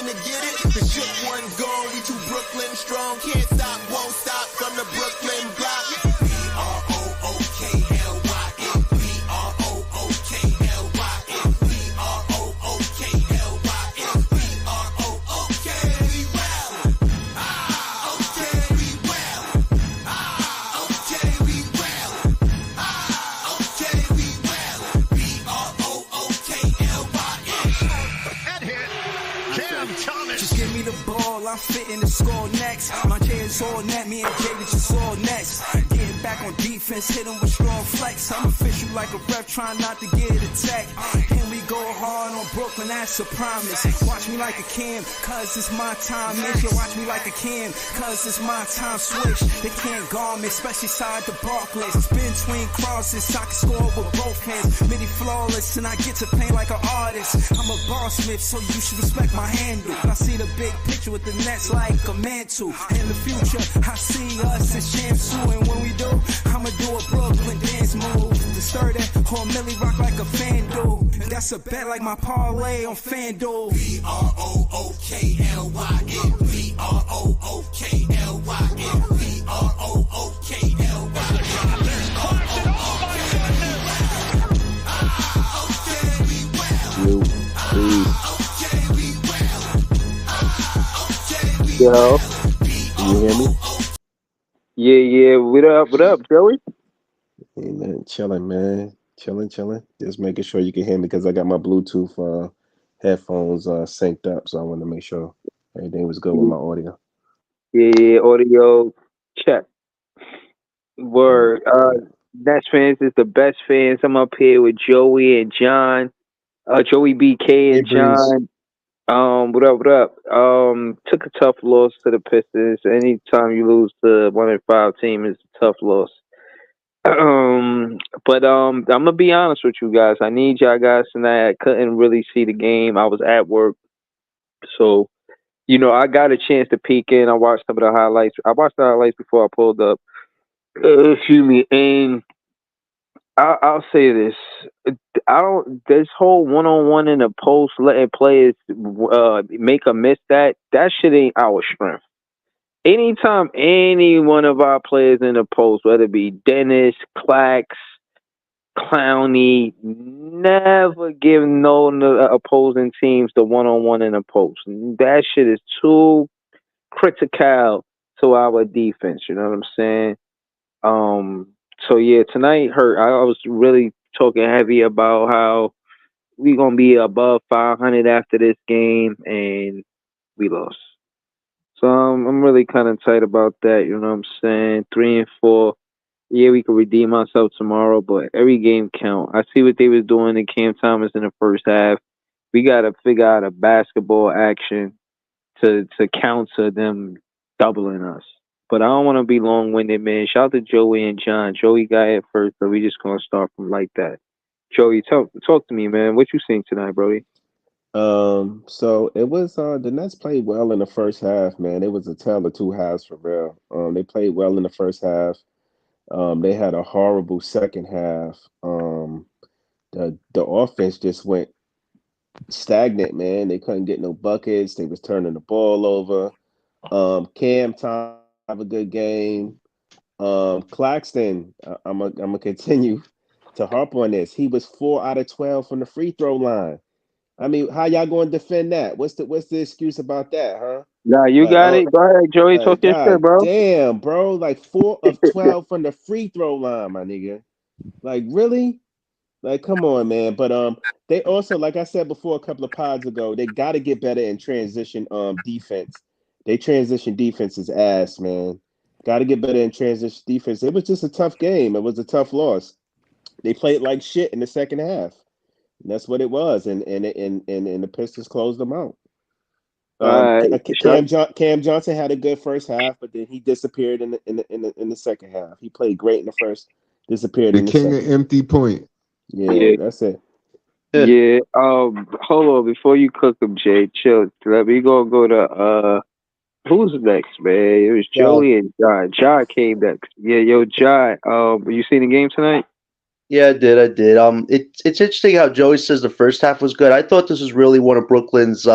finna get it. The shook one gone, we too Brooklyn strong. Can't stop, won't stop from the Brooklyn block. B-R-O-O-K-L-Y-N. B-R-O-O-K-L-Y-N. B-R-O-O-K-L-Y-N. B-R-O-O-K. We well. Okay, we well. Okay, we well. Okay, we well. B-R-O-O-K-L-Y-N. That hit. Cam Thomas. Just give me the ball, I'm fitting the score next. My J is all net, me and Jay just all next. Getting back on defense, hit him with strong flex. I'm official like a ref, trying not to get attacked. And we go hard on Brooklyn, that's a promise. Watch me like a Cam, cause it's my time. Mitch, watch me like a Cam, cause it's my time. Switch, they can't guard me, especially side the Barclays. Spin between crosses, I can score with both hands. Mini flawless, and I get to play like an artist. I'm a boss smith, so you should respect my handle. I see the big picture with the Nets like a mantle. In the future, I see us as champs too. And when we do, I'ma do a Brooklyn dance move. The sturdy or Millie rock like a FanDuel. And that's a bet like my parlay on FanDuel. B-R-O-O-K-L-Y-N. B-R-O-O-K-L-Y-N. B-R-O-O-K-L-Y-N. Yo, can you hear me? Yeah. What up, Joey? Hey man, chilling, man. Chilling. Just making sure you can hear me because I got my Bluetooth headphones synced up, so I want to make sure everything was good with my audio. Yeah, audio check. Word. Nets fans is the best fans. I'm up here with Joey and John. Joey BK and John. What up? Took a tough loss to the Pistons. Anytime you lose to 1-5 team is a tough loss. But I'm gonna be honest with you guys. I need y'all guys tonight. I couldn't really see the game. I was at work, so I got a chance to peek in. I watched some of the highlights. I watched the highlights before I pulled up. Excuse me, and I'll say this: This whole one-on-one in the post, letting players make a miss, that shit ain't our strength. Anytime any one of our players in the post, whether it be Dennis, Clax, Clowney, never give no opposing teams the one-on-one in the post. That shit is too critical to our defense. You know what I'm saying? So yeah, tonight hurt. I was really talking heavy about how we gonna be above 500 after this game, and we lost. So I'm really kind of tight about that. You know what I'm saying? 3-4. Yeah, we could redeem ourselves tomorrow, but every game count. I see what they was doing in Cam Thomas in the first half. We gotta figure out a basketball action to counter them doubling us. But I don't want to be long-winded, man. Shout out to Joey and John. Joey got it first, so we just gonna start from like that. Joey, talk to me, man. What you seen tonight, Brody? So it was the Nets played well in the first half, man. It was a tale of two halves for real. They played well in the first half. They had a horrible second half. The offense just went stagnant, man. They couldn't get no buckets. They was turning the ball over. Cam Thomas have a good game. Claxton, I'm gonna continue to harp on this. He was 4 out of 12 from the free throw line. I mean, how y'all going to defend that? What's the excuse about that, huh? Nah, you got it. Go ahead, Joey. Talk your shit, bro. Damn, bro. Like 4 of 12 from the free throw line, my nigga. Like, really? Like, come on, man. But they also, like I said before a couple of pods ago, they got to get better in transition defense. They transition defense is ass, man. Got to get better in transition defense. It was just a tough game. It was a tough loss. They played like shit in the second half. And that's what it was, and the Pistons closed them out. Cam Johnson had a good first half, but then he disappeared in the second half. He played great in the first, disappeared in the second. The king of empty point. Yeah, that's it. Yeah. Hold on, before you cook them, Jay, chill. Let me go to who's next, man? It was Joey and John. John came next. Yeah, yo, John. You seen the game tonight? Yeah, I did. It's interesting how Joey says the first half was good. I thought this was really one of Brooklyn's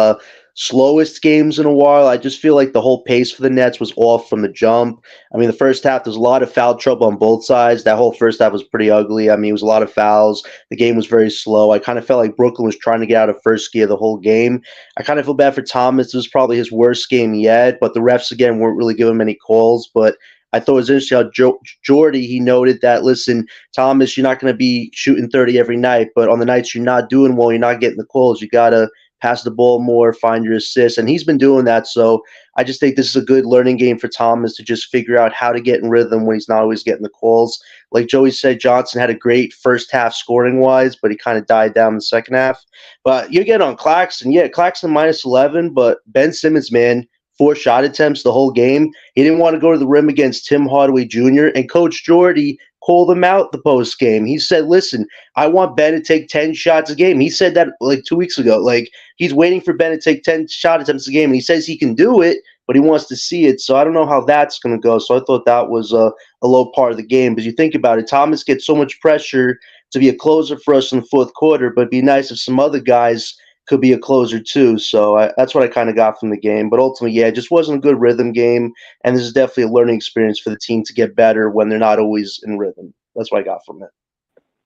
slowest games in a while. I just feel like the whole pace for the Nets was off from the jump. I mean, the first half, there's a lot of foul trouble on both sides. That whole first half was pretty ugly. I mean, it was a lot of fouls. The game was very slow. I kind of felt like Brooklyn was trying to get out of first gear the whole game. I kind of feel bad for Thomas. This was probably his worst game yet, but the refs, again, weren't really giving him any calls. But I thought it was interesting how Jordy, he noted that, listen, Thomas, you're not going to be shooting 30 every night, but on the nights you're not doing well, you're not getting the calls, you got to pass the ball more, find your assists. And he's been doing that. So I just think this is a good learning game for Thomas to just figure out how to get in rhythm when he's not always getting the calls. Like Joey said, Johnson had a great first half scoring wise, but he kind of died down in the second half. But you get on Claxton. Yeah, Claxton minus 11, but Ben Simmons, man, 4 shot attempts the whole game. He didn't want to go to the rim against Tim Hardaway Jr. And Coach Jordy called him out the post game. He said, listen, I want Ben to take 10 shots a game. He said that like 2 weeks ago. Like, he's waiting for Ben to take 10 shot attempts a game. And he says he can do it, but he wants to see it. So I don't know how that's going to go. So I thought that was a low part of the game. But you think about it, Thomas gets so much pressure to be a closer for us in the fourth quarter, but it'd be nice if some other guys could be a closer too. So that's what I kind of got from the game. But ultimately, yeah, it just wasn't a good rhythm game. And this is definitely a learning experience for the team to get better when they're not always in rhythm. That's what I got from it.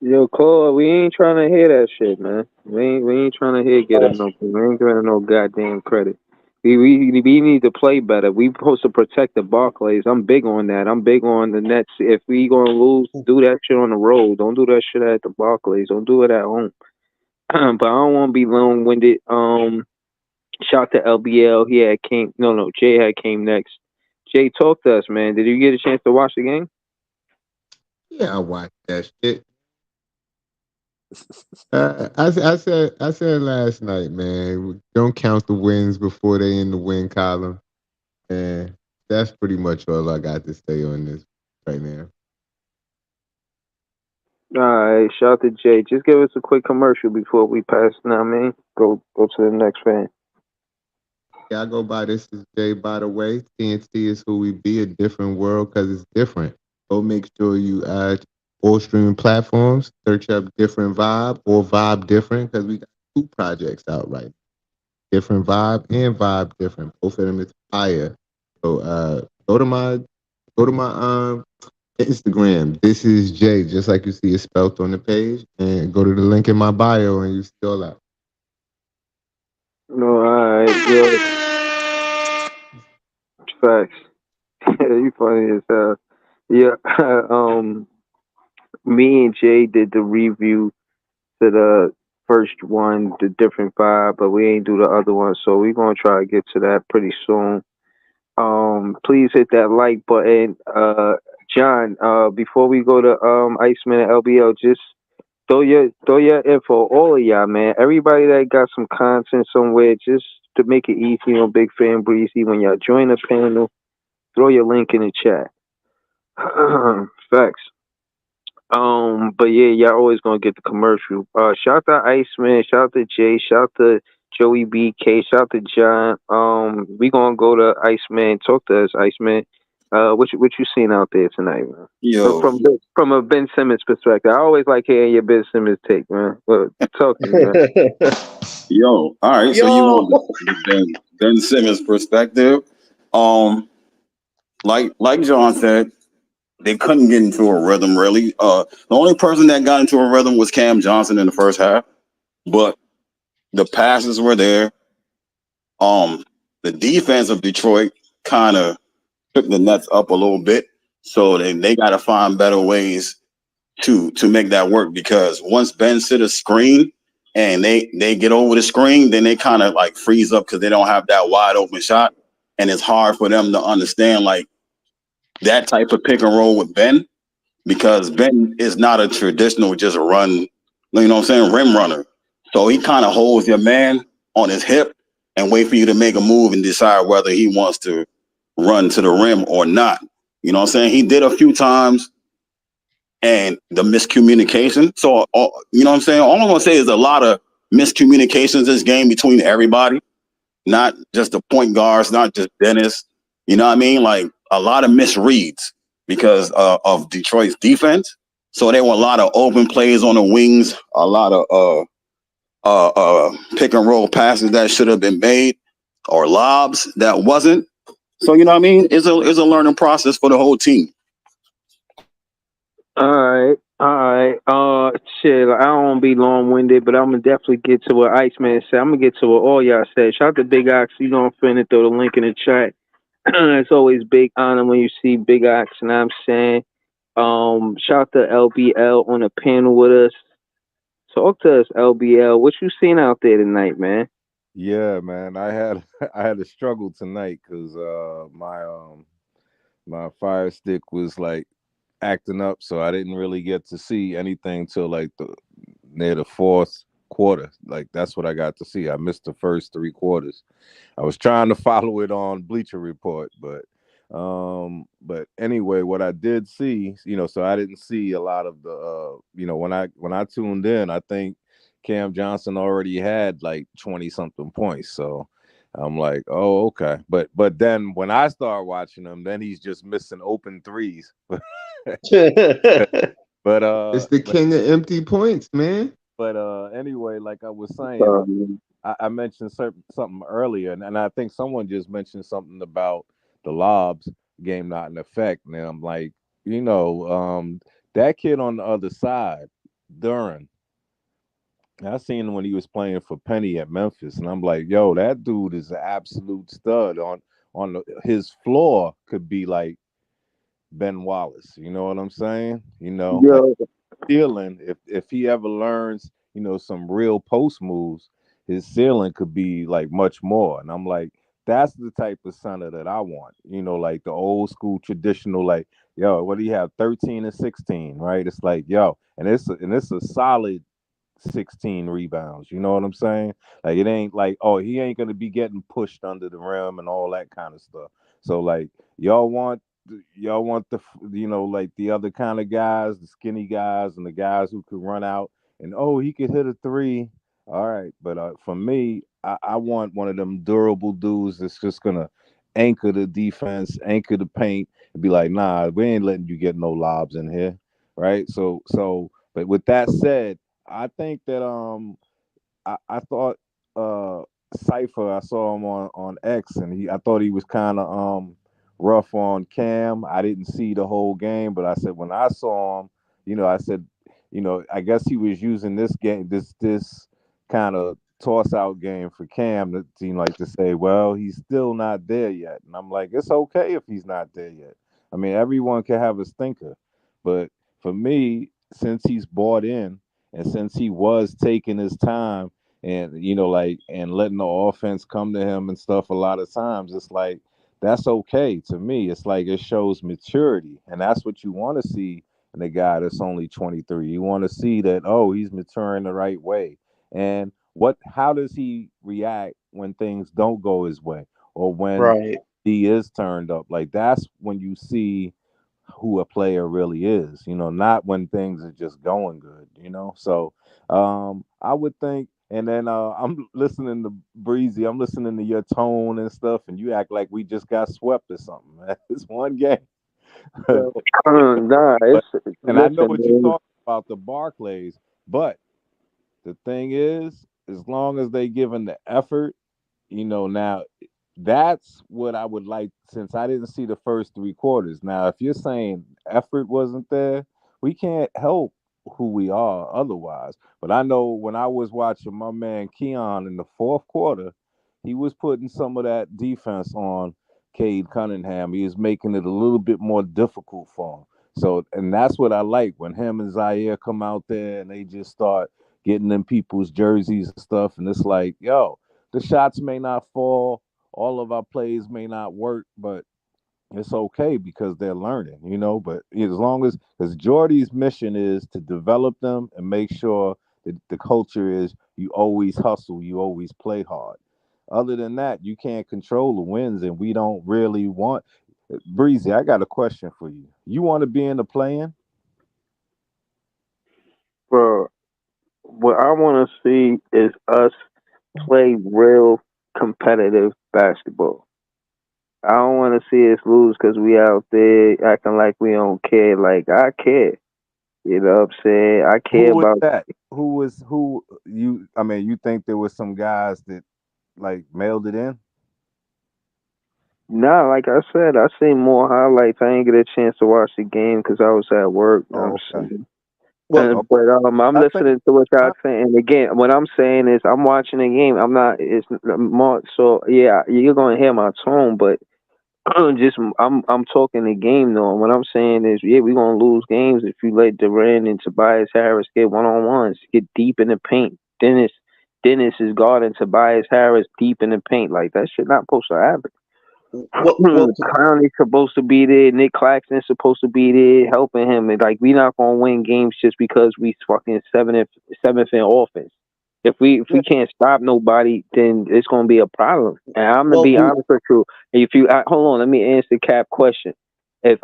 Yo, Cole, we ain't trying to hear that shit, man. We ain't trying to hear get him no. We ain't giving him no goddamn credit. We need to play better. We supposed to protect the Barclays. I'm big on that. I'm big on the Nets. If we gonna lose, do that shit on the road. Don't do that shit at the Barclays. Don't do it at home. But I don't want to be long winded. Shout to LBL. He had came. No. Jay had came next. Jay, talk to us, man. Did you get a chance to watch the game? Yeah, I watched that shit. I said last night, man, don't count the wins before they in the win column. And that's pretty much all I got to say on this right now. All right, shout out to Jay. Just give us a quick commercial before we pass. Now, man, go to the next fan. Yeah, I go by this is Jay, by the way. TNT is who we be, a different world because it's different. Go make sure you add all streaming platforms, search up Different Vibe or Vibe Different because we got 2 projects out right now. Different Vibe and Vibe Different. Both of them is fire. So go to my Instagram. This is Jay, just like you see it spelled on the page, and go to the link in my bio and you see all that. No, all right, yeah. Facts. You funny as hell. Yeah. Me and Jay did the review to the first one, the Different Vibe, but we ain't do the other one, so we're gonna try to get to that pretty soon. Please hit that like button. John, before we go to Iceman and LBL, just throw your info, all of y'all, man. Everybody that got some content somewhere, just to make it easy on Big Fan Breezy, when y'all join the panel, throw your link in the chat. Facts. But yeah, y'all always gonna get the commercial. Shout out to Iceman, shout out to Jay, shout out to Joey BK, shout out to John. We gonna go to Iceman. Talk to us, Iceman. What you seen out there tonight, man? Yo, From a Ben Simmons perspective, I always like hearing your Ben Simmons take, man. Well, talk to me, man. all right. So you want the Ben Simmons perspective? Like John said, they couldn't get into a rhythm really. The only person that got into a rhythm was Cam Johnson in the first half, but the passes were there. The defense of Detroit kind of took the Nets up a little bit, so they got to find better ways to make that work, because once Ben set a screen and they get over the screen, then they kind of like freeze up because they don't have that wide open shot, and it's hard for them to understand like that type of pick and roll with Ben, because Ben is not a traditional just run, you know what I'm saying, rim runner. So he kind of holds your man on his hip and wait for you to make a move and decide whether he wants to run to the rim or not. You know what I'm saying? He did a few times, and the miscommunication. So, you know what I'm saying? All I'm going to say is a lot of miscommunications this game between everybody, not just the point guards, not just Dennis. You know what I mean? Like a lot of misreads because of Detroit's defense. So there were a lot of open plays on the wings, a lot of pick and roll passes that should have been made. or lobs that wasn't. So you know what I mean? It's a learning process for the whole team. All right, all right. Shit. I don't want to be long winded, but I'm gonna definitely get to what Iceman said. I'm gonna get to what all y'all said. Shout out to Big Ox. You know I'm finna throw the link in the chat. It's always big honor when you see Big Ox, and I'm saying, shout out to LBL on the panel with us. Talk to us, LBL. What you seen out there tonight, man? Yeah, man. I had I had a struggle tonight because my fire stick was like acting up, so I didn't really get to see anything till like the near the fourth quarter. Like that's what I got to see. I missed the first three quarters. I was trying to follow it on Bleacher Report, but anyway, what I did see, so I didn't see a lot of the when I tuned in, I think Cam Johnson already had like 20 something points. So I'm like, oh, okay. But then when I start watching him, then he's just missing open threes. but It's the but king of empty points, man. anyway, like I was saying, Um, I mentioned something earlier, and I think someone just mentioned something about the lobs game not in effect. And I'm like, that kid on the other side, Duran, I seen him when he was playing for Penny at Memphis, and I'm like, yo, that dude is an absolute stud. His floor could be like Ben Wallace. You know what I'm saying? Like yo, ceiling, if he ever learns, some real post moves, his ceiling could be like much more. And I'm like, that's the type of center that I want. Like the old school traditional, like, yo, what do you have? 13 and 16, right? It's like, yo, and it's a solid 16 rebounds. You know what I'm saying? Like it ain't like, oh, he ain't gonna be getting pushed under the rim and all that kind of stuff. So like y'all want the like the other kind of guys, the skinny guys and the guys who could run out and oh he could hit a three. All right, but for me, I want one of them durable dudes that's just gonna anchor the defense, anchor the paint, and be like, nah, we ain't letting you get no lobs in here, right? But with that said, I think that I thought Cypher, I saw him on X, and I thought he was kind of rough on Cam. I didn't see the whole game, but I said when I saw him, I said, I guess he was using this game, this kind of toss out game for Cam to seem like to say, well, he's still not there yet, and I'm like, it's okay if he's not there yet. I mean, everyone can have a stinker, but for me, since he's bought in and since he was taking his time and like and letting the offense come to him and stuff a lot of times, it's like that's okay to me. It's like it shows maturity, and that's what you want to see in a guy that's only 23. You want to see that, oh, he's maturing the right way. And how does he react when things don't go his way or when Right. he is turned up? Like that's when you see who a player really is, not when things are just going good. So I would think, and then I'm listening to Breezy, I'm listening to your tone and stuff, and you act like we just got swept or something, man. It's one game. yo, nah, but it's and I know listen, what you're man. talking about, the Barclays, but the thing is, as long as they given the effort, now that's what I would like since I didn't see the first three quarters. Now, if you're saying effort wasn't there, we can't help who we are otherwise. But I know when I was watching my man Keon in the fourth quarter, he was putting some of that defense on Cade Cunningham. He was making it a little bit more difficult for him. So, and that's what I like when him and Zaire come out there and they just start getting in people's jerseys and stuff. And it's like, yo, the shots may not fall, all of our plays may not work, but it's okay because they're learning. But as long as because Jordy's mission is to develop them and make sure that the culture is you always hustle, you always play hard. Other than that, you can't control the wins, and we don't really want. Breezy, I got a question for you. You want to be in the playing? Bro, what I want to see is us play real competitive basketball. I don't want to see us lose because we out there acting like we don't care. Like I care, you know what I'm saying? I care Who was about. that? Who you? I mean, you think there was some guys that like mailed it in? Nah, like I said, I seen more highlights. I didn't get a chance to watch the game because I was at work. You know what Oh, I'm okay. saying? Well, Oh, But I'm I think listening to what y'all I, saying. And again, what I'm saying is I'm watching the game. I'm not. It's more. So yeah, you're gonna hear my tone, but just I'm talking the game though. And what I'm saying is, yeah, we're gonna lose games if you let Durant and Tobias Harris get one on ones, get deep in the paint. Dennis is guarding Tobias Harris deep in the paint. Like that shit not supposed to happen. well, Clowney's supposed to be there. Nick Claxton's supposed to be there helping him. And like we not gonna win games just because we fucking seventh in offense. If we yeah, can't stop nobody, then it's gonna be a problem. And I'm gonna well, be honest with you. If you hold on, let me answer Cap question. If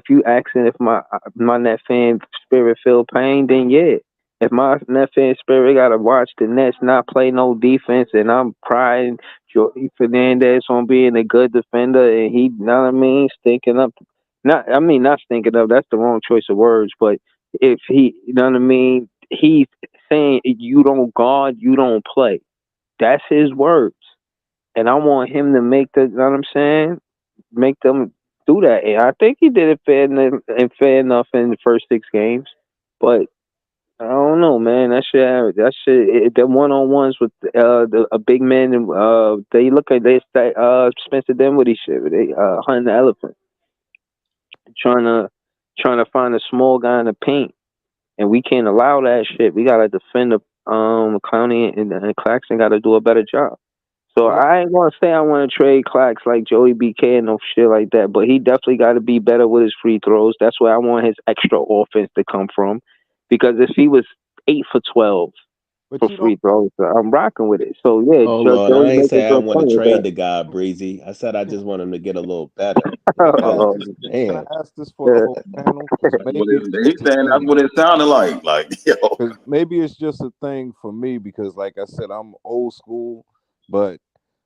you asking if my net fan spirit feel pain, then yeah. If my net fan spirit gotta watch the Nets not play no defense, and I'm crying Jorge Fernandez on being a good defender, and he, you know what I mean, stinking up. Not stinking up. That's the wrong choice of words. But if he, you know what I mean, he's saying you don't guard, you don't play. That's his words, and I want him to make the, you know what I'm saying, make them do that. And I think he did it fair enough in the first 6 games, but I don't know, man. The one on ones with a big man, and they look at Spencer Dinwiddie shit. They hunting the elephant, trying to trying to find a small guy in the paint, and we can't allow that shit. We gotta defend the Clowney and Claxton got to do a better job. So yeah. I ain't gonna say I want to trade Clax like Joey BK and no shit like that, but he definitely got to be better with his free throws. That's where I want his extra offense to come from, because if he was 8 for 12 But for you don't. free throws, I'm rocking with it. So yeah, Hold on, Joey I ain't make a say I good want to point with trade that. the guy, Breezy. I said I just want him to get a little better. God Oh, Can I damn. ask this for the yeah. whole panel? Because That's what maybe it's he's just a saying. That's thing. what it sounded like. Like, yo, Because maybe it's just a thing for me. Because, like I said, I'm old school. But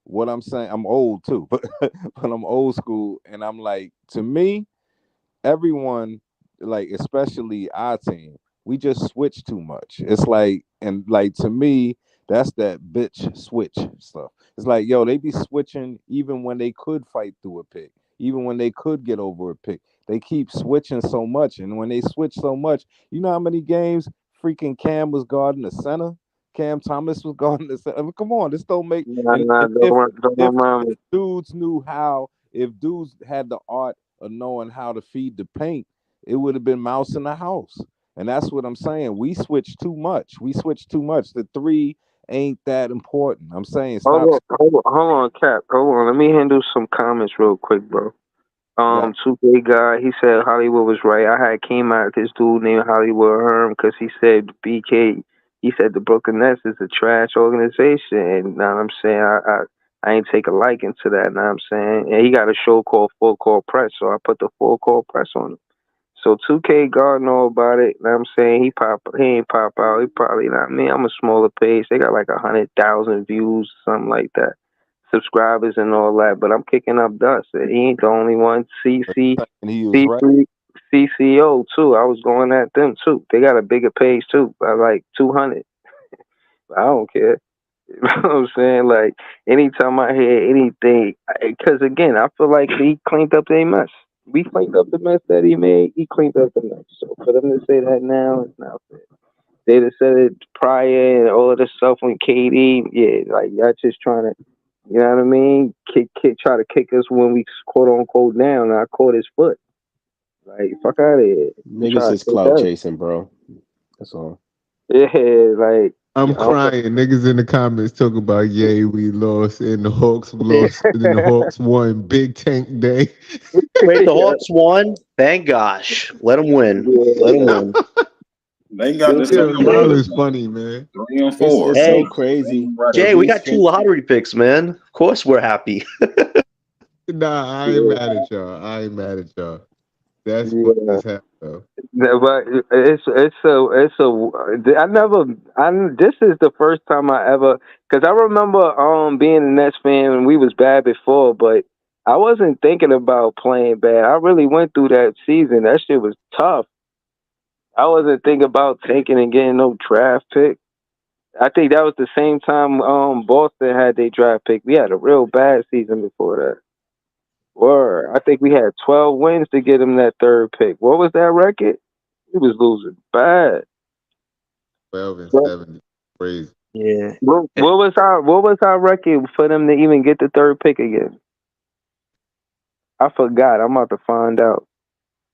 what I'm saying, I'm old too. But I'm old school, and I'm like, to me, everyone, like especially our team, we just switch too much. It's like, and like to me, that's that bitch switch stuff. It's like, yo, they be switching even when they could fight through a pick, even when they could get over a pick. They keep switching so much, and when they switch so much, you know how many games freaking Cam was guarding the center, Cam Thomas was guarding the center. I mean, come on, this don't make. Nah, And don't remind me. if dudes knew how, if dudes had the art of knowing how to feed the paint, it would have been mouse in the house. And that's what I'm saying. We switch too much. We switch too much. The three ain't that important. I'm saying stop. Hold on, Cap. Hold on. Let me handle some comments real quick, bro. Yeah, 2K guy, he said Hollywood was right. I had came out this dude named Hollywood Herm because he said BK. He said the Brooklyn Nets is a trash organization, and now I'm saying I ain't take a liking to that. Now I'm saying, and he got a show called Full Court Press, so I put the Full Court Press on him. So 2K guard know about it. Now I'm saying he ain't pop out. He probably not me. I'm a smaller page. They got like 100,000 views, something like that, subscribers and all that. But I'm kicking up dust. He ain't the only one. and he was right. C3, CCO too. I was going at them too. They got a bigger page too, by like 200. I don't care. You know what I'm saying? Like anytime I hear anything, because again, I feel like he cleaned up their mess. We cleaned up the mess that he made. He cleaned up the mess. So for them to say that now, it's not fair. They'd have said it prior and all of this stuff when KD, yeah, like y'all just trying to, you know what I mean? Try to kick us when we quote unquote down. And I caught his foot. Like fuck out of here. You Niggas try to is take clout us? chasing, bro. That's all. Yeah, like I'm crying. Niggas in the comments talk about yay, we lost and the Hawks lost and the Hawks won. Big Tank Day. wait, the Hawks won. Thank gosh, let them win. Let them yeah. win. they got Yo, the Q, Yo, same y'all Q, record, is funny, man. 3 and 4. it's so Hey, crazy Same that Jay, record. we these got two fin lottery picks, man. Of course, we're happy. Nah, I ain't Yeah, mad at y'all. I ain't mad at y'all. That's funny yeah. as hell, though. But I never this is the first time I ever, because I remember being a Nets fan when we was bad before, but I wasn't thinking about playing bad. I really went through that season. That shit was tough. I wasn't thinking about taking and getting no draft pick. I think that was the same time Boston had their draft pick. We had a real bad season before that. Word. I think we had 12 wins to get him that third pick. What was that record? He was losing bad. 12 and What, 70. Crazy. Yeah. what was our record for them to even get the third pick again? I forgot. I'm about to find out.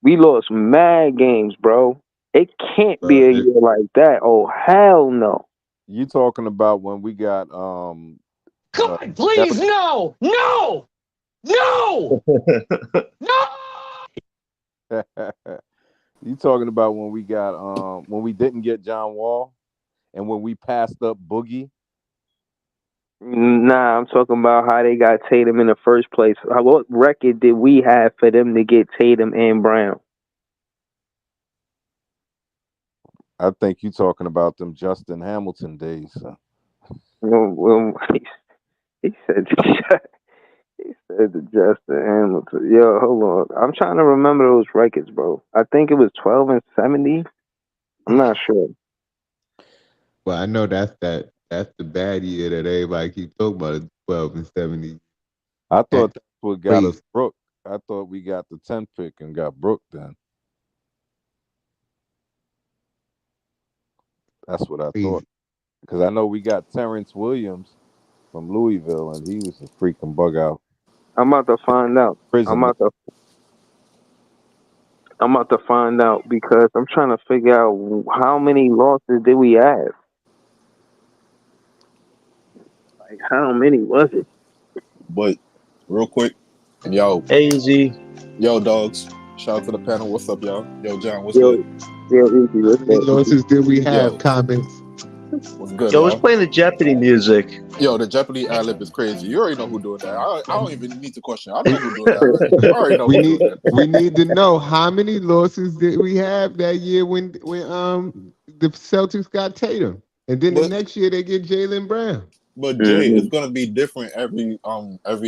We lost mad games, bro. It can't be a year like that. Oh hell no. You talking about when we got God, please, no! No! No! No! you talking about when we got when we didn't get John Wall and when we passed up Boogie? Nah, I'm talking about how they got Tatum in the first place. What record did we have for them to get Tatum and Brown? I think you talking about them Justin Hamilton days. Well, he said he said to Justin Hamilton. Yo, hold on. I'm trying to remember those records, bro. I think it was 12 and 70. I'm not sure. Well, I know that's the bad year that everybody keep talking about, 12 and 70. I thought that's what got Crazy. us Brook. I thought we got the 10th pick and got Brook then. That's what I thought. Because I know we got Terrence Williams from Louisville, and he was a freaking bug out. I'm about to find out. Prison. I'm about to find out because I'm trying to figure out how many losses did we have. Like how many was it? But real quick, yo, Easy. yo, dogs. Shout out to the panel. What's up, y'all? Yo, John, what's Yo, good? Easy, what's How many up? losses did we have? Yo. Comments. What's good, Yo, who's y'all? playing the Jeopardy music? Yo, the Jeopardy ad-lib is crazy. You already know who doing that. I don't even need to question. I know who doing that already. I already know who doing that. We need to know how many losses did we have that year when the Celtics got Tatum, and then the next year they get Jaylen Brown. But Jay, it's gonna be different every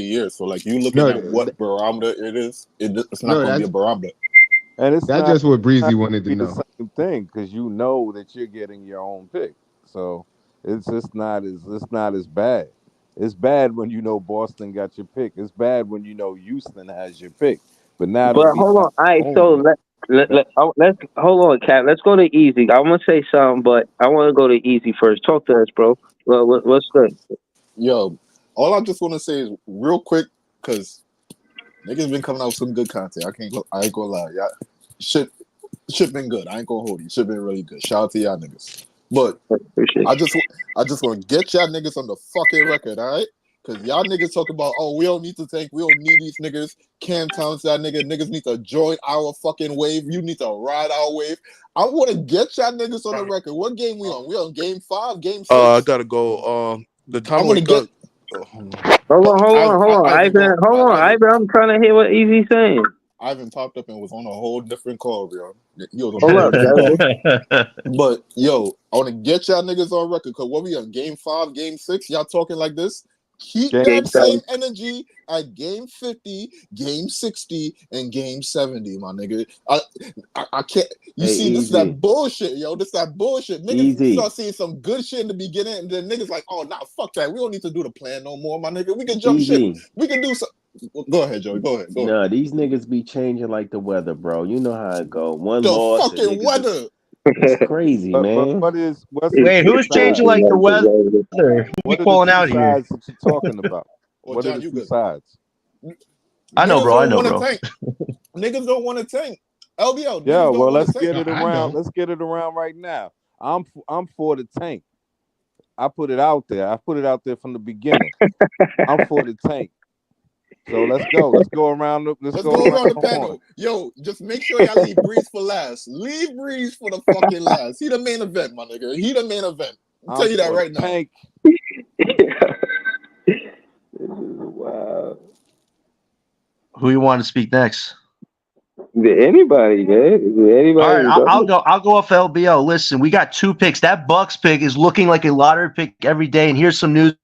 year. So like you looking at what barometer it is, it's not gonna be a barometer. And it's That's not, just what Breezy not wanted to be know. the same thing because you know that you're getting your own pick. So it's just not as bad. It's bad when you know Boston got your pick. It's bad when you know Houston has your pick. But now that But we hold on. got All right, our so own, let's hold on, Cap. Let's go to Easy. I want to say something, but I want to go to Easy first. Talk to us, bro. Well, what's good? Yo, all I just want to say is real quick because niggas been coming out with some good content. I ain't gonna lie, y'all. Shit been good. I ain't gonna hold you. Shit been really good. Shout out to y'all niggas. But I just want to get y'all niggas on the fucking record, all right? Because y'all niggas talk about, oh, we don't need to tank. We don't need these niggas. Cam Towns, that nigga. Niggas need to join our fucking wave. You need to ride our wave. I want to get y'all niggas on the record. What game we on? We on game 5, game 6? I gotta go. The time I'm gonna get. Hold on. Ivan, hold on. Ivan, I'm trying to hear what Easy's saying. Ivan popped up and was on a whole different call, bro. He was on a Hold whole up, different guys. call. But yo, I want to get y'all niggas on record because what we on game 5, game 6? Y'all talking like this? Keep Game that 7. same energy at game 50, game 60, and game 70, my nigga. I can't. You see, this is that bullshit, yo. This is that bullshit. Niggas start seeing some good shit in the beginning, and then niggas like, oh, nah, fuck that. We don't need to do the plan no more, my nigga. We can jump shit. We can do something. Go ahead, Joey. Go ahead. Nah, these niggas be changing like the weather, bro. You know how it go. One The loss, fucking weather. It's crazy, man. but what's Wait, the who's changing like the weather? Who what be are the calling two out here? sides that you're talking about? Well, What John, are the you two good. sides? I know, Niggas bro. I don't know, want to bro. tank. Niggas don't want to tank. LBL, Yeah, niggas well, don't want let's to tank. get it around. Let's get it around right now. I'm for the tank. I put it out there. I put it out there from the beginning. I'm for the tank. So let's go. Let's go around. Let's go around the panel. Yo, just make sure y'all leave Breeze for last. Leave Breeze for the fucking last. He the main event, my nigga. He the main event. I'll tell you that right now. Tank. Wow. Who you want to speak next? Anybody, man. Anybody. All right, I'll go. I'll go off LBO. Listen, we got 2 picks. That Bucks pick is looking like a lottery pick every day. And here's some news.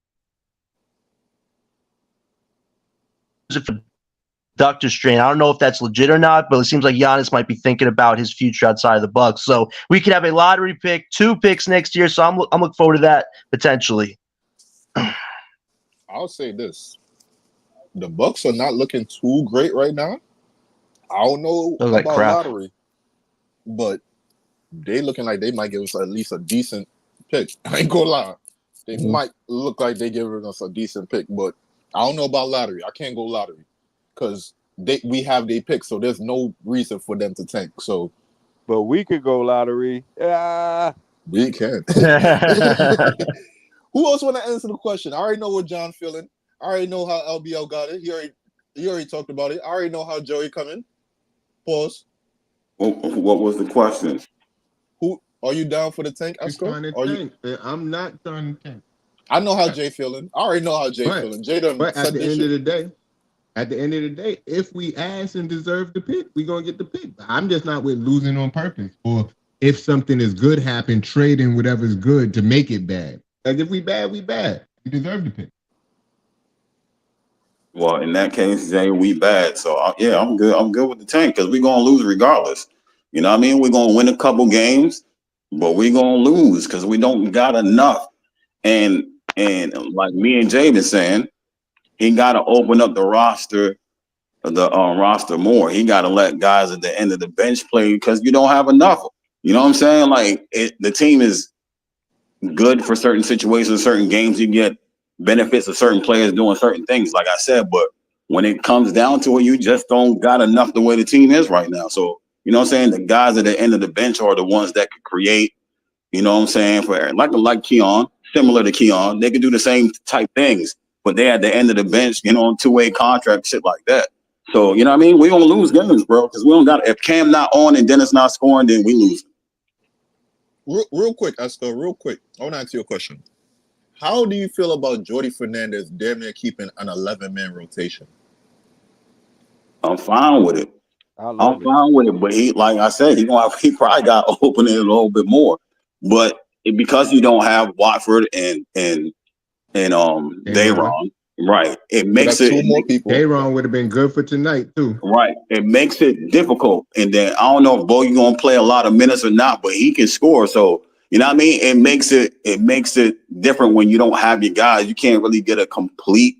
Doctor Strain. I don't know if that's legit or not, but it seems like Giannis might be thinking about his future outside of the Bucks. So we could have a lottery pick, 2 picks next year. So I'm looking forward to that potentially. I'll say this. the Bucks are not looking too great right now. I don't know Look like about crap. lottery, but they looking like they might give us at least a decent pick. I ain't gonna lie. They might look like they giving us a decent pick, but I don't know about lottery. I can't go lottery because we have their pick, so there's no reason for them to tank. So, but we could go lottery. Yeah, we can. Who else want to answer the question? I already know what John feeling. I already know how LBL got it. He already talked about it. I already know how Joey coming. Pause. What was the question? Who are you down for the tank, You Esco? trying to tank? I'm not trying to tank. I know how Jay feeling. I already know how Jay feeling. Jay done but said this shit. At the end of the day, if we ask and deserve the pick, we gonna get the pick. I'm just not with losing on purpose, or if something is good happen, trading whatever's good to make it bad. Like if we bad, we bad. We deserve the pick. Well, in that case, Jay, we bad. So yeah, I'm good. I'm good with the tank because we're gonna lose regardless. You know what I mean? We're gonna win a couple games, but we're gonna lose because we don't got enough. And like me and Jay been saying, he gotta open up the roster more. He gotta let guys at the end of the bench play because you don't have enough. You know what I'm saying? Like the team is good for certain situations, certain games. You get benefits of certain players doing certain things, like I said. But when it comes down to it, you just don't got enough the way the team is right now. So, you know what I'm saying? The guys at the end of the bench are the ones that could create, you know what I'm saying, for like Keon, similar to Keon. They could do the same type things, but they at the end of the bench, you know, on two-way contract, shit like that. So, you know what I mean? We're going to lose games, bro, because we don't got – if Cam not on and Dennis not scoring, then we lose. Real quick, Esco, real quick. I want to ask you a question. How do you feel about Jordy Fernandez damn near keeping an 11-man rotation? I'm fine with it. I'm fine with it, but he, like I said, he probably got to open it a little bit more. But because you don't have Watford and Dayron, right? It makes so two more people. Dayron would have been good for tonight too. Right. It makes it difficult. And then I don't know if Bogie gonna play a lot of minutes or not, but he can score. So you know what I mean? It makes it different when you don't have your guys. You can't really get a complete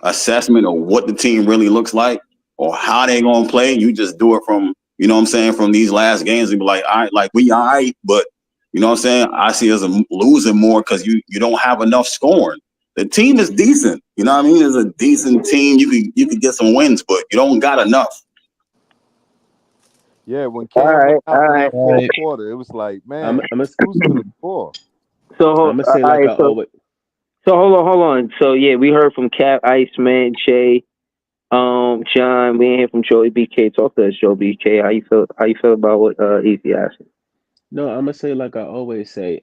assessment of what the team really looks like or how they gonna play. You just do it from, you know what I'm saying, from these last games and be like, all right, like we all right, but you know what I'm saying? I see us losing more because you don't have enough scoring. The team is decent. You know what I mean? It's a decent team. You could get some wins, but you don't got enough. Yeah, when Cam went out in that fourth quarter, it was like, man, who's gonna score? So I'm gonna say like I always. So hold on. So yeah, we heard from Cap, Iceman, Jay, John. We ain't hear from Joey BK. Talk to us, Joey BK. How you feel about what Easy asking? No, I'm gonna say like I always say.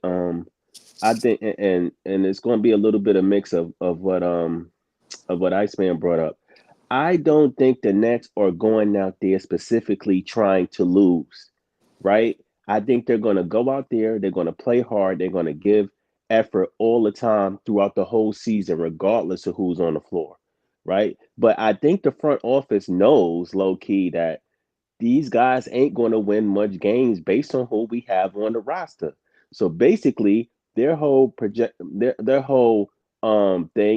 I think, and it's going to be a little bit of mix of what Iceman brought up. I don't think the Nets are going out there specifically trying to lose, right? I think they're going to go out there, they're going to play hard, they're going to give effort all the time throughout the whole season, regardless of who's on the floor, right? But I think the front office knows low key that these guys ain't going to win much games based on who we have on the roster. So basically, their whole thing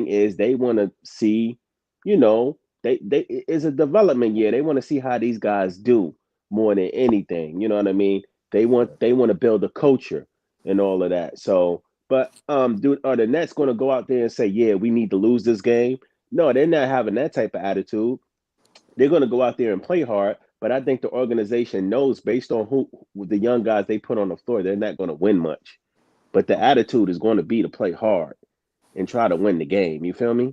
is they want to see, you know, they it's a development year. They want to see how these guys do more than anything. You know what I mean? They want to build a culture and all of that. So, but dude, are the Nets going to go out there and say, yeah, we need to lose this game? No, they're not having that type of attitude. They're going to go out there and play hard, but I think the organization knows based on who the young guys they put on the floor, they're not going to win much. But the attitude is going to be to play hard and try to win the game. You feel me?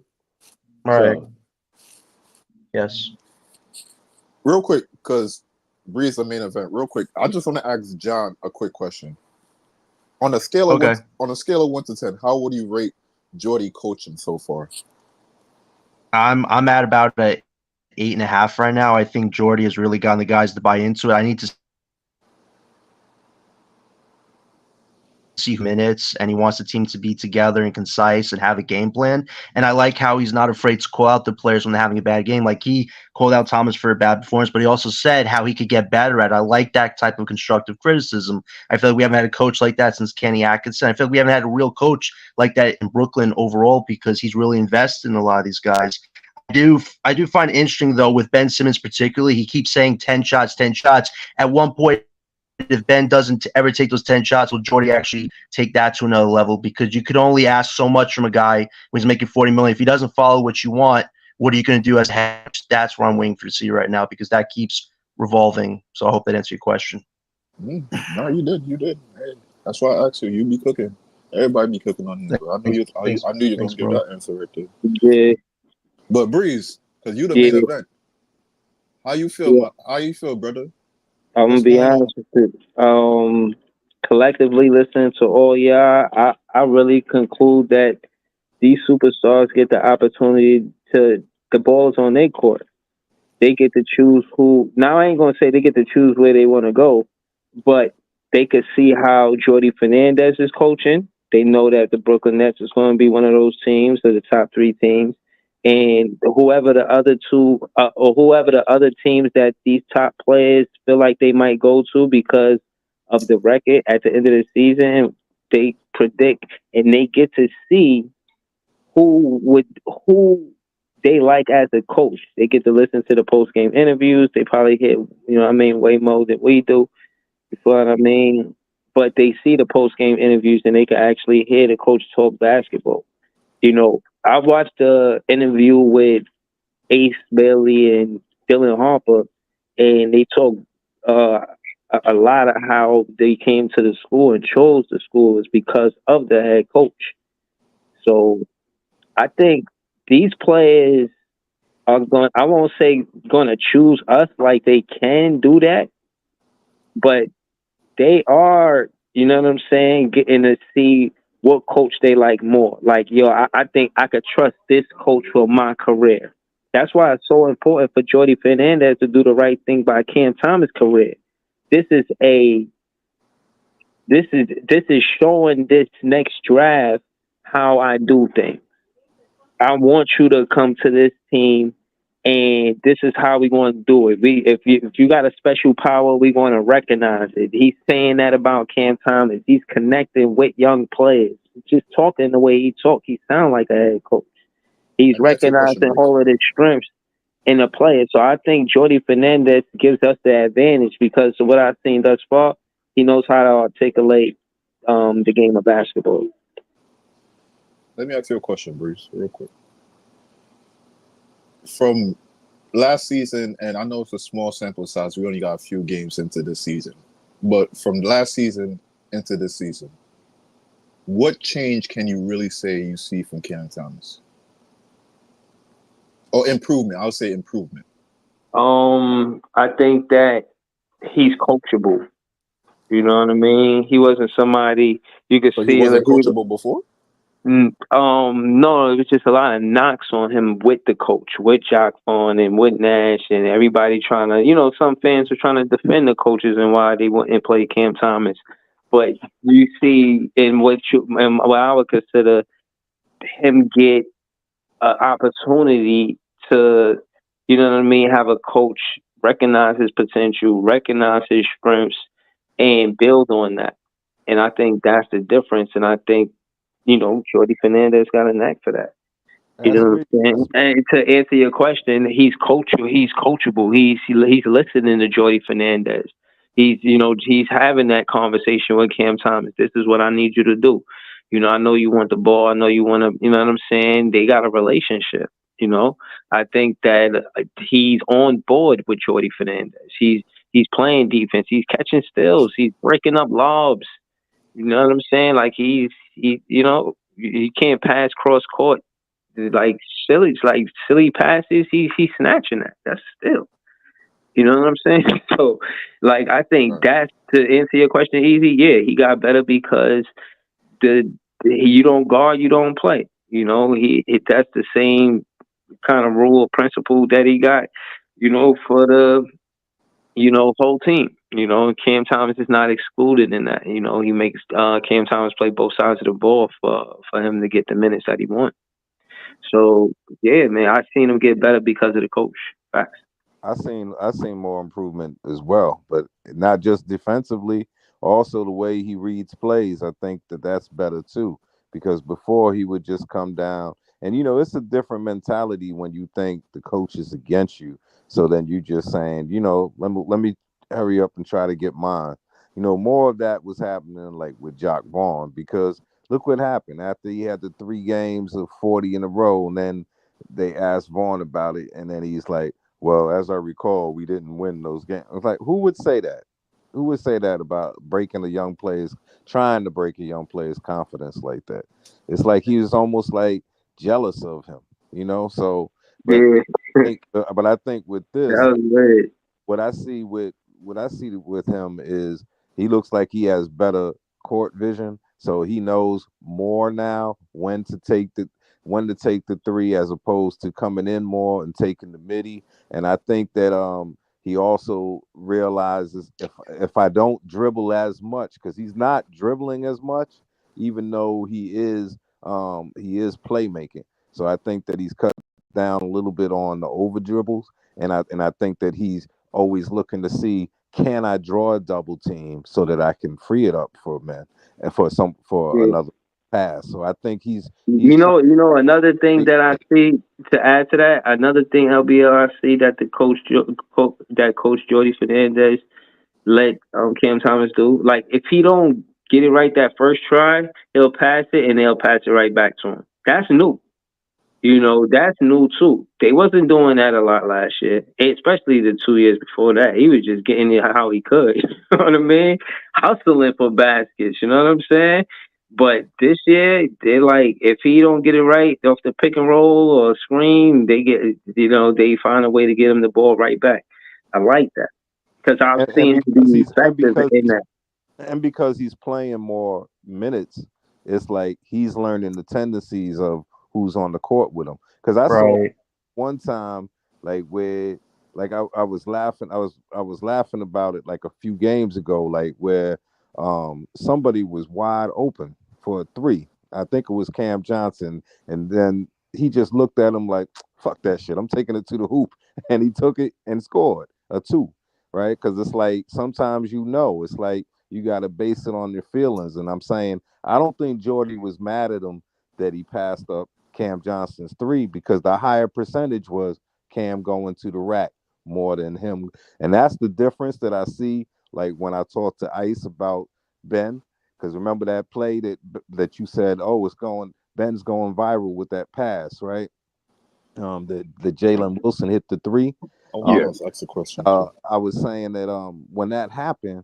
Right. So, Yes. Real quick, because Breeze the main event. Real quick, I just want to ask John a quick question. On a scale of Okay. on a scale of 1 to 10, how would you rate Jordy coaching so far? I'm at about a 8.5 right now. I think Jordy has really gotten the guys to buy into it. I need to see minutes, and he wants the team to be together and concise and have a game plan. And I like how he's not afraid to call out the players when they're having a bad game. Like he called out Thomas for a bad performance, but he also said how he could get better at it. I like that type of constructive criticism. I feel like we haven't had a coach like that since Kenny Atkinson. I feel like we haven't had a real coach like that in Brooklyn overall because he's really invested in a lot of these guys. I do find it interesting though with Ben Simmons particularly. He keeps saying 10 shots, 10 shots. At one point, if Ben doesn't ever take those 10 shots, will Jordy actually take that to another level? Because you could only ask so much from a guy who's making 40 million. If he doesn't follow what you want, what are you going to do as a head? That's what I'm waiting for to see right now because that keeps revolving. So I hope that answers your question. No, you did. You did. Hey, that's why I asked you. You be cooking. Everybody be cooking on him, bro. I knew you. I knew you're Thanks, gonna give bro. that answer right there. Yeah, But Breeze, because you the yeah, main event. How you feel? yeah. How you feel, brother? I'm gonna What's be going on? honest with you. Collectively listening to all y'all, I really conclude that these superstars get the opportunity to the ball's on their court. They get to choose who. Now I ain't gonna say they get to choose where they want to go, but they could see how Jordy Fernandez is coaching. They know that the Brooklyn Nets is going to be one of those teams, or the top three teams, and whoever the other two, or whoever the other teams that these top players feel like they might go to because of the record at the end of the season, they predict and they get to see who they like as a coach. They get to listen to the post game interviews. They probably hear, way more than we do. You feel what I mean? But they see the post game interviews and they can actually hear the coach talk basketball. I watched the interview with Ace Bailey and Dylan Harper, and they talk uh, a lot of how they came to the school and chose the school is because of the head coach. So I think these players are going. I won't say going to choose us like they can do that, but they are. You know what I'm saying? Getting to see what coach they like more. Like, yo, I think I could trust this coach for my career. That's why it's so important for Jordy Fernandez to do the right thing by Cam Thomas' career. This is a this is showing this next draft how I do things. I want you to come to this team, and this is how we going to do it. If you got a special power, we going to recognize it. He's saying that about Cam Thomas. He's connecting with young players. Just talking the way he talk, he sound like a head coach. He's Let me ask you a question, recognizing Breeze. all of his strengths in a player. So I think Jordy Fernandez gives us the advantage because of what I've seen thus far. He knows how to articulate the game of basketball. Let me ask you a question, Breeze, real quick. From last season, and I know it's a small sample size. We only got a few games into the season, but from last season into this season, what change can you really say you see from Cam Thomas? Or improvement? I would say improvement. I think that he's coachable. You know what I mean? He wasn't somebody you could So he see. Like, wasn't coachable before. No, it was just a lot of knocks on him with the coach, with Jock Vaughn and with Nash, and everybody trying to, some fans were trying to defend the coaches and why they wouldn't play Cam Thomas. But you see, in what I would consider him get an opportunity to, what I mean, have a coach recognize his potential, recognize his strengths, and build on that. And I think that's the difference. And I think, Jordy Fernandez got a knack for that. You That's know great. what I'm saying? And to answer your question, he's coachable. He's listening to Jordy Fernandez. He's having that conversation with Cam Thomas. This is what I need you to do. I know you want the ball. I know you want to. You know what I'm saying? They got a relationship. I think that he's on board with Jordy Fernandez. He's playing defense. He's catching steals. He's breaking up lobs. You know what I'm saying? Like he can't pass cross court like silly passes. He's snatching that. That's still. You know what I'm saying? So, like, I think Right. that's to answer your question easy. Yeah, he got better because you don't guard, you don't play. That's the same kind of rule or principle that he got. For the whole team. Cam Thomas is not excluded in that. He makes Cam Thomas play both sides of the ball for him to get the minutes that he wants. So yeah, man, I've seen him get better because of the coach. Facts. I seen more improvement as well, but not just defensively, also the way he reads plays. I think that's better too, because before he would just come down And it's a different mentality when you think the coach is against you. So then you just saying, let me hurry up and try to get mine. More of that was happening like with Jock Vaughn, because look what happened after he had the 3 games of 40 in a row, and then they asked Vaughn about it, and then he's like, well, as I recall, we didn't win those games. I was like, who would say that? Who would say that about trying to break a young player's confidence like that? It's like he was almost like jealous of him. So, but Yeah, I think with that this, was weird. what I see with him is he looks like he has better court vision, so he knows more now when to take the three as opposed to coming in more and taking the midi. And I think that he also realizes if I don't dribble as much, because he's not dribbling as much, even though he is playmaking. So I think that he's cut down a little bit on the over dribbles, and I think that he's always looking to see, can I draw a double team so that I can free it up for men and for Yeah. another pass. So I think he's You trying know, you know, another thing to that I see to add to that, another thing LBR I see that that Coach Jordy Fernandez let Cam Thomas do. Like if he don't get it right that first try, he'll pass it and they'll pass it right back to him. That's new. That's new too. They wasn't doing that a lot last year, especially the 2 years before that. He was just getting it how he could. You know what I mean? Hustling for baskets. You know what I'm saying? But this year, they're like, if he don't get it right off the pick and roll or screen, they find a way to get him the ball right back. I like that because I've and seen him because be he's and effective because in he's that. and because he's playing more minutes, it's like he's learning the tendencies of who's on the court with him. Because I saw Right. one time, like where, like I was laughing, I was laughing about it like a few games ago, like where somebody was wide open for a three. I think it was Cam Johnson, and then he just looked at him like, "Fuck that shit! I'm taking it to the hoop," and he took it and scored a two, right? Because it's like sometimes it's like you got to base it on your feelings. And I'm saying I don't think Jordy was mad at him that he passed up Cam Johnson's three, because the higher percentage was Cam going to the rack more than him. And that's the difference that I see. Like when I talked to Ice about Ben, because remember that play that you said, oh, Ben's going viral with that pass, right? The Jalen Wilson hit the three. I want Um, Yeah. to ask a question too. I was saying that when that happened,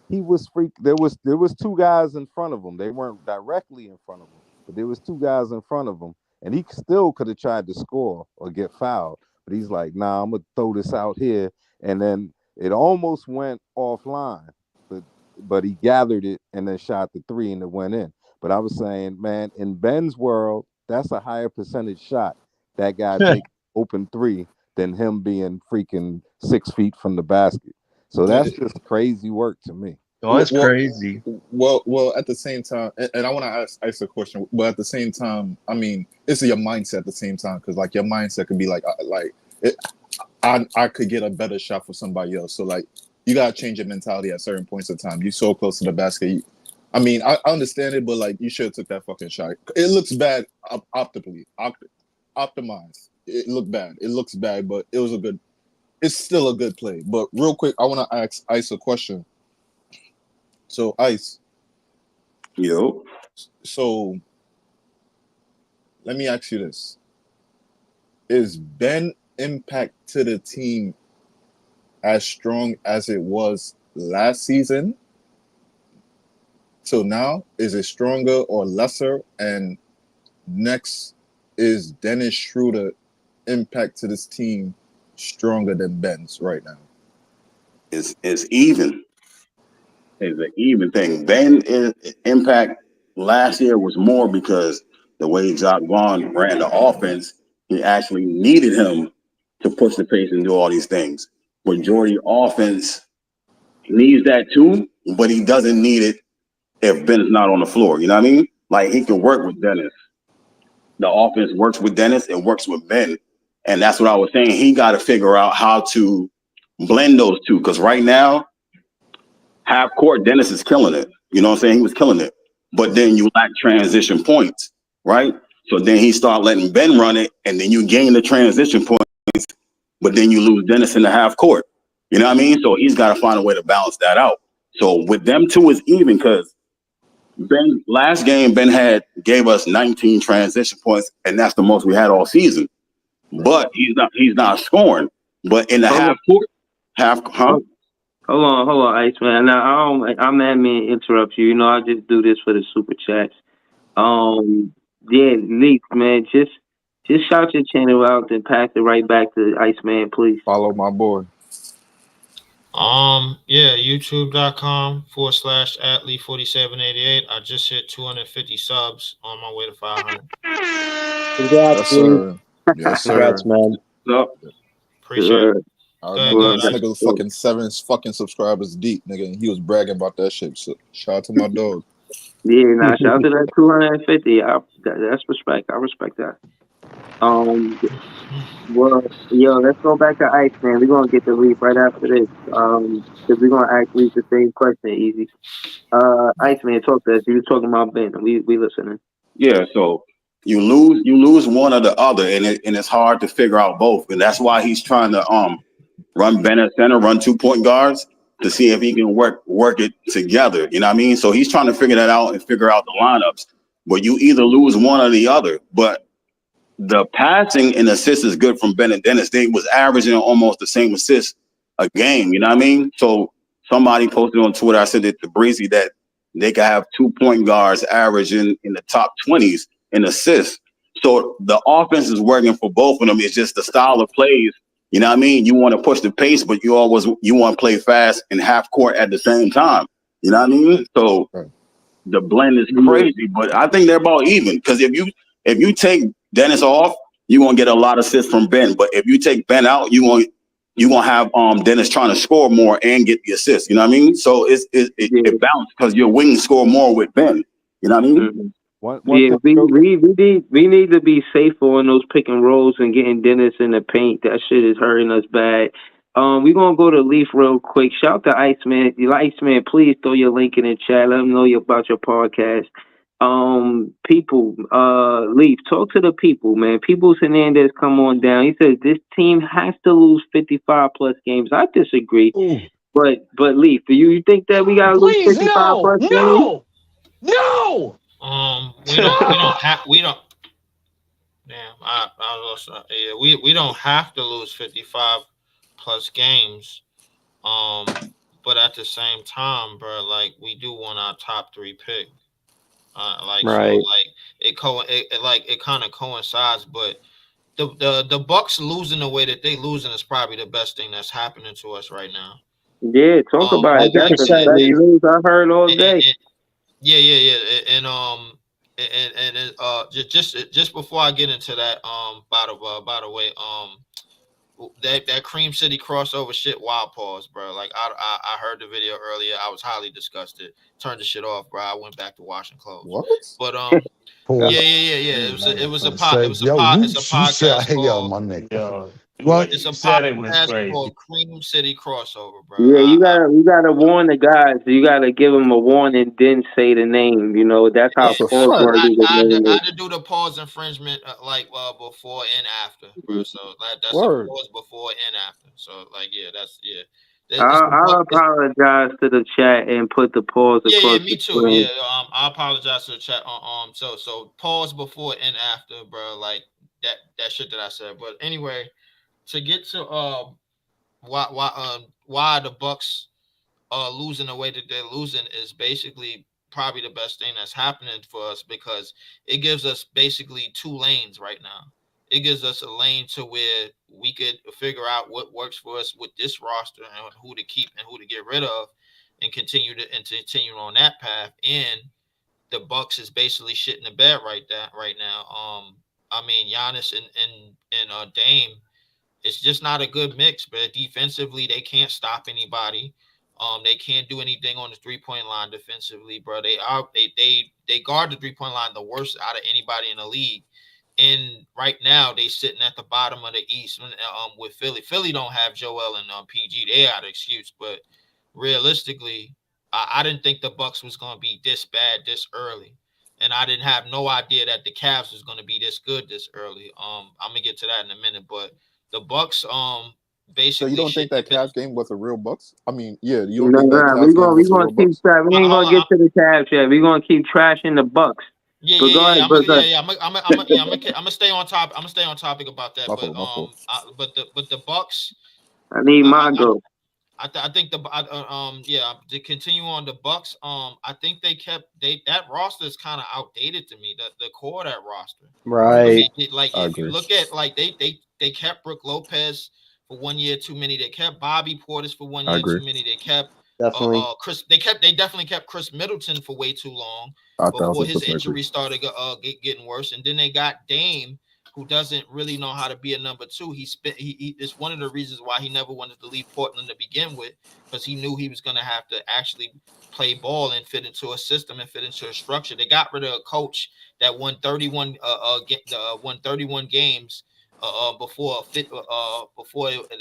he was freak. There was two guys in front of him. They weren't directly in front of him, but there was two guys in front of him, and he still could have tried to score or get fouled. But he's like, "Nah, I'm gonna throw this out here," and then it almost went offline, but he gathered it and then shot the three and it went in. But I was saying, man, in Ben's world, that's a higher percentage shot. That guy take open three than him being freaking 6 feet from the basket. So Yeah, that's just crazy work to me. Oh, Well, that's well, crazy. well. At the same time, and I want to ask a question, but at the same time, I mean, it's your mindset at the same time, because like your mindset could be like it, I could get a better shot for somebody else. So like you gotta change your mentality at certain points of time. You're so close to the basket. I mean, I understand it, but like you should have took that fucking shot. It looks bad optimized. It looked bad. It looks bad, but it was a good. It's still a good play. But real quick, I want to ask Ice a question. So Ice, Yo. so let me ask you this: is Ben impact to the team as strong as it was last season till now? Is it stronger or lesser? And next, is Dennis Schroeder impact to this team stronger than Ben's right now? It's even. It's an even thing. Impact last year was more because the way Jock Vaughn ran the offense, he actually needed him to push the pace and do all these things. But Jordy offense needs that too, but he doesn't need it if Ben is not on the floor. You know what I mean? Like he can work with Dennis. The offense works with Dennis, it works with Ben. And that's what I was saying. He got to figure out how to blend those two. Because right now, half court, Dennis is killing it. You know what I'm saying? He was killing it. But then you lack transition points, right? So then he started letting Ben run it, and then you gain the transition points, but then you lose Dennis in the half court. You know what I mean? So he's got to find a way to balance that out. So with them two is even because Ben last game Ben gave us 19 transition points, and that's the most we had all season. But he's not scoring. But in the half court, Hold on, Iceman. Now I'm not mean to interrupt you. You know, I just do this for the super chats. Yeah, Leaf, man, just shout your channel out and pass it right back to Iceman, please. Follow my boy. Yeah, youtube.com/athlete4788. I just hit 250 subs on my way to 500. Congrats, Yes, dude. sir. Yes, sir. Congrats, man. Appreciate it. I Go ahead, remember guys. this nigga was fucking 7 fucking subscribers deep, nigga, and he was bragging about that shit. So shout out to my dog. Yeah, nah, shout out to that 250. That's respect. I respect that. Well, yo, let's go back to Iceman. We're gonna get the Leaf right after this. Because we're gonna ask Leaf the same question, easy. Iceman, talk to us. You were talking about Ben. We listening. yeah. So you lose one or the other, and it's hard to figure out both, and that's why he's trying to run Ben at center, run 2 point guards to see if he can work it together. You know what I mean? So he's trying to figure that out and figure out the lineups. But you either lose one or the other. But the passing and assists is good from Ben and Dennis. They was averaging almost the same assists a game. You know what I mean? So somebody posted on Twitter, I said it to Breezy, that they could have 2 point guards averaging in the top 20s in assists. So the offense is working for both of them. It's just the style of plays. You know what I mean? You want to push the pace, but you want to play fast and half court at the same time. You know what I mean? So the blend is crazy, but I think they're about even. Because if you take Dennis off, you're gonna get a lot of assists from Ben. But if you take Ben out, you're gonna have Dennis trying to score more and get the assists. You know what I mean? So it balanced because your wings score more with Ben. You know what I mean? Mm-hmm. We need to be safer on those pick and rolls and getting Dennis in the paint. That shit is hurting us bad. We're gonna go to Leaf real quick. Shout to Iceman. Iceman, please throw your link in the chat. Let them know about your podcast. People, Leaf, talk to the people, man. Peoples Hernandez, come on down. He says this team has to lose 55 plus games. I disagree. Ooh. But Leaf, do you think that we gotta lose 55 plus games? No. We don't. Damn, we don't have to lose 55 plus games. But at the same time, bro, like we do want our top 3 pick. Right. So like it kind of coincides, but the Bucks losing the way that they losing is probably the best thing that's happening to us right now. Yeah, talk about it. That's the best news I've heard all day. Just before I get into that, by the way, that Cream City crossover shit, wild pause, bro. Like I heard the video earlier. I was highly disgusted. Turned the shit off, bro. I went back to washing clothes. What? But yeah. It was a podcast called, my nigga. It's a podcast called Cream City crossover, bro. Yeah, you gotta warn the guys. You gotta give them a warning, then say the name. You know that's how pause works. I had to do the pause infringement before and after, bro. So that's a pause before and after. So I'll apologize to the chat and put the pause across me too. the Yeah, I apologize to the chat. So pause before and after, bro. Like that shit that I said. But anyway, to get to why the Bucks are losing the way that they're losing is basically probably the best thing that's happening for us, because it gives us basically 2 lanes right now. It gives us a lane to where we could figure out what works for us with this roster and who to keep and who to get rid of, and continue on that path. And the Bucks is basically shit in the bed right now. I mean, Giannis and Dame, it's just not a good mix. But defensively, they can't stop anybody. They can't do anything on the 3-point line defensively, bro. They guard the 3-point line the worst out of anybody in the league. And right now, they sitting at the bottom of the East with Philly. Philly don't have Joel and PG. They had an excuse, but realistically, I didn't think the Bucks was gonna be this bad this early. and I didn't have no idea that the Cavs was going to be this good this early. I'm gonna get to that in a minute, but the Bucks So you basically don't think shit that the bed. Cavs game was a real Bucks? I mean, yeah, you don't No, think that no, Cavs game we was a gonna real keep Bucks? we ain't gonna get to the Cavs yet. We gonna keep trashing the Bucks. Yeah, But go ahead, but I'm gonna stay on top. I'm gonna stay on topic about that. My But fault, my fault. but the Bucks. I need my I, go. I think to continue on the Bucks. I think they kept that roster is kind of outdated to me. The core of that roster. I Right. mean, I if you agree. look at like they kept Brooke Lopez for 1 year too many. They kept Bobby Portis for 1 I year agree. too many. They kept Definitely. Chris. They definitely kept Chris Middleton for way too long before his 1,000% agree. injury started getting worse. And then they got Dame, who doesn't really know how to be a number two. He it's one of the reasons why he never wanted to leave Portland to begin with, because he knew he was going to have to actually play ball and fit into a system and fit into a structure. They got rid of a coach that won 31 games before they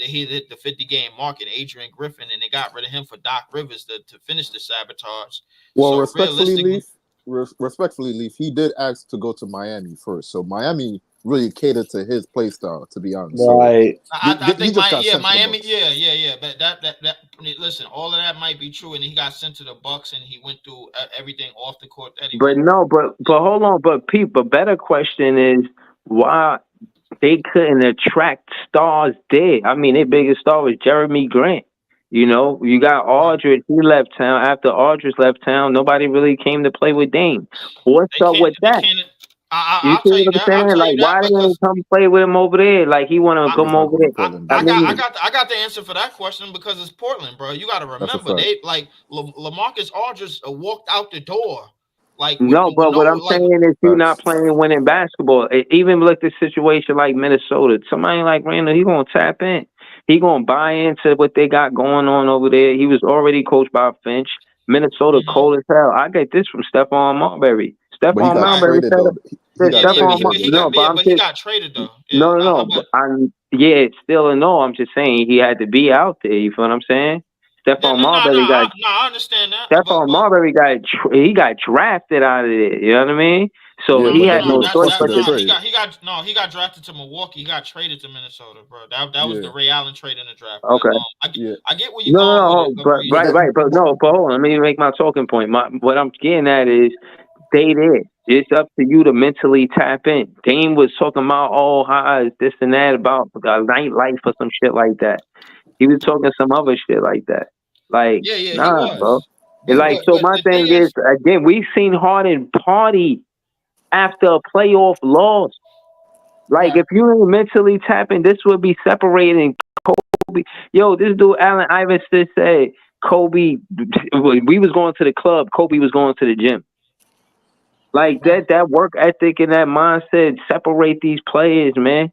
hit the 50 game mark in Adrian Griffin, and they got rid of him for Doc Rivers to finish the sabotage. Well, So respectfully, realistically, Leaf, he did ask to go to Miami first. So Miami really catered to his play style, to be honest. So Right. I he think just got sent to the Miami, Bucks. yeah. But that listen, all of that might be true, and he got sent to the Bucks, and he went through everything off the court that he But went no, but hold on, but Pete, the better question is why they couldn't attract stars there. I mean, their biggest star was Jeremy Grant. You know, you got Aldridge. He left town. After Aldridge left town, nobody really came to play with Dame. What's up with They that? can't. You see I'll tell you what I'm that. I'll saying? tell Like, you that why didn't he because come play with him over there? Like, he want to I, He's come not over going to there. Portland. I mean, I got the answer for that question because it's Portland, bro. You got to That's a remember fact. they like LaMarcus Aldridge walked out the door like no, with but no what I'm like. saying is you not Facts. playing winning basketball. Even look at the situation like Minnesota. Somebody like Randall, he gonna tap in. He gonna buy into what they got going on over there. He was already coached by Finch. Minnesota Mhm. cold as hell. I get this from Stephon Marbury. But he Stephon got Right. Marbury traded, said though. He got Stephon. traded, though, Leaf. But I'm He just got traded though. Yeah, no. But yeah, it's still a no. I'm just saying he had to be out there. You feel what I'm saying? Stephon Marbury got I understand that, Stephon Marbury he got drafted out of there. You know what I mean? So Yeah, he but had then he no was choice pushed to but that to. trade. he got drafted to Milwaukee. He got traded to Minnesota, bro. That was Yeah, the Ray Allen trade in the draft. But Okay. yeah. I get where you're No, no, going with no. it, But Breeze. But right, then, right. But no. But hold on. Let me make my talking point. What I'm getting at is stay there. It's up to you to mentally tap in. Dame was talking about all highs, this and that about nightlife or some shit like that. He was talking some other shit like that. Like, Yeah, he nah, bro. was. And But like, but so but my the thing thing is, is, again, we've seen Harden party after a playoff loss. Like, right. if you ain't mentally tapping, this would be separating Kobe. Yo, this dude Allen Iverson said Kobe. We was going to the club. Kobe was going to the gym. Like that work ethic and that mindset separate these players, man.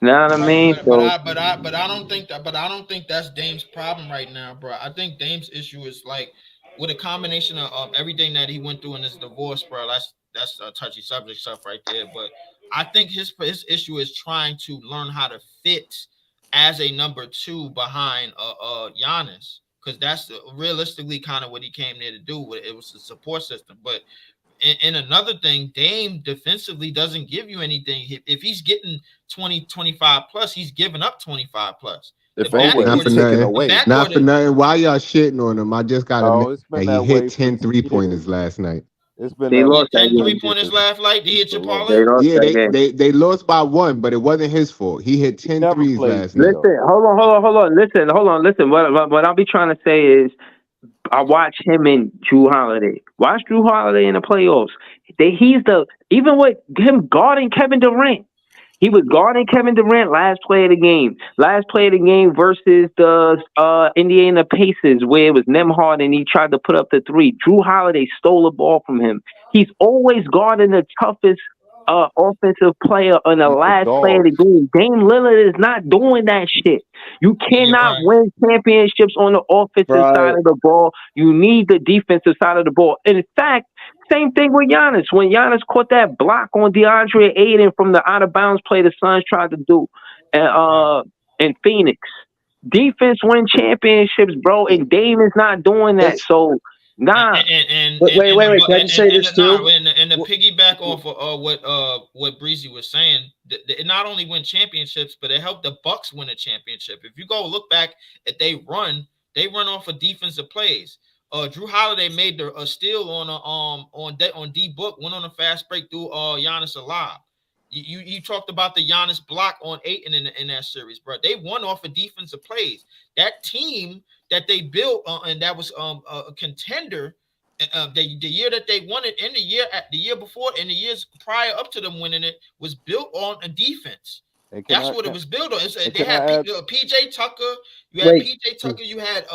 You know what I Right, mean? So but I don't think that's Dame's problem right now, bro. I think Dame's issue is like with a combination of everything that he went through in his divorce, bro. That's a touchy subject stuff right there. But I think his issue is trying to learn how to fit as a number two behind Giannis, because that's realistically kind of what he came there to do. It was a support system, but and another thing, Dame defensively doesn't give you anything. If he's getting 20, 25 plus, he's giving up 25 plus. The if anything, Not backcourt for he's is taken nothing. the away. Not backcourt for is nothing. Why y'all shitting on him? I just got to admit Oh, it's that been he that hit way 10 for 3-pointers years. last night. It's been they that way lost for that 10 game. years. 3-pointers It's last night. He he hit your still lost. parlay. They lost Yeah, that they, game. they they lost by one, but it wasn't his fault. He hit He 10 never threes played last good night. though. Listen, hold on. Listen. What I'll be trying to say is I watch him and Drew Holiday. Watch Drew Holiday in the playoffs. He's even with him guarding Kevin Durant. He was guarding Kevin Durant last play of the game. Last play of the game versus the Indiana Pacers, where it was Nemhard and he tried to put up the three. Drew Holiday stole the ball from him. He's always guarding the toughest offensive player on the He's a last play of dog. the game. Dame Lillard is not doing that shit. You Yeah, you're cannot right. win championships on the offensive side Right. of the ball. You need the defensive side of the ball. In fact, same thing with Giannis. When Giannis caught that block on DeAndre Ayton from the out of bounds play the Suns tried to do Right. in Phoenix. Defense win championships, bro, and Dame is not doing that. It's So Nah. Wait. Can I just say this too? And the piggyback off of what Breezy was saying, it not only win championships, but it helped the Bucks win a championship. If you go look back at they run off of defensive plays. Drew Holiday made a steal on D Book, went on a fast break through Giannis alive. You talked about the Giannis block on Ayton in that series, bro. They won off of defensive plays. That team that they built and that was a contender. The year that they won it, and the year before, and the years prior up to them winning it, was built on a defense. That's what it was built on. They had PJ Tucker. You had PJ Tucker. You had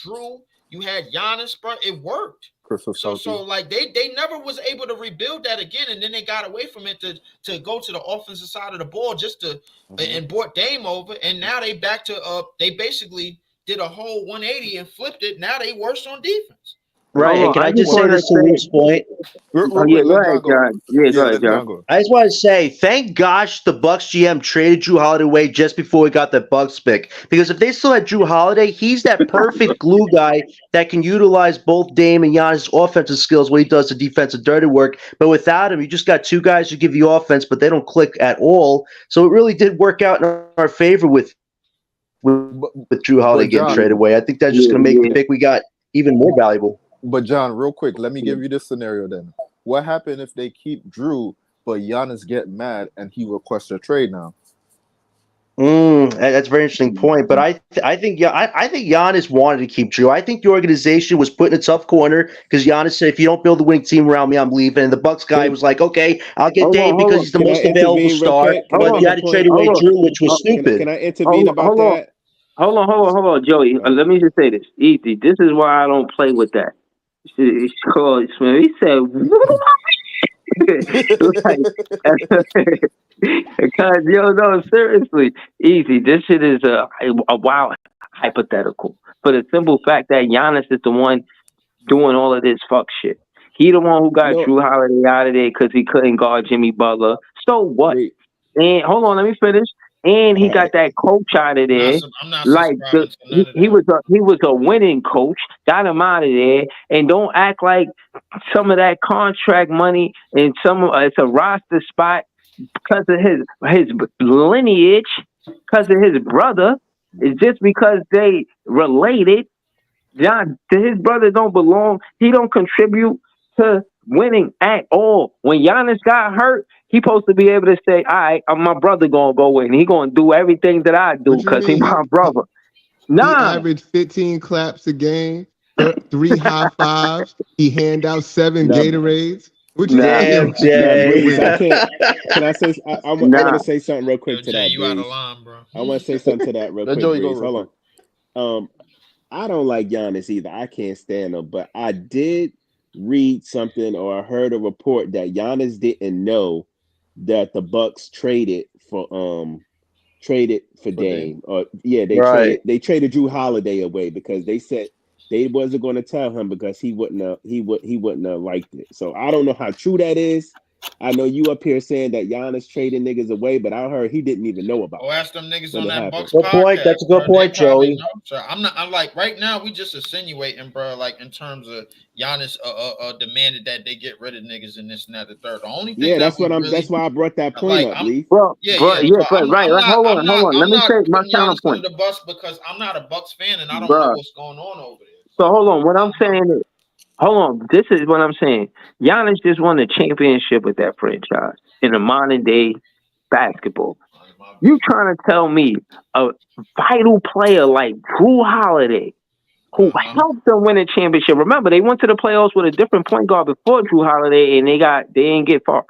Drew. You had Giannis, bro. It worked. So like they never was able to rebuild that again, and then they got away from it to go to the offensive side of the ball just to and brought Dame over, and now they back to they basically did a whole 180 and flipped it. Now they worse on defense. Right, and can I just say this to Luke's point? Go ahead, John. Yeah, go ahead, John. I just want to say, thank gosh the Bucks GM traded Drew Holiday away just before we got that Bucks pick. Because if they still had Drew Holiday, he's that perfect glue guy that can utilize both Dame and Giannis' offensive skills when he does the defensive dirty work. But without him, you just got two guys who give you offense, but they don't click at all. So it really did work out in our favor with Drew Holiday getting traded away. I think that's just going to make the pick we got even more valuable. But John, real quick, let me give you this scenario then. What happened if they keep Drew, but Giannis get mad and he requests a trade now? That's a very interesting point. But I think Giannis wanted to keep Drew. I think the organization was put in a tough corner because Giannis said, "If you don't build a winning team around me, I'm leaving." And the Bucks guy was like, "Okay, I'll get Dame because he's the most available star." But you had to trade away Drew, which was stupid. Can I intervene about that? Hold on, Joey. Let me just say this. Easy. This is why I don't play with that. It's called. He said, because no, seriously, easy. This shit is a wild hypothetical for the simple fact that Giannis is the one doing all of this fuck shit. He the one who got Drew Holiday out of there because he couldn't guard Jimmy Butler. So what? And hold on, let me finish. And he got that coach out of there. He was a winning coach. Got him out of there, and don't act like some of that contract money and it's a roster spot because of his lineage, because of his brother. It's just because they related. His brother don't belong. He don't contribute to winning at all. When Giannis got hurt, he supposed to be able to say, "All right, my brother gonna go in. He gonna do everything that I do because he's my brother." He averaged 15 claps a game, 3 high fives. He hand out 7 Gatorades. What you Damn, Jay. Can I say? I want to say something real quick to that. You out of line, bro. I want to say something to that real quick. Hold on. I don't like Giannis either. I can't stand him, but I did read something or I heard a report that Giannis didn't know that the Bucks traded for Dame. They traded Drew Holiday away because they said they wasn't going to tell him because he wouldn't have liked it. So I don't know how true that is. I know you up here saying that Giannis traded niggas away, but I heard he didn't even know about it. Ask them niggas on that Bucks podcast. Good point. That's a good point, Joey. I'm like, right now, we just insinuating, bro, like in terms of Giannis demanded that they get rid of niggas and this and that, the third. The only thing that's why I brought that point up, Lee. Hold on. Let me say my counterpoint. The bus because I'm not a Bucks fan and I don't know what's going on over there. So hold on. What I'm saying is, hold on. This is what I'm saying. Giannis just won the championship with that franchise in the modern day basketball. You trying to tell me a vital player like Drew Holiday, who helped them win a championship? Remember, they went to the playoffs with a different point guard before Drew Holiday, and they didn't get far.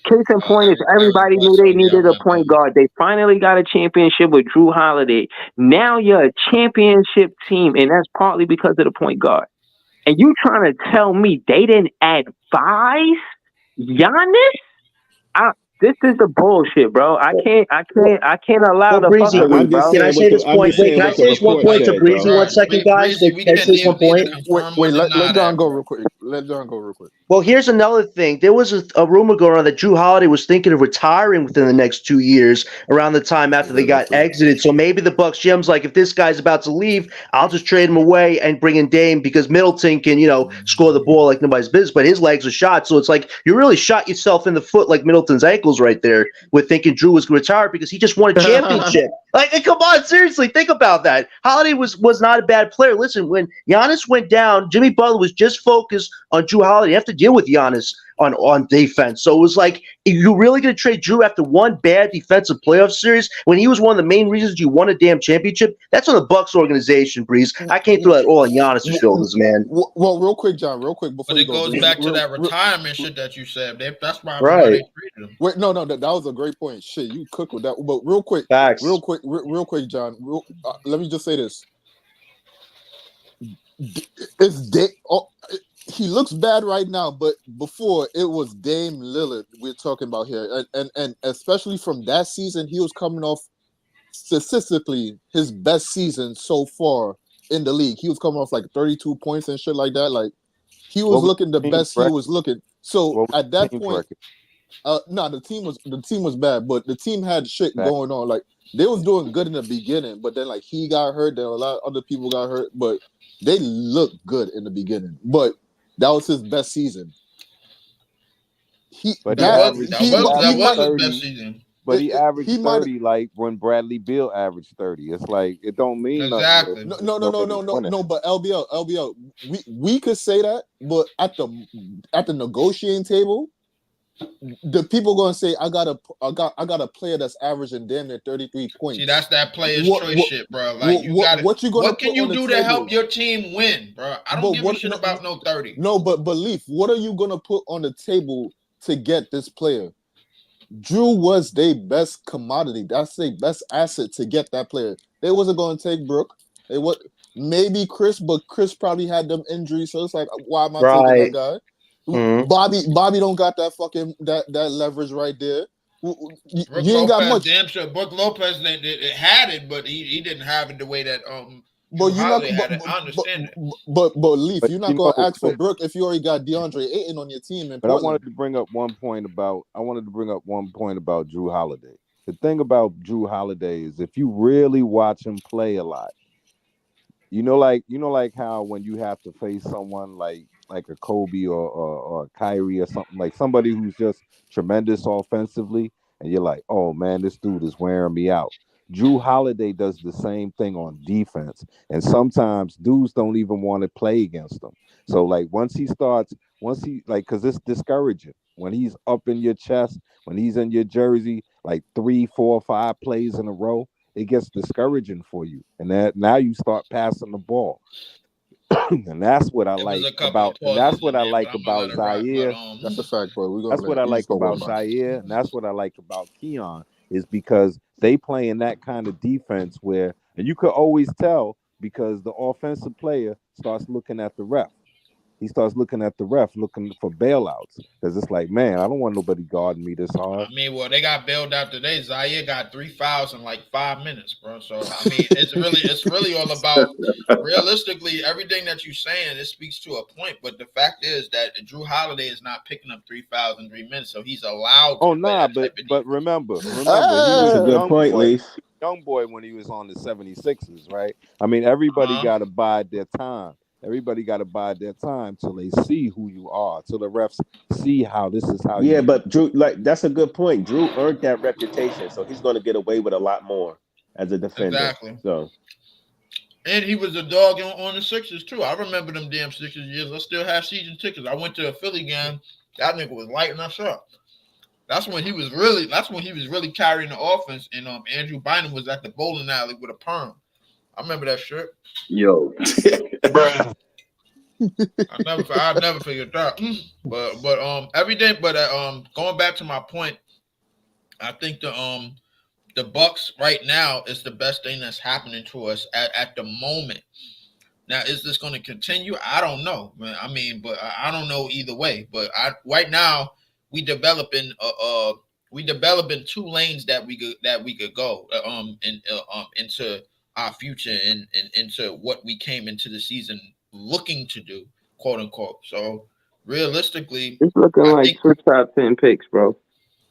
Case in point is everybody knew they needed a point guard. They finally got a championship with Drew Holiday. Now you're a championship team, and that's partly because of the point guard. And you trying to tell me they didn't advise Giannis? This is the bullshit, bro. I can't allow the Breezy, can I say this point? Wait, can I say this one point to Breezy 1 second, guys? Can I say this one point? Wait, let John go real quick. Well, here's another thing. There was a rumor going around that Drew Holiday was thinking of retiring within the next 2 years, around the time I after they heard that got too. exited. So maybe the Bucks GM's like, if this guy's about to leave, I'll just trade him away and bring in Dame because Middleton can, score the ball like nobody's business, but his legs are shot. So it's like you really shot yourself in the foot like Middleton's ankles right there with thinking Drew was going to retire because he just won a championship. Like, come on, seriously, think about that. Holiday was not a bad player. Listen, when Giannis went down, Jimmy Butler was just focused on Drew Holiday. You have to deal with Giannis on defense. So it was like, if you're really going to trade Drew after one bad defensive playoff series when he was one of the main reasons you won a damn championship, that's on the Bucks organization, Breeze. I can't throw that all on Giannis' shoulders, man. Well, real quick, John, real quick before But you it go, goes Breeze, back to that retirement shit that you said. That's probably why Right. they traded him. Wait, no, that was a great point. Shit, you cook with that. But real quick, Facts. real quick, John. Let me just say this. He looks bad right now, but before it was Dame Lillard we're talking about here, and especially from that season, he was coming off statistically his best season so far in the league. He was coming off like 32 points and shit like that. Like he was looking the best he was looking. So at that point, the team was bad, but the team had shit going on. Like they was doing good in the beginning, but then like he got hurt, then a lot of other people got hurt, but they looked good in the beginning. But that was his best season. That was his best season. But he averaged 30 like when Bradley Beal averaged 30. It's like it don't mean exactly. nothing. No. But LBL, we could say that, but at the negotiating table, the people gonna say I got a player that's averaging damn near 33 points. See, that's that player's choice shit, bro. Like what can you do to help your team win, bro? I don't give a shit about no 30. No, but belief, what are you gonna put on the table to get this player? Drew was their best commodity. That's their best asset to get that player. They wasn't gonna take Brook. They what maybe Chris, but Chris probably had them injuries, so it's like, why am I taking that guy? Mm-hmm. Bobby don't got that fucking that leverage right there. Brook ain't got much. Damn sure Brook Lopez had it, but he didn't have it the way that But you're not. I understand it. But Leaf, you're not gonna ask for Brook if you already got DeAndre Ayton on your team. But I wanted to bring up one point about Drew Holiday. The thing about Drew Holiday is if you really watch him play a lot, like how when you have to face someone like a Kobe or a Kyrie or something, like somebody who's just tremendous offensively, and you're like, oh man, this dude is wearing me out. Drew Holiday does the same thing on defense, and sometimes dudes don't even want to play against him. So like because it's discouraging when he's up in your chest, when he's in your jersey, like 3, 4, 5 plays in a row, it gets discouraging for you, and that now you start passing the ball. And that's what I like about. And that's what I like about Zaire. That's a fact, bro. That's what I like about Zaire, and that's what I like about Keon is because they play in that kind of defense where, and you could always tell because the offensive player starts looking at the ref. He starts looking at the ref, looking for bailouts because it's like, man, I don't want nobody guarding me this hard. I mean, well, they got bailed out today. Zaire got 3 fouls in like 5 minutes, bro. So I mean, it's really all about realistically everything that you're saying. It speaks to a point, but the fact is that Drew Holiday is not picking up 3 fouls in 3 minutes, so he's allowed. But remember, he was a good point, Leaf. Young boy when he was on the 76ers, right? I mean, everybody got to bide their time. Everybody got to bide their time till they see who you are, till the refs see how this is how. Yeah, but Drew, that's a good point. Drew earned that reputation, so he's going to get away with a lot more as a defender. Exactly. So, and he was a dog on the Sixers too. I remember them damn Sixers years. I still have season tickets. I went to a Philly game. That nigga was lighting us up. That's when he was really carrying the offense. And Andrew Bynum was at the bowling alley with a perm. I remember that shit. Yo, bruh. I never figured that. But everything. But going back to my point, I think the Bucks right now is the best thing that's happening to us at the moment. Now, is this going to continue? I don't know, man. I mean, but I don't know either way. But right now we developing 2 lanes that we could go into our future and into what we came into the season looking to do, quote unquote. So realistically, It's looking I like think 2 top 10 picks, bro.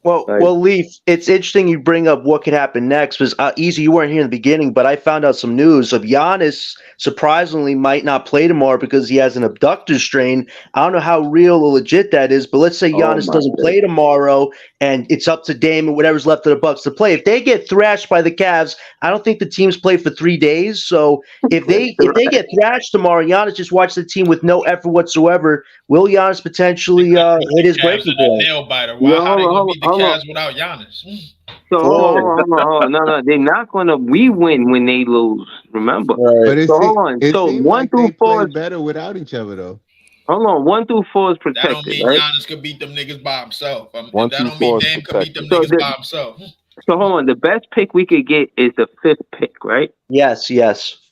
Like, Well, Leaf, it's interesting you bring up what could happen next because Easy, you weren't here in the beginning, but I found out some news of Giannis surprisingly might not play tomorrow because he has an abductor strain. I don't know how real or legit that is, but let's say oh Giannis my doesn't god. play tomorrow and it's up to Dame and whatever's left of the Bucks to play. If they get thrashed by the Cavs, I don't think the teams play for 3 days. So if they get thrashed tomorrow, Giannis just watch the team with no effort whatsoever. Will Giannis potentially they're gonna beat hit his the Cavs breaking in a point? nail biter. Yo, Why? How they gonna hold beat the on, hold on. Cavs without Giannis? So Whoa. hold on. No, they're not gonna. We win when they lose. Remember. Right. But So hold on. it So seemed one like through they four play is better without each other though. hold on. 1 through 4 is That don't protected, mean right? Giannis could beat them niggas by himself. One That through don't mean four is Dame could beat them protected. So niggas by himself. so hold on. The best pick we could get is the 5th pick, right? Yes.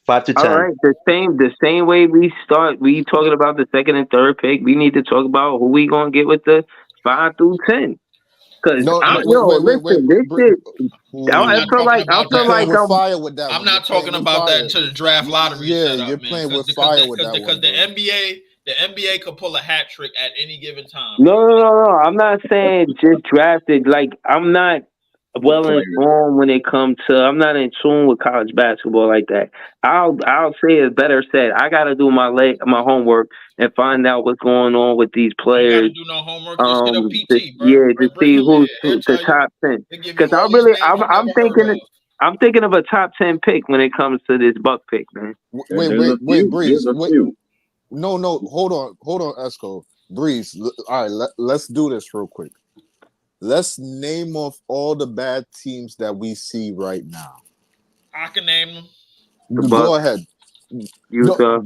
5 to All 10. right. The same way we start. We talking about the 2nd and 3rd pick. We need to talk about who we gonna get with the 5 through 10. Cause No, no, listen, this shit. I'm I not feel talking like about You're that. playing with fire with that I'm one. You're not playing talking with about that fire. until the draft lottery Yeah, set you're up, man. playing with fire with that one, the bro. NBA could pull a hat trick at any given time. No. I'm not saying just drafted. Like I'm not well informed when it comes to. I'm not in tune with college basketball like that. I'll say it's better said. I got to do my homework and find out what's going on with these You got to players. do no homework. Just hit a PT, bro. To Bring see him who's in. He'll the tell you. top 10. He'll give Because you all these names you I'm never heard of. I'm thinking of a top 10 pick when it comes to this Buck pick, man. Wait, Breeze. Wait, no, hold on, Esco. Breeze. All right, let's do this real quick. Let's name off all the bad teams that we see right now. I can name them. Go ahead. Utah.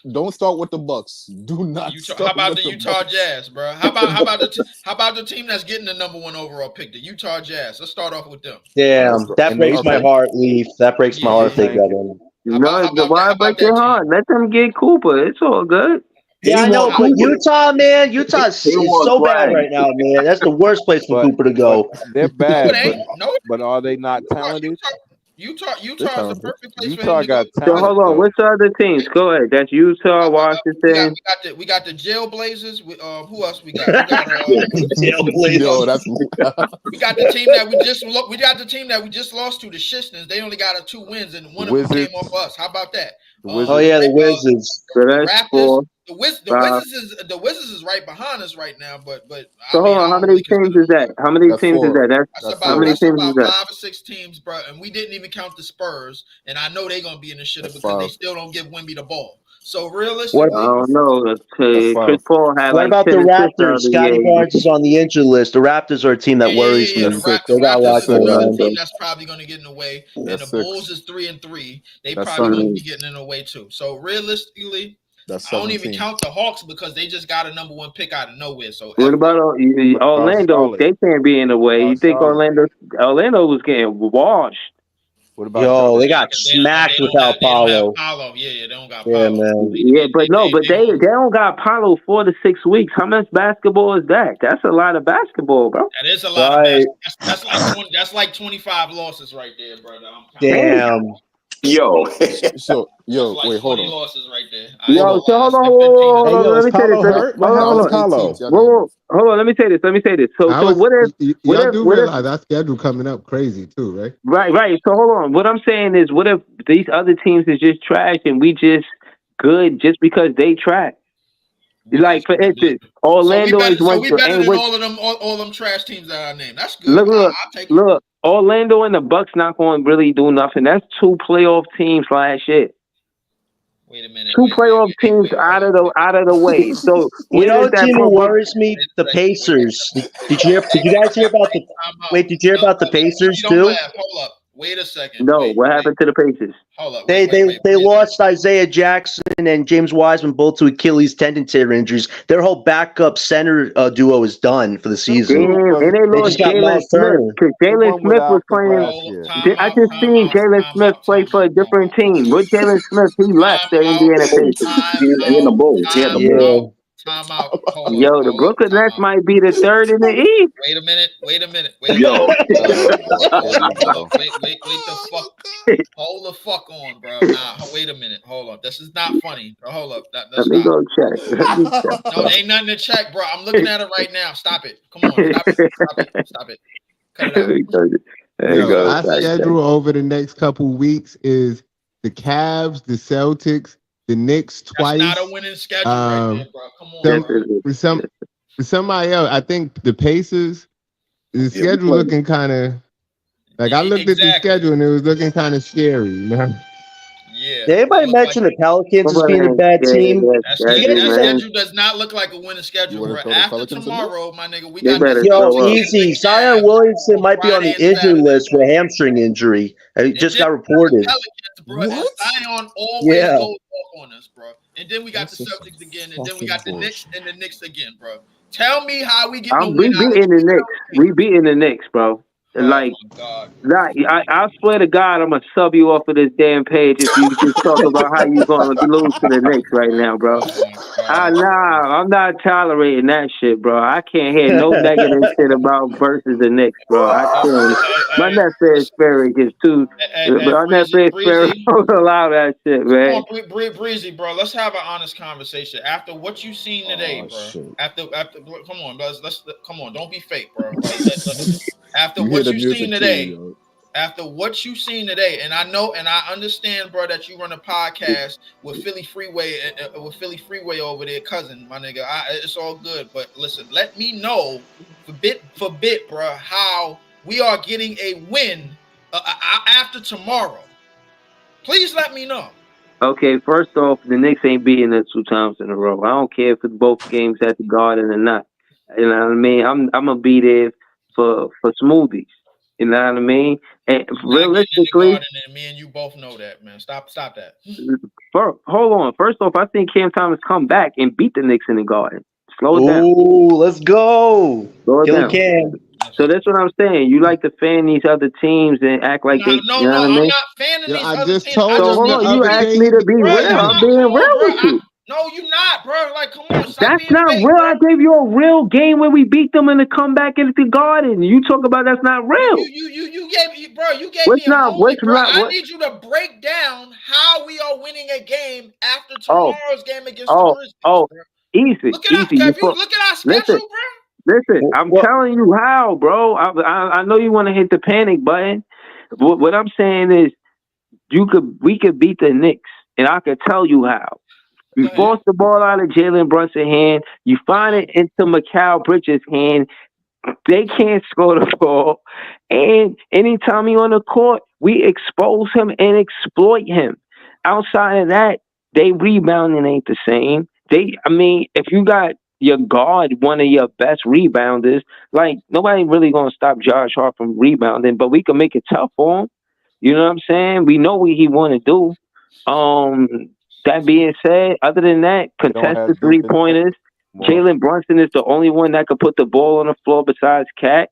Don't start with the Bucks. Do not. How about the Utah Jazz, bro? How about the team that's getting the number 1 overall pick, the Utah Jazz? Let's start off with them. Damn, that breaks my heart, Leaf. That breaks my heart. Think that in. Why break your heart? Let them get Cooper. It's all good. Yeah, I know, but Utah, man, Utah is so bad right now, man. That's the worst place for Cooper to go. They're bad, No, but are they not talented? Utah is the perfect place for Utah him to got go. So hold on, what's the other teams? Go ahead. That's Utah, Washington. We got the Jailblazers. Who else we got? We got Jailblazers. Yo, that's we got the team that we just lost to the Pistons. They only got 2 wins, and one of them came off us. How about that? Oh yeah, the Wizards. So that's Raptors. 4. The Wizards is right behind us right now, but So hold on, how many teams is that? How many teams is that? That's how many teams is that? 5 or 6 teams, bro. And we didn't even count the Spurs, and I know they're gonna be in the shitter because they still don't give Wemby the ball. So realistically, I don't know. Chris Paul had what about the Raptors? Scotty Barnes is on the injured list. The Raptors are a team that worries me. The Raptors is another team that's probably going to get in the way, and the 6. Bulls is 3-3. They probably going to be getting in the way too. So realistically, I don't even count the Hawks because they just got a number 1 pick out of nowhere. So what about Orlando? They can't be in the way. You think Orlando was getting washed? What about Yo, they got smacked without Paulo. Yeah, they don't got Yeah, Paulo. man. Yeah, but they don't got Paulo 4 to 6 weeks. How much basketball is that? That's a lot of basketball, bro. That is a lot of basketball. That's like 25 losses right there, brother. Damn. Yo. Wait, hold on. Losses right there. Hold on. Let me say this. Hold on. Let me say this. So what if y'all do realize our schedule coming up crazy too, right? Right. So hold on. What I'm saying is, what if these other teams is just trash and we just good just because they trash? Like for instance, Orlando is one. So we better than all them trash teams that I named. That's good. Look. Orlando and the Bucks not going to really do nothing. That's 2 playoff teams last year. Wait a minute. 2 playoff teams out of the way. So you know what team worries me? The Pacers. Did you guys hear about the? Wait, did you hear about the Pacers too? Hold up. Wait a second. No, what happened to the Pacers? Hold up. They lost Isaiah Jackson and James Wiseman both to Achilles tendon tear injuries. Their whole backup center duo is done for the season. And they lost Jalen Smith because Jalen Smith was playing. I just seen Jalen Smith play for a different team. With Jalen Smith, he left the Indiana Pacers. He in the Bulls. Time out. Hold Yo, the up. Brooklyn Time Nets out. might be the third in the East. Wait a minute. Yo, Hold there you go. up. Wait the fuck. Hold the fuck on, bro. Nah, wait a minute. Hold up. This is not funny. Bro, hold up. Let Let's me stop. go check. Let me check. No, ain't nothing to check, bro. I'm looking at it right now. Stop it. Come on. Stop it. Cut it out. There you Yo, go. our Check. schedule over the next couple weeks is the Cavs, the Celtics, the Knicks twice. That's not a winning schedule right there, bro. Come on, For somebody else, I think the Pacers. The schedule looking kind of like I looked at the schedule and it was looking kind of scary. You know? Yeah. Did anybody mention the Pelicans as being a bad team? That schedule does not look like a winning schedule, bro. After tomorrow, my nigga, we got this. Yo, easy. Zion Williamson might be on the injury list with a hamstring injury. It just got reported. Bro, and Zion always goes off on us, bro. And then we got the Celtics again, and then we got the Knicks and the Knicks again, bro. Tell me how we get no win. We beating the Knicks. We beating the Knicks, bro. Like, I swear to God, I'm gonna sub you off of this damn page if you just talk about how you gonna lose to the Knicks right now, bro. I'm not tolerating that shit, bro. I can't hear no negative shit about versus the Knicks, bro. I can't. My Netflix spirit is too. My Netflix spirit don't allow that shit, man. Come on, Breezy, bro. Let's have an honest conversation. After what you seen today, bro. Shit. After, come on, let's come on. Don't be fake, bro. After what you seen today. After what you seen today, and I know and I understand, bro, that you run a podcast with Philly Freeway over there, cousin, my nigga. It's all good, but listen, let me know for bit, bro, how we are getting a win after tomorrow. Please let me know. Okay, first off, the Knicks ain't beating us 2 times in a row. I don't care if it's both games at the Garden or not. You know what I mean? I'm gonna be there for smoothies. You know what I mean? And realistically, and me and you both know that, man. Stop that. Hold on. First off, I think Cam Thomas come back and beat the Knicks in the Garden. Slow it down. Ooh, let's go. Slow it Kill down. Cam. So that's what I'm saying. You like to fan these other teams and act like they. No, you know what I mean? I'm not fanning these other teams. Told so hold on, you asked me to be real. I'm being real with you. No, you not, bro. Like, come on. That's not fake, real. bro. I gave you a real game where we beat them in the comeback into the Garden. You talk about that's not real. You gave me, bro. You gave what's me a not, moment, bro. I need you to break down how we are winning a game after tomorrow's game against the Grizzlies. Bro. Easy. Look at our schedule. Look at our schedule, bro. Listen, I'm telling you how, bro. I know you want to hit the panic button. What I'm saying is, we could beat the Knicks, and I could tell you how. You force the ball out of Jalen Brunson's hand. You find it into Mikal Bridges' hand. They can't score the ball. And anytime he's on the court, we expose him and exploit him. Outside of that, they rebounding ain't the same. If you got your guard, one of your best rebounders, like, nobody really going to stop Josh Hart from rebounding, but we can make it tough for him. You know what I'm saying? We know what he want to do. That being said, other than that, contested 3-pointers. Jalen Brunson is the only one that could put the ball on the floor besides Cat,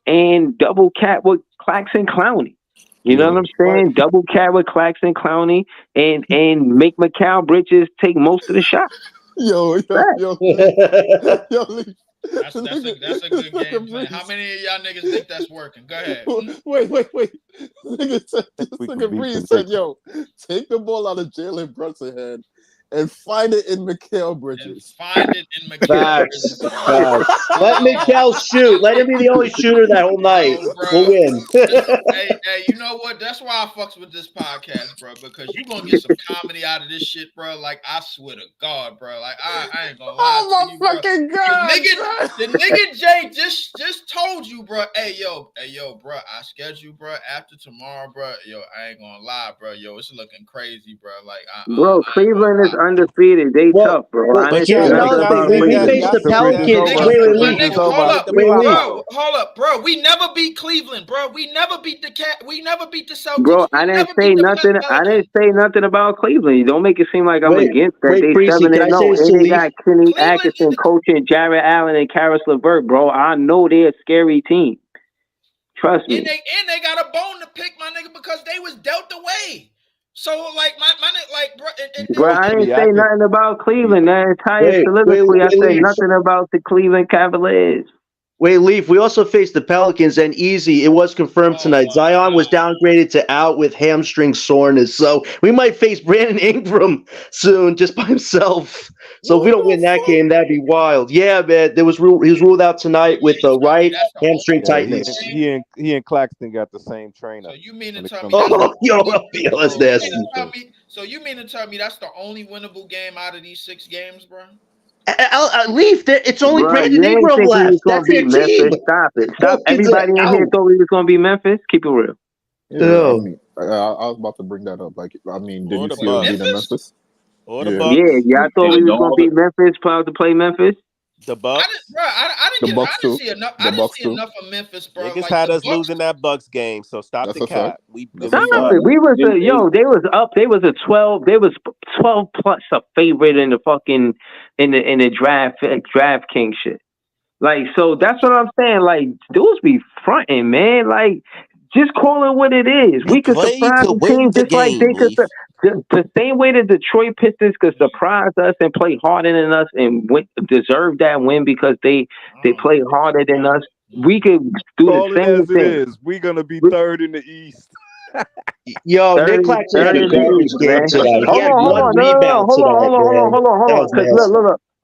and double Cat with Claxton Clowney. You know what I'm saying? Double Cat with Claxton Clowney, and make Mikal Bridges take most of the shots. Yo. That's a good game plan. How many of y'all niggas think that's working? Go ahead. Wait. Nigga Breeze said, yo, take the ball out of Jalen Brunson's hand and find it in Mikal Bridges. Find it in Mikal Bridges. Let Mikal shoot. Let him be the only shooter that whole night. We'll win. hey, you know what? That's why I fucks with this podcast, bro, because you going to get some comedy out of this shit, bro. Like, I swear to God, bro. Like, I ain't going to lie to you, bro. Fucking God, the nigga Jay just told you, bro. Hey, yo, bro. I schedule, bro, after tomorrow, bro. Yo, I ain't going to lie, bro. Yo, it's looking crazy, bro. Like, Cleveland is undefeated. They tough, bro. But here's another thing. When we faced the Pelicans, hold up, bro. We never beat Cleveland, bro. We never beat the Celtics. Bro, I didn't say nothing. I didn't say nothing about Cleveland. You don't make it seem like I'm against that. They 7-0, and they got Kenny Atkinson coaching Jarrett Allen and Karis LeVert, bro. I know they're a scary team. Trust me. And they got a bone to pick, my nigga, because they was dealt away. So, like, bro, Bro, I didn't say nothing about Cleveland. That entire soliloquy, I said Leaf. nothing about the Cleveland Cavaliers. Wait, Leaf. We also faced the Pelicans, and easy. It was confirmed tonight. Zion was downgraded to out with hamstring soreness, so we might face Brandon Ingram soon, just by himself. So if we don't win that game, that'd be wild. Yeah, man. He was ruled out tonight with the right hamstring tightness. He and Claxton got the same trainer. So you mean to tell me? That's nasty. So you mean to tell me that's the only winnable game out of these 6 games, bro? Leaf, it's only Bro, Brandon you ain't Ingram think we left. was gonna That's beat their team. Memphis. Stop it. Stop. Everybody in here thought we was gonna be Memphis. Keep it real. Yeah, I mean, I was about to bring that up. Like, I mean, did you see us beating Memphis? Or the Bucks. Yeah, I thought we was gonna beat Memphis. Proud to play Memphis. The Bucks. I didn't see enough. I didn't see enough of Memphis, bro. Niggas like, had us losing that Bucks game, so stop the cap. We was they was up. They was a 12. They was 12 plus a favorite in the fucking in the draft king shit. Like, so that's what I'm saying. Like, dudes be fronting, man. Like, just call it what it is. We could surprise the team just like they could. The same way the Detroit Pistons could surprise us and play harder than us and deserve that win because they play harder than us. We could do the same thing. We're gonna be third in the East. Yo, Nick Claxton had a garbage game tonight. He had one rebound tonight.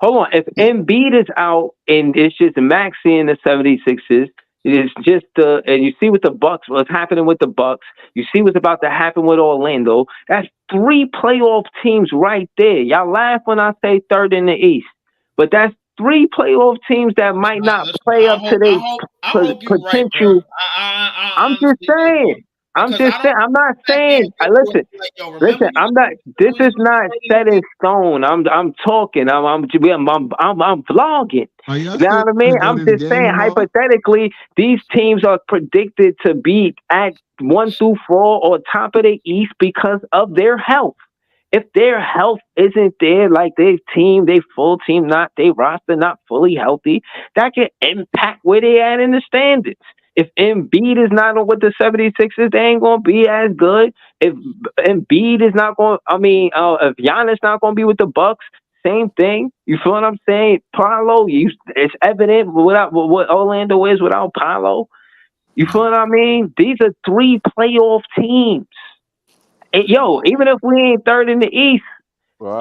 Hold on. If Embiid is out and it's just Maxey and the 76ers, it's just and you see what the Bucks, what's happening with the Bucks. You see what's about to happen with Orlando. That's 3 playoff teams right there. Y'all laugh when I say third in the East, but that's 3 playoff teams that might not play up to their potential. I'm just saying. I'm not saying. Listen. I'm not. This is not set in stone. I'm talking. I'm vlogging. You know what I mean? I'm just saying. Hypothetically, these teams are predicted to be at 1 through 4 or top of the East because of their health. If their health isn't there, like their full team, not their roster, not fully healthy, that can impact where they at in the standings. If Embiid is not on with the 76ers, they ain't going to be as good. If Embiid is not going, if Giannis not going to be with the Bucks, same thing. You feel what I'm saying? Paolo, it's evident what Orlando is without Paolo. You feel what I mean? These are 3 playoff teams. And, even if we ain't third in the East,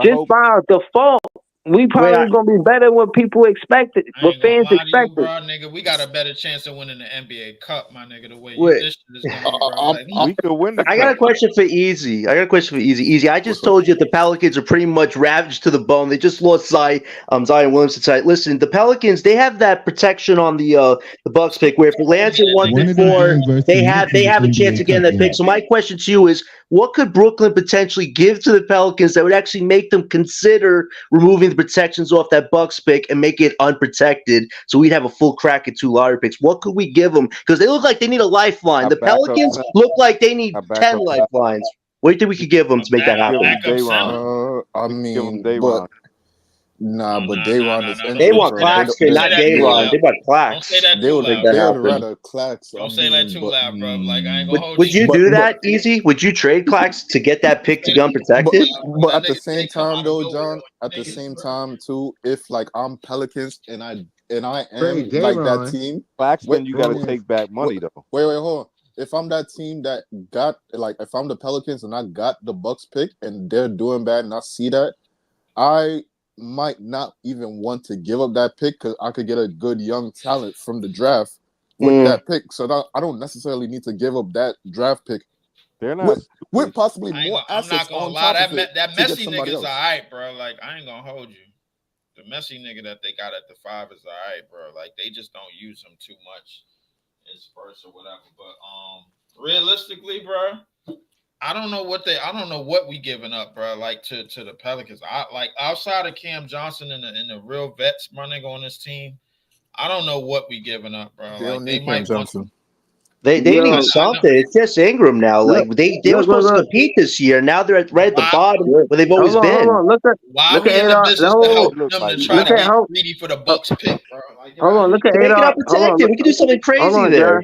just by default, we probably gonna be better than what people expected, what fans expected. Bro, nigga, we got a better chance of winning the NBA Cup, my nigga. The way this is going, bro. We could win the I got a question for Easy. Easy. I just told you that the Pelicans are pretty much ravaged to the bone. They just lost Zion Williamson tonight. Listen, the Pelicans, they have that protection on the Bucks pick where if it lands in 1 through 4, they have a chance to get that pick. So my question to you is, what could Brooklyn potentially give to the Pelicans that would actually make them consider removing the protections off that Bucks pick and make it unprotected so we'd have a full crack at 2 lottery picks? What could we give them? Because they look like they need a lifeline. The Pelicans look like they need 10 lifelines. What do you think we could give them to make that happen? But Dayron is injured. They want Claxton, not Dayron. They want Clax. They would rather Clax. Don't say that too loud, bro. Like, I ain't gonna hold Would you do that, Easy? Would you trade Clax to get that pick to be unprotected? But at the same time, though, John, at the same time, too, if like I'm Pelicans and I am like that team, Claxton, you got to take back money though. Wait, hold on. If I'm that team that got if I'm the Pelicans and I got the Bucks pick and they're doing bad and I see that, I might not even want to give up that pick because I could get a good young talent from the draft with that pick. So I don't necessarily need to give up that draft pick. They're not with possibly more assets on top of it. That messy nigga's all right, bro. Like, I ain't gonna hold you. The messy nigga that they got at the 5 is all right, bro. Like, they just don't use him too much in Spurs or whatever. But realistically, bro, I don't know what we giving up, bro. Like to the Pelicans. I like outside of Cam Johnson and the real vets, my nigga, on this team. I don't know what we giving up, bro. They don't need Cam Johnson. They need something. It's just Ingram now. Like they were supposed to compete this year. Now they're right at the bottom where they've always been. Look at greedy for the Bucks pick, bro. Hold on, look at it unprotected. We can do something crazy there.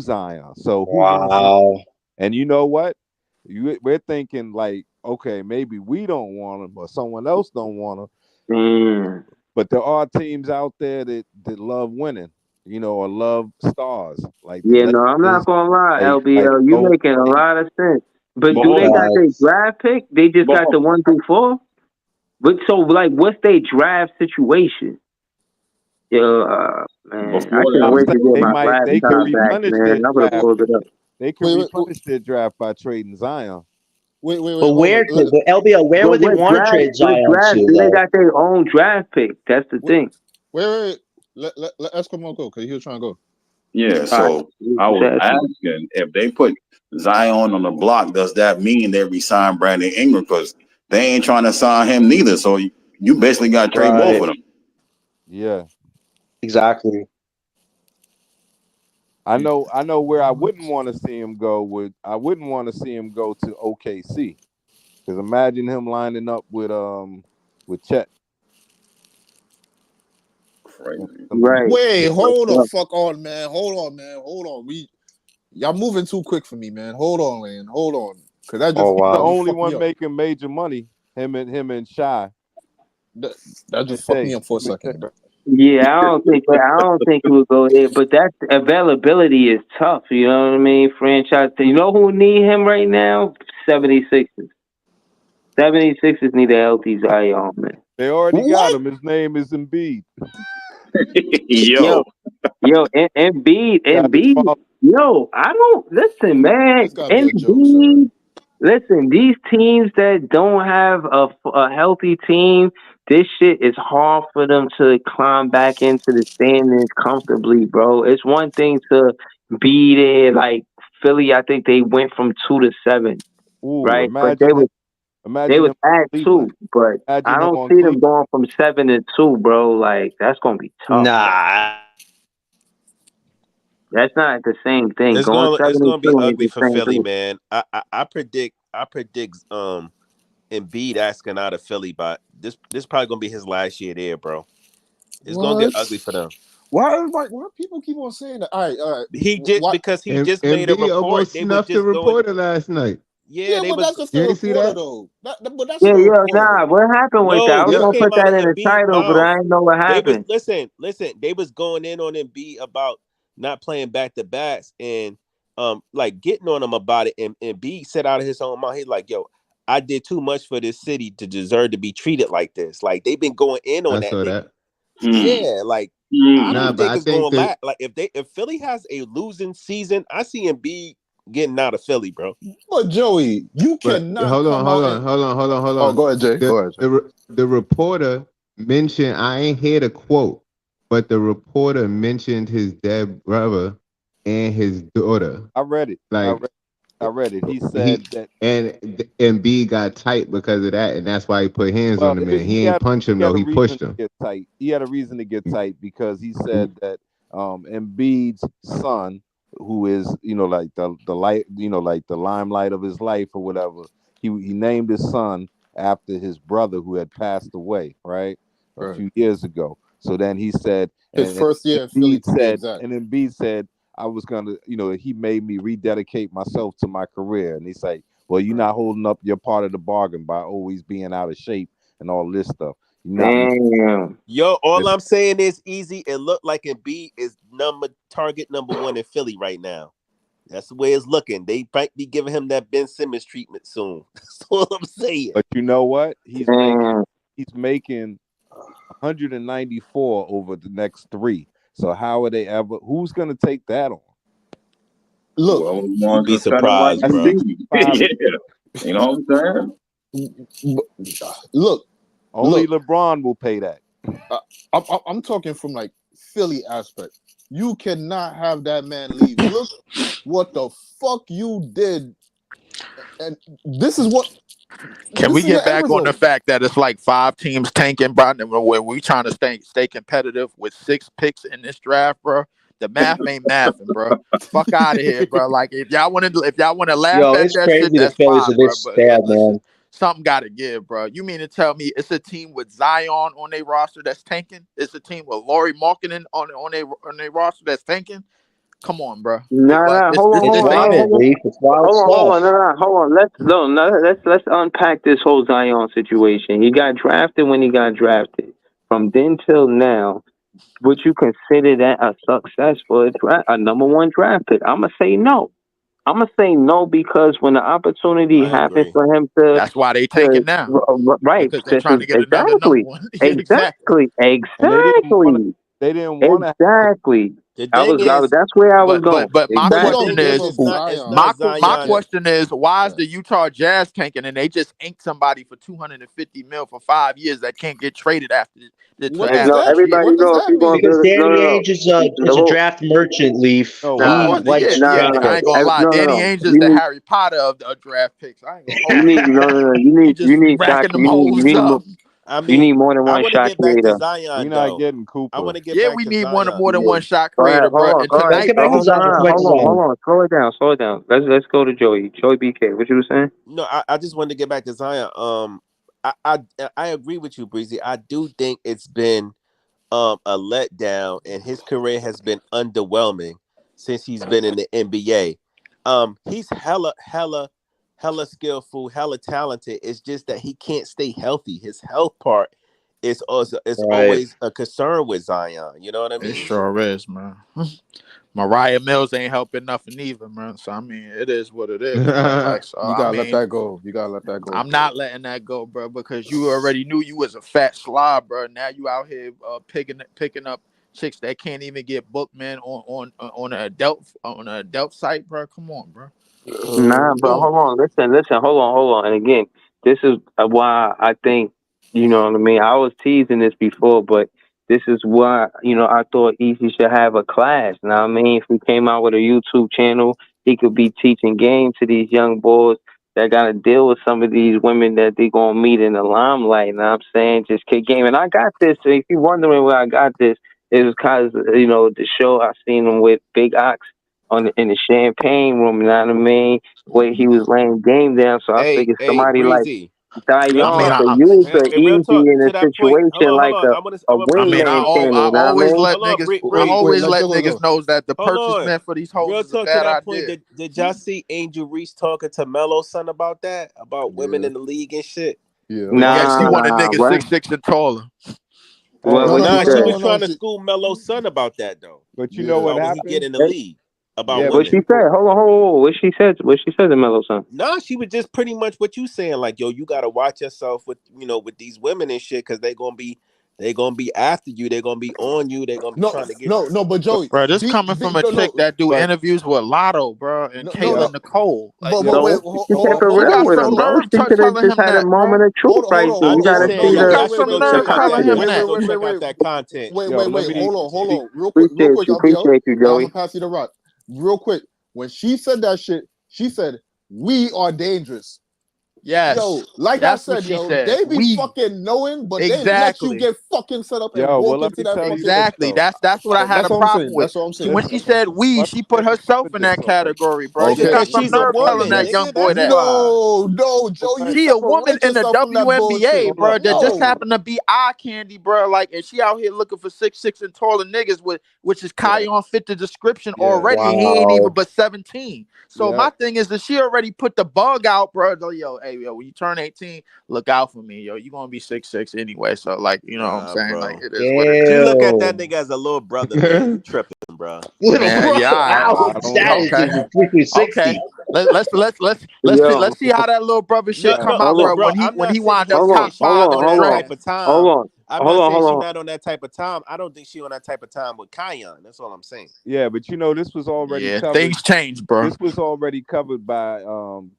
Zion. So who wins? Wow. And you know what? We're thinking like, okay, maybe we don't want him or someone else don't want him. But there are teams out there that love winning, or love stars like the Yeah, no, I'm not Lakers, gonna lie, like LBL. You Golden making a State. lot of sense. But But do hold they on. got their draft pick? They just But got the 1 through 4. But so, like, what's their draft situation? Yo, man, I before can't I'm that, wait to saying get my they could laptop back, replenish man. their I'm gonna draft. pull it up. They could Wait, replenish their draft by trading Zion. wait, But hold where, on. but LBL, where But would they what want to draft? trade What Zion draft? to, Do they though? got their own draft pick? That's the Wait, thing. wait. Let Eskimo go because he was trying to go. yeah. All right, So I was asking if they put Zion on the block, does that mean they resign Brandon Ingram? Because they ain't trying to sign him neither. So you basically got to trade both Right. of them. Yeah. Exactly. I know where I wouldn't want to see him go. I wouldn't want to see him go to OKC. Because imagine him lining up with Chet. Crazy. right. Wait, hold the fuck on, man. Hold on. Y'all moving too quick for me, man. Hold on, man. Hold on. Cause that Oh, just The that wow. just only fucked me one up. making major money. Him and Shy. That just fucked me up for a second. Yeah, I don't think he would go there. But that availability is tough. You know what I mean? Franchise. You know who need him right now? 76ers. 76ers need a healthy Zion, man. They already got What? him. His name is Embiid. Yo. Yo, Embiid, Got his father. yo, I don't listen, man. This gotta be a joke, sir. Embiid, listen. These teams that don't have a healthy team, this shit is hard for them to climb back into the standings comfortably, bro. It's one thing to be there, like Philly. I think they went from 2 to 7, Ooh, right? But they was imagine him on at Cleveland. 2, but I Imagine him don't on see them Cleveland. going from 7 to 2, bro. Like that's gonna be tough. Nah. That's not the same thing. It's Going gonna seven it's and gonna be two ain't ugly the for same Philly, thing. man. I predict Embiid asking out of Philly, but this probably gonna be his last year there, bro. It's gonna get What? ugly for them. Why people keep on saying that? All right. He just What? because he And just made a B report. almost They was snuffed the just going. reporter last night. Yeah, Yeah, they but was. that's just You the ain't see reporter that? though. But that's Yeah, the yo, reporter nah. though. What happened with that? No, I was this Yeah. gonna came put out that of in the Embiid title, but mouth. I didn't know what They was happened. listen. They was going in on Embiid about not playing back to backs and like getting on him about it. And Embiid said out of his own mouth, he's like, "Yo, I did too much for this city to deserve to be treated like this." Like they've been going in on I that saw nigga. that. Yeah, like I Nah, don't but think I it's think going to that last. Like if Philly has a losing season, I see Embiid getting out of Philly, bro. But Joey, you but cannot come out and hold oh, on. go ahead, Jay. The Go ahead, Jay. the reporter mentioned, I ain't hear the quote, but the reporter mentioned his dead brother and his daughter. I read it. Like I read it. He he said that. and B got tight because of that, and that's why he put hands Well, on the man. He he ain't had punch him he though. had a He reason pushed to him. get tight. He had a reason to get tight because he said that Embiid's son, who is like the light, like the limelight of his life or whatever, he named his son after his brother who had passed away, right, a Right. few years ago. So then he said, His and first year in Philly, to be exact. Embiid said, I was gonna, he made me rededicate myself to my career, and he's like, well, you're not holding up your part of the bargain by always being out of shape and all this stuff. You're not. Damn. Yo, all Listen. I'm saying is easy. It looked like Embiid is target number 1 in Philly right now. That's the way it's looking. They might be giving him that Ben Simmons treatment soon. That's all I'm saying. But you know what? He's Damn. making 194 over the next 3. So how are they ever? Who's gonna take that on? Look, Well, You'd be cut him like surprised, That's bro. yeah. You know what I'm saying? look. Only LeBron will pay that. I'm talking from like Philly aspect. You cannot have that man leave. Look what the fuck you did, and this is what. Can This we is get the end back on the result. fact that it's like 5 teams tanking, bro? And when we trying to stay competitive with 6 picks in this draft, bro? The math ain't mathing, bro. Fuck out of here, bro. Like if y'all want to laugh Yo, at it's that shit, crazy the that's Phillies fine, are bro. this But bad, listen, man. something got to give, bro. You mean to tell me it's a team with Zion on their roster that's tanking? It's a team with Laurie Markkinen on their roster that's tanking? Come on, bro. Nah, This hold on, this It's this hold on, ain't no, it. wild, hold on. Leaf. It's wild Hold on, stuff. hold on. Let's unpack this whole Zion situation. He got drafted when he got drafted. From then till now, would you consider that a success for a number one draft pick? I'm gonna say no. I'm gonna say no because when the opportunity I happens agree. for him to That's why they tanking to now. right, Because they're this trying is to get another number exactly, one. Yeah, exactly. exactly, And exactly, they didn't want to exactly. The thing is, That's where I was but going. But my But the you Exactly. don't question thing give is, is, up it's Zion not my just Zion. yet. question is, why is Yeah. the Utah Jazz tanking and they just inked somebody for 250 mil for 5 years that can't get traded What does after No, that this year? everybody what does know if that you're gonna mean? Because build it. No, Danny no, no. Ainge The is a whole draft merchant, Leaf. know Of why. He course, he likes is. to no, no, draft Yeah, I no, ain't picks. gonna lie. no, no, Danny no. Ainge is You the need, Harry Potter of draft picks. I ain't gonna hold you. no, no, no. He just You need shock. racking them holes up. I You mean, need more than I one want to shot get back to creator. We're Zion not though. getting I Cooper. want to get Yeah, back we to need Zion. more than one shot Go ahead. creator, bro. And Go ahead. Let's tonight get back to Hold Zion. proved Let's it. get back to Zion. on. Slow it down. Let's go to Joey. Joey BK. What you were saying? No, I just wanted to get back to Zion. I agree with you, Breezy. I do think it's been a letdown, and his career has been underwhelming since he's been in the NBA. He's hella skillful, hella talented. It's just that he can't stay healthy. His health part is Right. always a concern with Zion. You know what I It mean? sure is, man. Mariah Mills ain't helping nothing either, man. So I mean, it is what it is, bro. Like, so You I gotta let mean, that go. You gotta let that go, I'm Joey. not letting that go, bro, because you already knew you was a fat slob, bro. Now you out here picking up chicks that can't even get booked, man, on an adult site, bro. Come on, bro. What Nah, we but doing? hold on. Listen. Hold on. And again, this is why I think, you know what I mean. I was teasing this before, but this is why, I thought Easy should have a class. Now, I mean, if we came out with a YouTube channel, he could be teaching game to these young boys that got to deal with some of these women that they gonna meet in the limelight. Now, I'm saying just kick game, and I got this. So if you're wondering where I got this, it was because the show I seen him with Big Ox in the champagne room. You know what I mean? Where he was laying game down. So I Hey, figured hey, somebody like Breezy. Real I mean, Zion talk. could use the Real Easy talk in to a that point. situation Hold like on. a I mean, wingman channel. You I know what I always mean? let Hold on, niggas, I Wait, always let let Joe niggas go. knows that the hold purchase on. man for these hoes Real is a talk to bad that point. idea. Did y'all see Angel Reese talking to Melo's son about that? About women Yeah, in the league and shit? yeah. Yeah, she Nah, wanted niggas what? 6'6" and taller. No, What no, she Nah, no, no, she said? was no, no. trying to school Melo's son about that though. But you know Yeah, what About when he get happened? in the Hey, league. About Yeah, what but women. she people. said? Hold on, What she said to Mellow Son? Nah, she was just pretty much what you saying. Like, yo, you gotta watch yourself with with these women and shit, because they gonna be after you. They're gonna be on you. They're gonna be no, trying to get. no. But Joey, Bro, this coming from a no, chick no, that do But interviews with Lotto, bro, and no, no, no. Caitlyn Nicole. Like, But yeah, wait, So she kept it hold you on, real got Breezy, with some him, hold on, bro. nerve She could have telling just him had a that, bro. moment of truth right there. I'm You just gotta saying, see You yo, the. got y'all should some go nerve check out telling that. him wait, Y'all that. should go check out that content. yo, let wait. me Hold on, speak. real Appreciate quick, you. LBL. Appreciate you, Then I'm gonna Joey. pass you the rock. Real quick. When she said that shit, she said, "We are dangerous." Yo, Yes, like I that's what said, she yo, said. they be We fucking knowing, but they let you exactly. get fucking set up and Yo, well, walk let into me that tell you fucking. this Exactly. though. That's what I had That's a what I'm problem saying. with. That's what I'm She saying. when she Listen, That's what I'm said saying. we, let she me put let me herself put in this that on the record. category, bro. You Okay. got Because some she's a nerve telling woman, that young nigga. boy That's that. why. No, Joe, you She a woman separate in the yourself from that bullshit. WNBA, Hold on, bro, that just No. happened to be eye candy, bro. Like, and she out here looking for 6'6" and taller niggas with which is yeah, Kion fit the description yeah, already, and he ain't even Wow. but 17. So yeah. my thing is that she already put the bug out, bro. Yo, hey, yo, when you turn 18, look out for me, yo. You gonna be 6'6" anyway. So like, you know what I'm Nah, saying? Like, bro. it is what it She is. look at that Damn. nigga as a little brother, man. You tripping, bro. Little Man, bro, yeah, all right. I ouch. don't That know. is Okay. just ridiculous. Okay. 60. Yo, Let's see how that little brother shit Yeah, come No, out, hold look, bro. on, bro. When I'm not he saying wind up hold on, top she hold five not in on, the on hold that on, type draft. of time. hold on, I'm hold not on, saying hold she on. not on that type of time. I don't think she on that type of time with Kion. That's all I'm saying. yeah, but this was already Yeah, covered. things change, bro. This was already covered by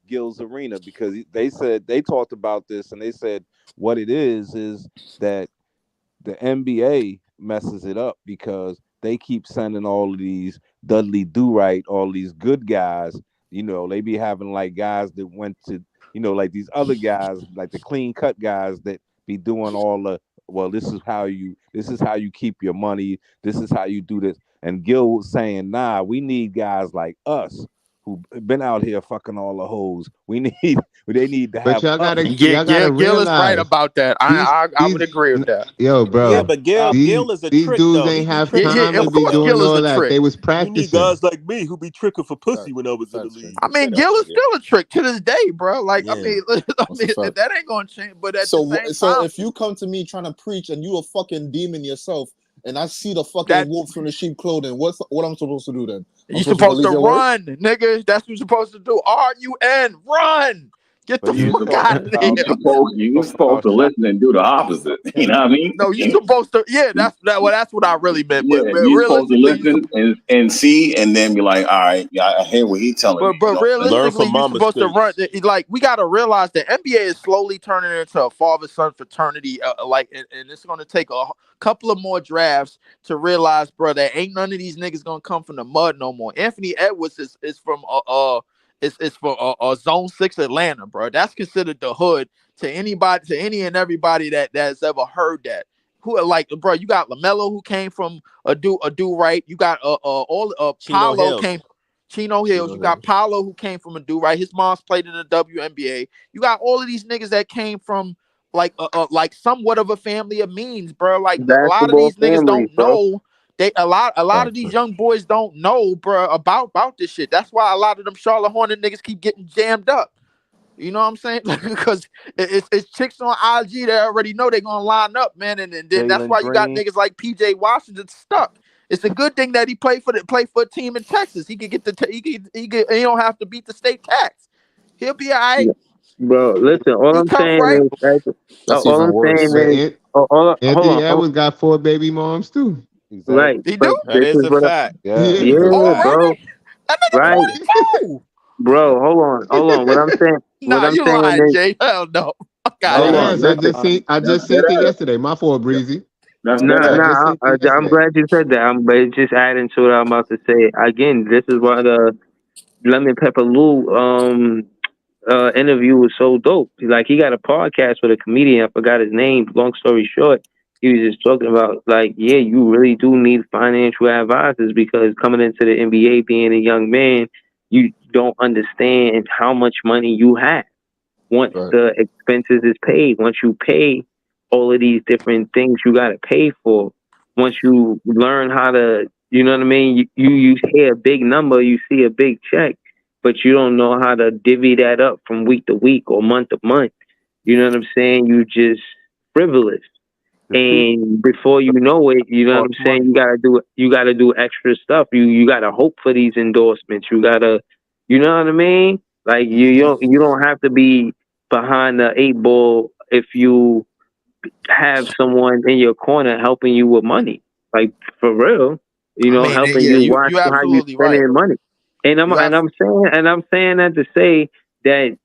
Gil's Arena because they said they talked about this and they said what it is that the NBA messes it up because they keep sending all of these Dudley Do Right, all these good guys. They be having like guys that went to, like these other guys, like the clean cut guys that be doing all the, well, this is how you keep your money. This is how you do this. And Gil was saying, nah, we need guys like us who been out here fucking all the hoes. They need to But have us. y'all gotta Gil is right realize about that. these I would agree with that. yo, Yeah, bro, but Gil is a these trick dudes though. ain't He be have Yeah, tricking. yeah. time to Of be course, doing Gil is all a that. trick. They was We need practicing. guys like me who be tricking for pussy when I was in the Facts, league. Fenty. I mean, Shut up, Gil is nigga. still a trick to this day, bro. Like, I Yeah. mean, That's a fact. that ain't gonna change. But at the So same so time, if you come to me trying to preach and you a fucking demon yourself, and I see the fucking that wolves from the sheep clothing, what I'm supposed to do then? I'm you supposed to supposed to believe your word? run, nigga. That's what you're supposed to do. RUN, run. Get the But you fuck supposed out to of stop. there. You Supposed to supposed start to shot. listen and do the opposite. You know what I mean? No, you supposed to. Yeah, that's what I really meant. Yeah, But you're supposed to realistically, listen and see, and then be like, all right, yeah, I hear what he's telling me. But Don't listen. Learn realistically, from you're Mama supposed to run. Streets. Like we got to realize the NBA is slowly turning into a father-son fraternity. And it's going to take a couple of more drafts to realize, bro, that ain't none of these niggas gonna come from the mud no more. Anthony Edwards is from is for Zone 6 Atlanta, bro. That's considered the hood to anybody, to any and everybody that's ever heard that. Who like, bro? You got LaMelo who came from a do right. You got all Chino Paolo Hills. came. Chino Hills. Chino You got Hills. Paolo who came from a do right. His mom's played in the WNBA. You got all of these niggas that came from like somewhat of a family of means, bro. Like a lot of Basketball these niggas families, don't bro. know. A lot of Facts, these bro. young boys don't know, bro, about this shit. That's why a lot of them Charlotte Hornet niggas keep getting jammed up. You know what I'm saying? Because it's chicks on IG that already know they're gonna line up, man, and then that's Jalen why you got Green. niggas like PJ Washington stuck. It's a good thing that he play for a team in Texas. He could get he don't have to beat the state tax. He'll be all right. Bro, listen, all He I'm tough, saying right? is, That's all even I'm saying worse. But is, hold Anthony on, Edwards got 4 baby moms too. right, Exactly. He do? but That this is is a what, fact. Yeah. Yeah. yeah, bro, Already? That nigga right, 22. bro, hold on, what Nah, I'm you saying lying, is, Jay. Hell no. Fuck out of hold Dead here. on, ass. listen, I That's just dead seen it ass. yesterday. My fault, Breezy. That's dead nah, I ass. just nah, seen it I'm yesterday. glad you said that, but it's just adding to what I'm about to say. Again, this is why the Lemon Pepper Lou, interview was so dope. Like he got a podcast with a comedian. I forgot his name. Long story short, he was just talking about like, yeah, you really do need financial advisors because coming into the NBA, being a young man, you don't understand how much money you have once Right. the expenses is paid. Once you pay all of these different things you got to pay for. Once you learn how to, you know what I mean? You hear a big number, you see a big check, but you don't know how to divvy that up from week to week or month to month. You know what I'm saying? You just frivolous. The people And before you know it, you know what cost I'm saying, money. you gotta do extra stuff. You gotta hope for these endorsements. You gotta, you know what I mean? Like you don't have to be behind the 8 ball if you have someone in your corner helping you with money. Like for real, I mean, helping yeah, you you watching how you absolutely right. spending money. And You have I'm saying that to say that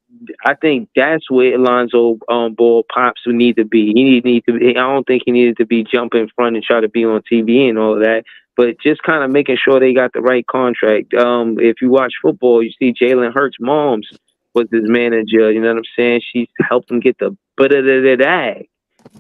I think that's where Alonzo Ball pops would need to be. He need to be. I don't think he needed to be jumping in front and try to be on TV and all that. But just kind of making sure they got the right contract. If you watch football, you see Jalen Hurts' mom's was his manager. You know what I'm saying? She's helped him get the bag.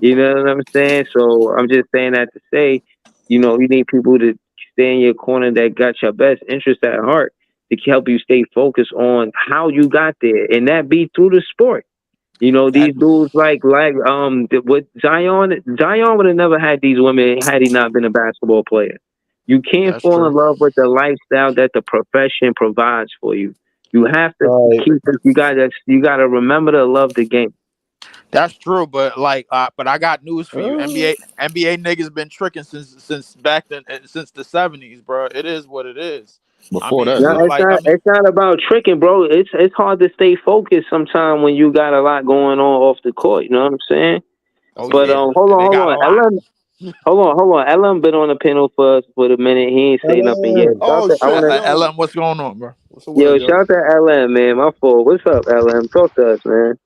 You know what I'm saying? So I'm just saying that to say, you need people to stay in your corner that got your best interest at heart to help you stay focused on how you got there, and that be through the sport. that. These dudes with Zion would have never had these women had he not been a basketball player. You can't That's fall true. in love with the lifestyle that the profession provides for you. You have to Right. keep it. You gotta remember to love the game. That's true, but but I got news for you. Uh, NBA niggas been tricking since back then, since the '70s, bro. It is what it is. I before mean, that, No, yeah. I mean, it's not about tricking, bro. It's hard to stay focused sometimes when you got a lot going on off the court. You know what I'm saying? oh But yeah, hold and on, they hold got on. a lot. Hold on. Ellen been on the panel for us for a minute. He ain't say nothing yet. Oh I shit, wanna, yo, LM, what's going on, bro? what's the word, yo, yo? shout out to LM, man. My fault. What's up, LM? Talk to us, man.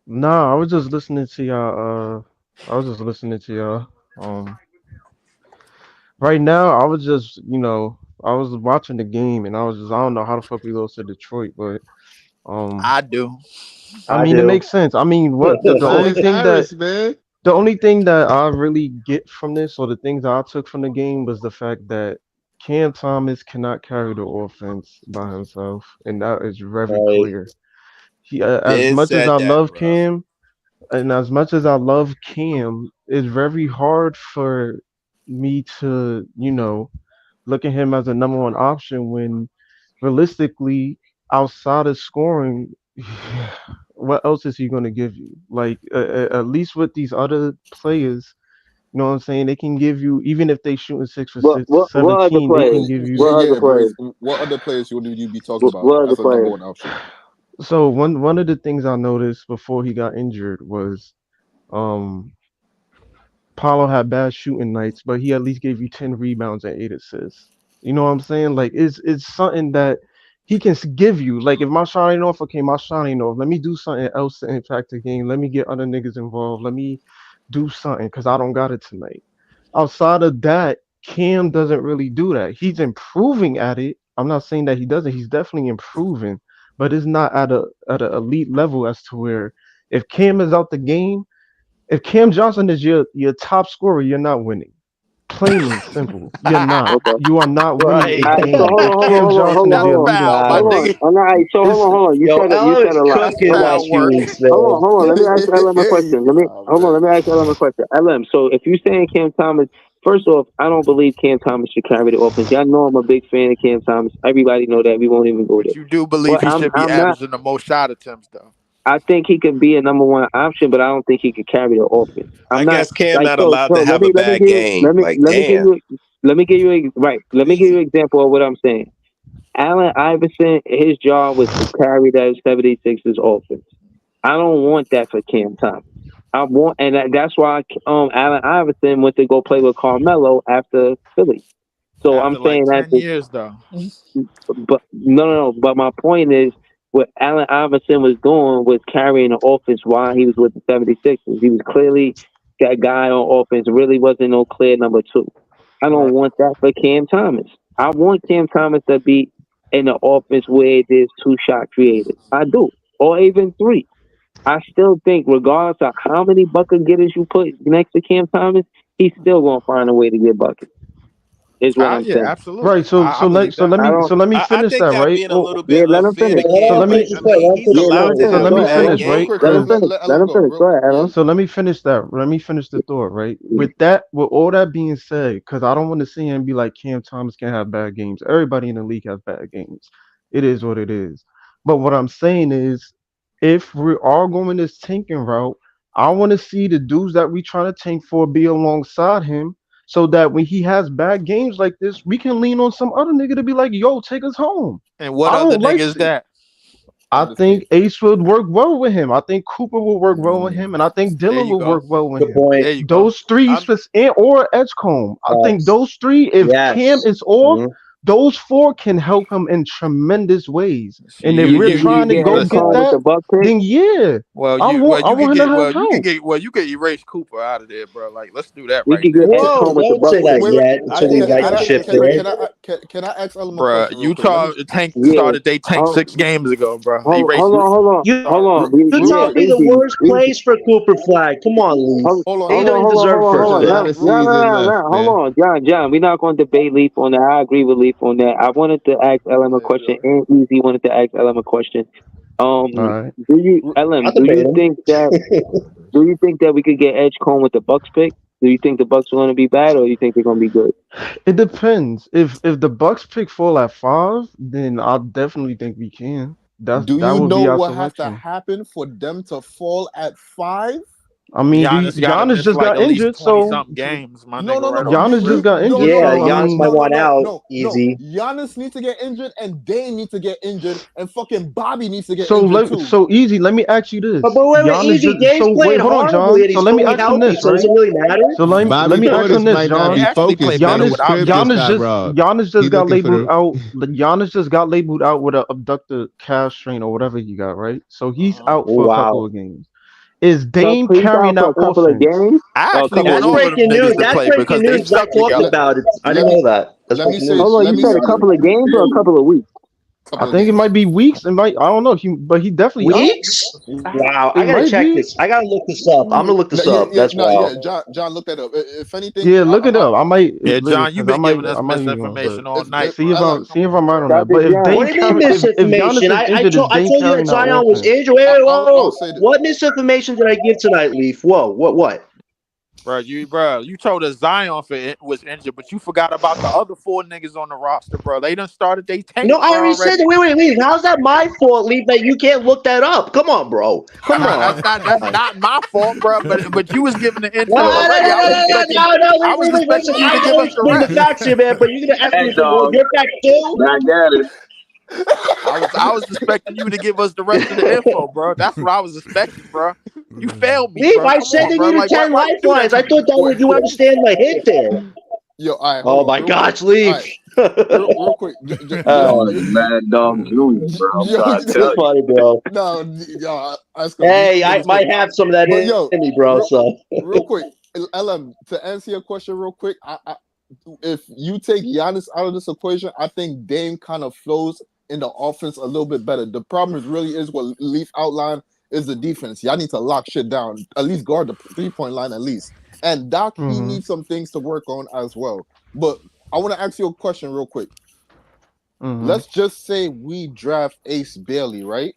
Nah, I was just listening to y'all. I was just listening to y'all. Um, right now, I was just, I was watching the game, and I don't know how the fuck we lost to Detroit, but um, I do. I I mean, it do. makes sense. I mean, what the only Onyx thing that Harris, man. I really get from this, or the things that I took from the game, was the fact that Cam Thomas cannot carry the offense by himself, and that is very Right. clear. As Ben much as said I that, love bro. Cam, and as much as I love Cam, it's very hard for me to, look at him as a number one option when realistically, outside of scoring, what else is he going to give you? Like, at least with these other players, you know what I'm saying? They can give you, even if they shooting six for What other 17, they can players? give Yeah, you. What other yeah, players? Breeze. What other players would you be talking about What other as a number players? one option? So one of the things I noticed before he got injured was, um, Paulo had bad shooting nights, but he at least gave you 10 rebounds and 8 assists. You know what I'm saying? Like it's something that he can give you. Like if my shot ain't off, okay, my shot ain't off. Let me do something else to impact the game. Let me get other niggas involved. Let me do something because I don't got it tonight. Outside of that, Cam doesn't really do that. He's improving at it. I'm not saying that he doesn't. He's definitely improving, but it's not at an elite level as to where if Cam is out the game, if Cam Johnson is your top scorer, you're not winning. Plain and simple. You're not. Okay. You are not winning Right. a All right, so game hold if on, hold on, Cam hold on, hold Johnson on, is That's your hold on, leading foul, my hold scorer. on. nigga. All right, so hold It's on, hold on. Yo, You LL said is a lot. That's cooking Hold on, last foul few work. weeks, man. hold on. Let me ask LM a question. Oh, Hold on. man. Let me ask LM a question. LM. So if you saying Cam Thomas, first off, I don't believe Cam Thomas should carry the offense. Y'all know I'm a big fan of Cam Thomas. Everybody know that. We won't even go But there. you do believe But he should be I'm not. averaging the most shot attempts, though. I think he could be a number one option, but I don't think he could carry the offense. I'm I not guess Cam like not so. allowed So to have a let me bad give you game. Like, damn. let me give you right. Let me give you an Easy. example of what I'm saying. Allen Iverson, his job was to carry that 76ers offense. I don't want that for Cam Thomas. I want, and that's why Allen Iverson went to go play with Carmelo after Philly. So I'm After like saying that 10 years, though. but no. But my point is, what Allen Iverson was doing was carrying the offense while he was with the 76ers. He was clearly that guy on offense. Really wasn't no clear number two. I don't Right. want that for Cam Thomas. I want Cam Thomas to be in the offense where there's two shot creators. I do, or even three. I still think, regardless of how many bucket getters you put next to Cam Thomas, he's still gonna find a way to get buckets. Is what I'm Yeah, saying. absolutely. Right. So I so let believe so that. let I me don't. so let me I finish think that, that right? being a Well, little bit Yeah, let him unfair to finish. Yeah, so let Cam. let him Like, finish me his I point. mean, Let him he's finish Yeah, his let allowed him point. to so finish. have let a Go me ahead. bad finish, Real right? quick, game. Let Chris. him Because finish. Let Let him him go. finish. Go ahead, Adam. so let me finish that. Let me finish the thought, right? With all that being said, because I don't want to see him be like Cam Thomas can have bad games. Everybody in the league has bad games. It is what it is. But what I'm saying is, if we are going this tanking route, I want to see the dudes that we trying to tank for be alongside him, so that when he has bad games like this, we can lean on some other nigga to be like, "Yo, take us home." And what I other don't like. niggas that? I On this think team. Ace would work well with him. I think Cooper will work well with him, Mm. and I think There Dylan you will go. work well with Good him. point. There you go. Those three, I'm or Edgecombe. I think Facts. those three, if Cam Yes. is off, Hmm. those four can help him in tremendous ways. So And Do if you we're think we trying could to get go get listen. Edgecombe with that, the Buck pick? then yeah, Well, I you could want him to get have help. you could erase Cooper out of there, bro. Like, let's do that We right could get now. Whoa, Edgecombe with the don't Buck say that pick. Wait, yet I until we think got I think Chip can I there. can I can I ask Ellen a Bruh, question real quick? Utah tank Yeah. started they tank Hold, 6 games ago, bro. hold, Erase hold on, Cooper. hold on, You hold on. real Utah Yeah, quick. be the easy, worst easy. place for Cooper Flag. Come on, Leaf. Hold on, And he hold don't on. even deserve There's first a Hold pick. lot on. of No, season left, hold man. on, John. We're not going to debate Leaf on that. I agree with Leaf on that. I wanted to ask LM a question, and Easy wanted to ask LM a question. All right. Do you I'll LM? debate him. Do you think that we could get Edgecombe with the Bucks pick? Do you think the Bucks are going to be bad, or do you think they're going to be good? It depends. If the Bucks pick fall at 5, then I definitely think we can. Do That you would know be our what has to selection. happen for them to fall at 5? I mean, Giannis got to Giannis miss just like got at least injured, 20 so something games, my No, nigga, no, no, right no. off the Giannis just rip. got No, injured. no, Yeah, So no, I no, Giannis might mean, no, no, want no, out. no, no. Easy. Giannis needs to get injured, and Dame needs to get injured, and fucking Bobby needs to get so injured too. so easy. Let me ask you this: But wait, Giannis easy. just Dame's so wait, playing hold on, horribly John. and So he's let me fully ask him healthy, this, so does right? it really matter? So let Bobby me ask Portis him this, might not They be John. actually play focused, better man. Giannis His without crib just Giannis. got Giannis robbed. Giannis He just got looking for labeled the out. Giannis just got labeled out with a abductor calf strain or whatever he got, right? So he's Uh-huh. out Oh, for a couple wow. of games. Is So Dame he's out carrying for that a couple of offense? games, I or a actually couple of want That's weeks. all of them breaking niggas news. to That's play breaking because they news. Zach stuck talked Let, together. about it. I let didn't me know that. That's let me breaking say Hold news. on, let you me said say a couple of games or a couple of weeks? couple I of think it games. might be weeks. It might. I don't know. But he definitely out. Weeks? Wow, It I gotta might check be. this. I gotta look this up. I'm gonna look No, this up. That's wild. yeah. John, look that up. If anything, Yeah, look it up. I might Yeah, John, you've because I been might giving us I might need one. But misinformation all night, see if bro. I'm Like, see come if on, I'm right on bro. that. Dr. But if John. What Dame do you mean carry if Giannis misinformation? is I injured, is told I Dame told you that carrying that Zion was offense? injured. Wait, I'll whoa. say that. What misinformation did I give tonight, Leaf? Whoa, what? You told us Zion was injured, but you forgot about the other 4 niggas on the roster, bro. They done started they No, tank, I bro, already said that. already. Wait. How's that my fault, Leaf, that you can't look that up? Come on, bro. Come Nah, on. that's not my fault, bro. But you was giving the No, intel no, no, already. no, no, no, no, I was wait. Listen, expecting you I to give us always the bring the rest. facts here, man, but you're going to ask Hey, me for dog. your fact too? I got it. I was expecting you to give us the rest of the info, bro. That's what I was expecting, bro. You failed me, Leaf, bro. I Come said on, they bro. needed Like, why 10 why you do that lifelines. to I me? thought that would you understand my hint there. Yo, all right, hold Oh, on, my real quick. gosh, All right, Leaf. real quick. Oh, Mad Dog Jr., bro. I'm Yo, trying to You're tell you. funny, bro. no, yo, that's because Hey, I niggas might crazy. have some of that But yo, in me, bro, real, so. real quick, LM, to answer your question real quick, if you take Giannis out of this equation, I think Dame kind of flows in the offense a little bit better. The problem is what Leaf outlined is the defense. Y'all need to lock shit down, at least guard the 3-point line at least. And Doc, he Mm-hmm. needs some things to work on as well. But I want to ask you a question real quick. Mm-hmm. Let's just say we draft Ace Bailey, right?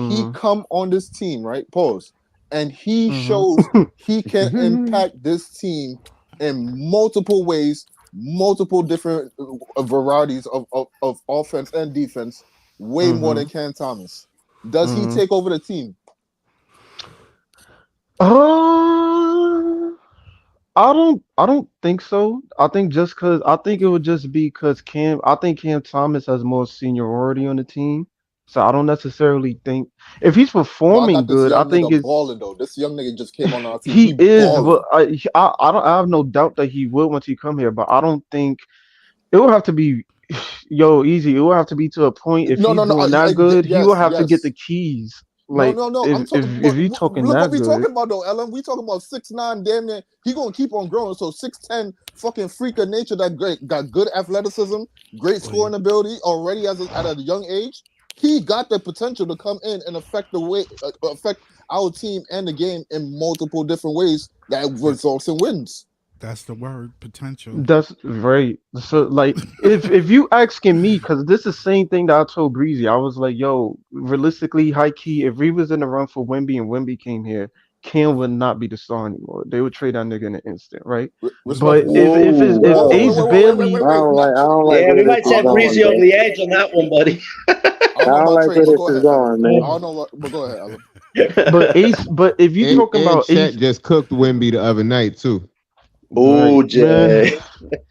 He Mm-hmm. come on this team, right? Pause. And he shows Mm-hmm. he can impact this team in multiple ways, multiple different varieties of offense and defense, way more than Mm-hmm. Cam Thomas. Does he Mm-hmm. take over the team? Uh, I don't think so. I think just cause I think it would just be cause I think Cam Thomas has more seniority on the team. So I don't necessarily think if he's But I performing thought this good, I young think nigga it's balling though. This young nigga just came on our team. he He is, but balling. I have no doubt that he will once he come here, but I don't think it will have to be easy. It will have to be to a point if No, he's no, no. doing that good, he will Yes, have to get yes. the keys. No, Like no, no. if I'm if talking. if But you talking look what that we good. talking about though, Ellen. We talking about 6'9", damn near. He gonna keep on growing. So 6'10", fucking freak of nature. That great, got good athleticism, great scoring ability already at a young age. He got the potential to come in and affect our team and the game in multiple different ways that results in wins. That's the word, potential. That's right. So like if you asking me, because this is the same thing that I told Breezy, I was like, yo, realistically, high key, if we was in the run for Wemby and Wemby came here, Cam would not be the star anymore. They would trade that nigga in an instant, right? But Respectful. if Whoa. Ace Bailey, Not I don't like Yeah, we where this might is send going, Breezy over bro. the edge on that one, buddy. I don't I know don't about like trade, where but this go is ahead, Ellen. going, I man. don't know what, but go ahead, Ellen. but if you talking And about Chet Ace, just cooked Wimby the other night too. Ooh, right, man, Jay.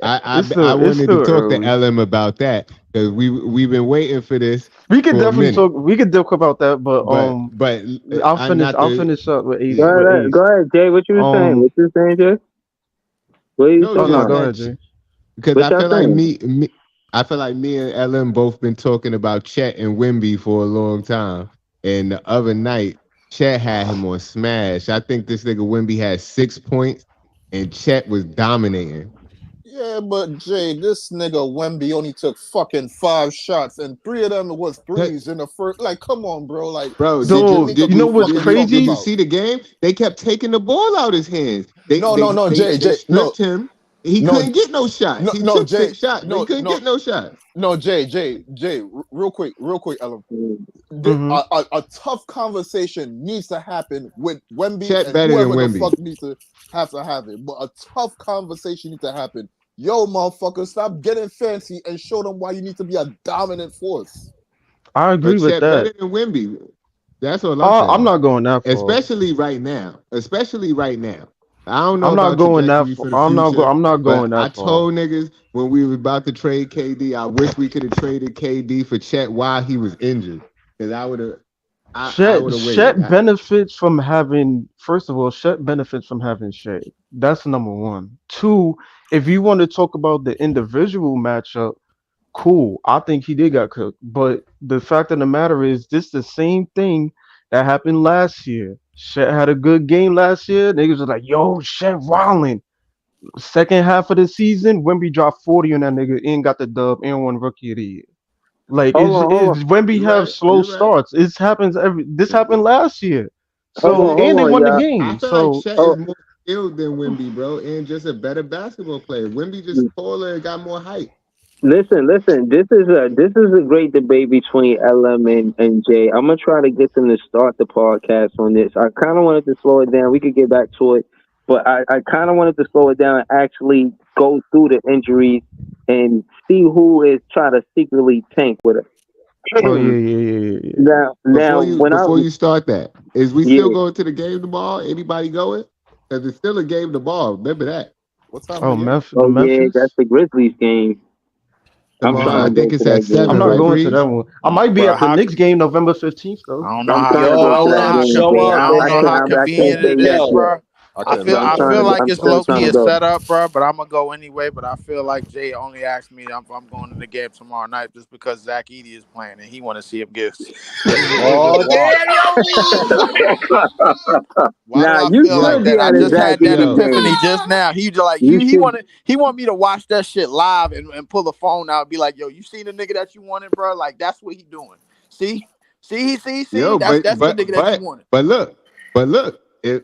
I it's wanted to still talk to early. LM about that because we've been waiting for this We could for a definitely minute. talk. We could talk about that, but But I not I'll the finish up with Ace. yeah. With Go Ace. ahead, Jay. What you were saying? Um. What you saying, Jay? What are you No, Oh talking no, just go about? ahead, that Jay. because What I y'all feel like saying? I feel like me and LM both been talking about Chet and Wimby for a long time. And the other night, Chet had him on smash. I think this nigga Wimby had 6 points, and Chet was dominating. Yeah, but Jay, this nigga Wemby only took fucking 5 shots, and 3 of them was threes in the first. Like, come on, bro. Like, Bro, sit your Dude, nigga you be know what's fucking talking did you crazy? about. see the game? They kept taking the ball out his hands. No, no, no, They Jay, no, stripped him. He no, couldn't get no shots. no, He no, took Jay, 6 shots, but he no, couldn't no, get no shots. no, Jay, real quick, Ellen. Mm-hmm. A tough conversation needs to happen with Wemby Chet and better than whoever the Wimby. fuck needs to have it. But a tough conversation needs to happen. Yo, motherfucker, stop getting fancy and show them why you need to be a dominant force. I agree But with Chet that. better than Wimby. That's all I'm I'm saying. not going that far. Especially right now. Especially right now. I don't know I'm not about going that trajectory far. for the future, I'm not but going I that far. told niggas when we were about to trade KD, I wish we could have traded KD for Chet while he was injured. Because I would have waited. Shet benefits from having. First of all, Shet benefits from having Shay. That's number one. Two, if you want to talk about the individual matchup, cool. I think he did got cooked. But the fact of the matter is, this the same thing that happened last year. Shet had a good game last year. Niggas was like, yo, Shet wildin'. Second half of the season, Wemby dropped 40 on that nigga and got the dub and won Rookie of the Year. Like Hold it's Wemby You're have right. slow You're right. starts. It happens this happened last year. So Yeah. and hold they on, won the y'all. I game. feel like So Chet is Oh, more skilled than Wimby, bro, and just a better basketball player. Wimby just taller and got more height. listen. This is a great debate between LM and Jay. I'm gonna try to get them to start the podcast on this. I kind of wanted to slow it down. We could get back to it, but I kind of wanted to slow it down and actually go through the injuries and see who is trying to secretly tank with oh it. yeah. Now, when I Before you start that, is we still yeah. going to the game tomorrow? Anybody going? Because it's still a game tomorrow. Remember that. What time of Oh the game? The Oh yeah, that's Memphis. the Grizzlies game. I'm Tomorrow, trying I to go think to it's at that I'm seven, game. not right, going to Breeze? that one. I might be Bro, at the how Knicks game November 15th though. I don't know I'm how trying to Yo, go to that LM, game. show up, I don't know man. how I can't convenient say it yes is, Yo, yet. bro. I I can't feel make I'm it I that feel trying day. to. like I'm it's still low trying key to a go. setup, bro. But I'm gonna go anyway. But I feel like Jay only asked me if I'm going to the game tomorrow night just because Zach Edey is playing and he want to see him get some niggas oh washed. damn, yo, Why do Nah, I you feel Yo, like should be that? I at a just Zach had that Edey yo, epiphany game. just now. He just like You should. he want me to watch that shit live and pull the phone out and be like, yo, you seen the nigga that you wanted, bro? Like that's what he doing. See. yo, That's the nigga that you wanted. but look. If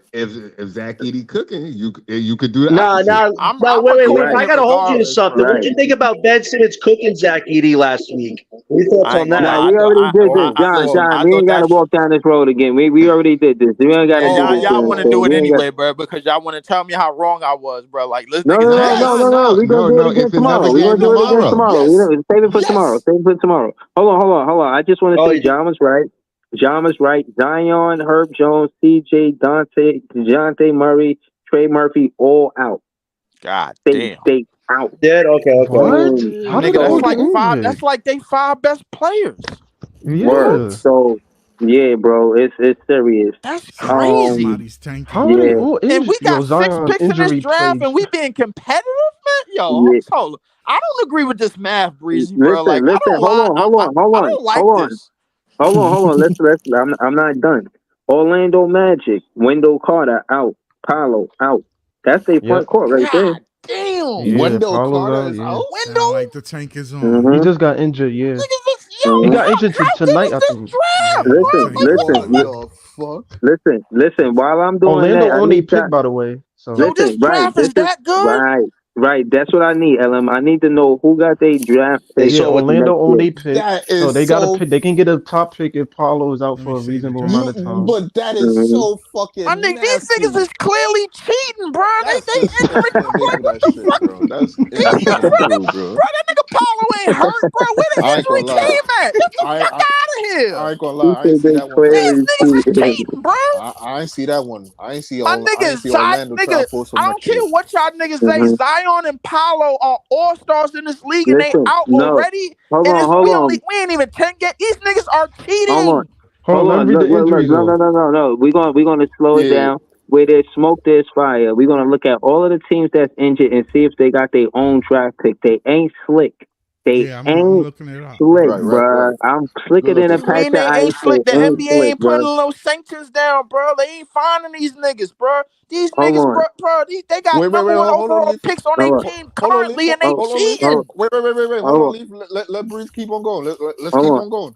Zach Edey cooking, you could do the nah, opposite. nah, I'm nah. I'm gonna Wait. go Right, with I him gotta hold you to regardless, something. bro. What right. you think about Ben Simmons cooking Zach Edey last week? What are your thoughts I on ain't gonna that? Nah, lie. we already did this. John, Look, John, I we thought ain't got to that. walk down this road again. We already did this. We ain't got to And do this y'all thing. want to So do it we ain't got. anyway, bro, because y'all want to tell me how wrong I was, bro. Like, let's No, niggas no, not no, no, just Yes. no, no. We're gonna do it again If it's tomorrow. ever We're gonna game do it again tomorrow. tomorrow. Yes. Save it for tomorrow. Yes. Save it for tomorrow. Hold on. I just want to Oh, say John was right. John was right. Zion, Herb Jones, CJ, Dante, DeJounte Murray, Trey Murphy, all out. God They damn, they out. dead. Okay. What? And How did nigga. they That's all so get like five. injured? That's like they five best players. word. Yeah. So yeah, bro, it's serious. That's crazy. Um, Somebody's tanking. How are they yeah, all And we injured? Yo, got six Zion picks in this injury draft, plagued. and we being competitive, man. Yo, yeah. hold. I don't agree with this math, Breezy, bro. Like, I Listen. don't lie. I don't like Hold on. this. Hold on. Listen. I'm not done. Orlando Magic, Wendell Carter out, Paolo out. That's their front Yep. court right there. God damn. Yeah, Wendell Paolo's Carter out. is Yeah, out. Sound Window. like the tank is on. he Mhm. just got injured. Yeah, Niggas, he yo, Mhm. got injured how deep tonight. is I this think. draft, Yeah, bro? the Listen, tank Like, is What listen, on. the fuck? listen. While I'm doing Orlando that, I on a need pick, that. by the way. So yo, this Listen, right. draft This is is that good? right. Right. That's what I need, LM. I need to know who got their draft They pick yeah, saw what Orlando next on year. a pick. That So is they got a so. pick. They can get a top pick if Paolo is out Let me for a see the reasonable amount You, of draft. time. but that is Mhm. so My fucking nigga, these niggas nasty. is clearly cheating, bro. That's They just I injuring. can't make Like, with what that the shit, fuck? bro. That's These niggas, inexcusable, bro. bro, that nigga Paulo ain't hurt, bro. Where the I ain't gonna injury lie. came at? Get the I fuck I out of here. I ain't gonna He lie. I ain't said see they that one coming. These clearly niggas is cheated. cheating, bro. I ain't see that one. My I nigga, ain't see Orlando try to Nigga, pull some I don't extra. care what y'all niggas say. Mhm. Zion and Paolo are all stars in this league, and they Listen, out no. already. And it's we ain't even 10 get. These niggas are Hold on. cheating. Hold on, let me read the Look. injuries off. No. We're gonna slow it Yeah, down. Where there's smoke, there's fire. We're gonna look at all of the teams that's injured and see if they got their own draft pick. They ain't slick. They Yeah, I'm ain't looking it up right slick, now. bruh. I'm slicker good than a looking, bro. patch Mean of they ice. ain't They slick. The ain't NBA slick, ain't putting bruh. no sanctions down, bro. They ain't finding these niggas, bro. These Hold niggas, on. they got Wait. number one Hold on, overall leave. picks on their Hold on. team Hold on, leave. currently, and they Hold, Hold on, leave. hold, cheating. Wait. Hold on, hold leave. Let Breeze keep on going. Let's Hold keep on. on going.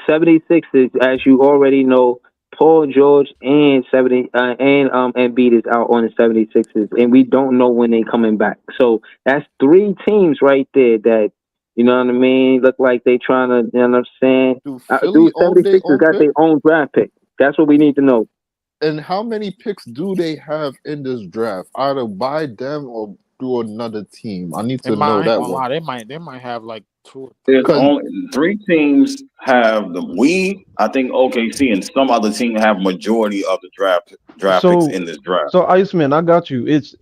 76ers, as you already know, Paul George and Embiid is out on the 76ers, and we don't know when they coming back. So that's three teams right there that, you know what I mean, look like they trying to, you know what I'm saying? Do Philly Dude, own their 76ers own got pick? their own draft pick. That's what we need to know. And how many picks do they have in this draft? Either by them or through another team. I need to know I ain't that gonna one. lie, they might have like two or three. There's Cause only three teams have I think OKC and some other team have majority of the draft picks So, in this draft. so Iceman, I got you. It's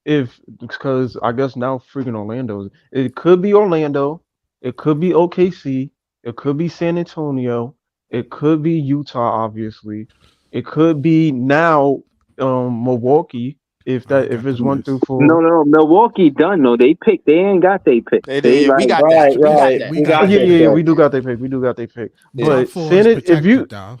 if because I guess now freaking Orlando. It could be Orlando. It could be OKC. It could be San Antonio. It could be Utah, obviously. It could be now Milwaukee I if got the it's one through Knicks. four. No. Milwaukee done, though. They picked. They ain't got they pick. They They did. We like, got that. Right. We got Right. that. We We got Oh got that. yeah, that yeah, yeah. pick. We do got they pick. We do got they pick. yeah, Top But four is if you protected though.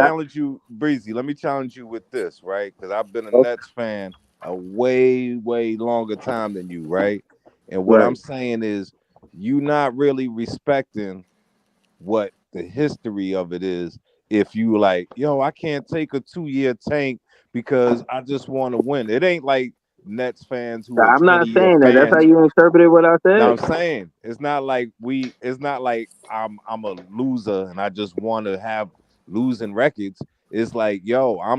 challenge you, Breezy. Let me challenge you with this, right? Because I've been a Okay. Nets fan a way longer time than you, right? And what I'm Right. saying is, you not really respecting what the history of it is. If you like, yo, I can't take a 2-year tank because I just want to win. It ain't like Nets fans who are I'm not 20-year saying that. That's how fans. you interpreted what I Now I'm said. saying it's not like I'm a loser and I just want to have losing records. It's like, yo, I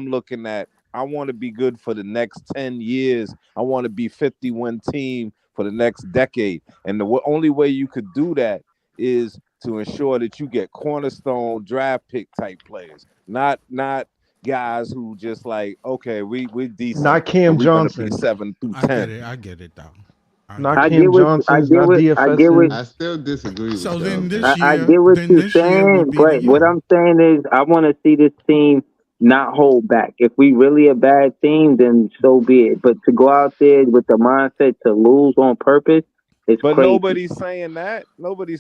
want to be good for the next 10 years. I want to be 50-win team for the next decade. And the only way you could do that is to ensure that you get cornerstone draft pick type players, not guys who just like, okay, we're decent Not and Cam we're gonna be Johnson. 7 through I get 10. it. I get it though. I Not get I it. get Cam what Johnsons. Not I get what I DFS's. still disagree with So y'all, then man. I get what you're this year would saying, be the but what year. I'm saying is I want to see this team not hold back. If we really a bad team, then so be it. But to go out there with the mindset to lose on purpose is But crazy. nobody's saying that.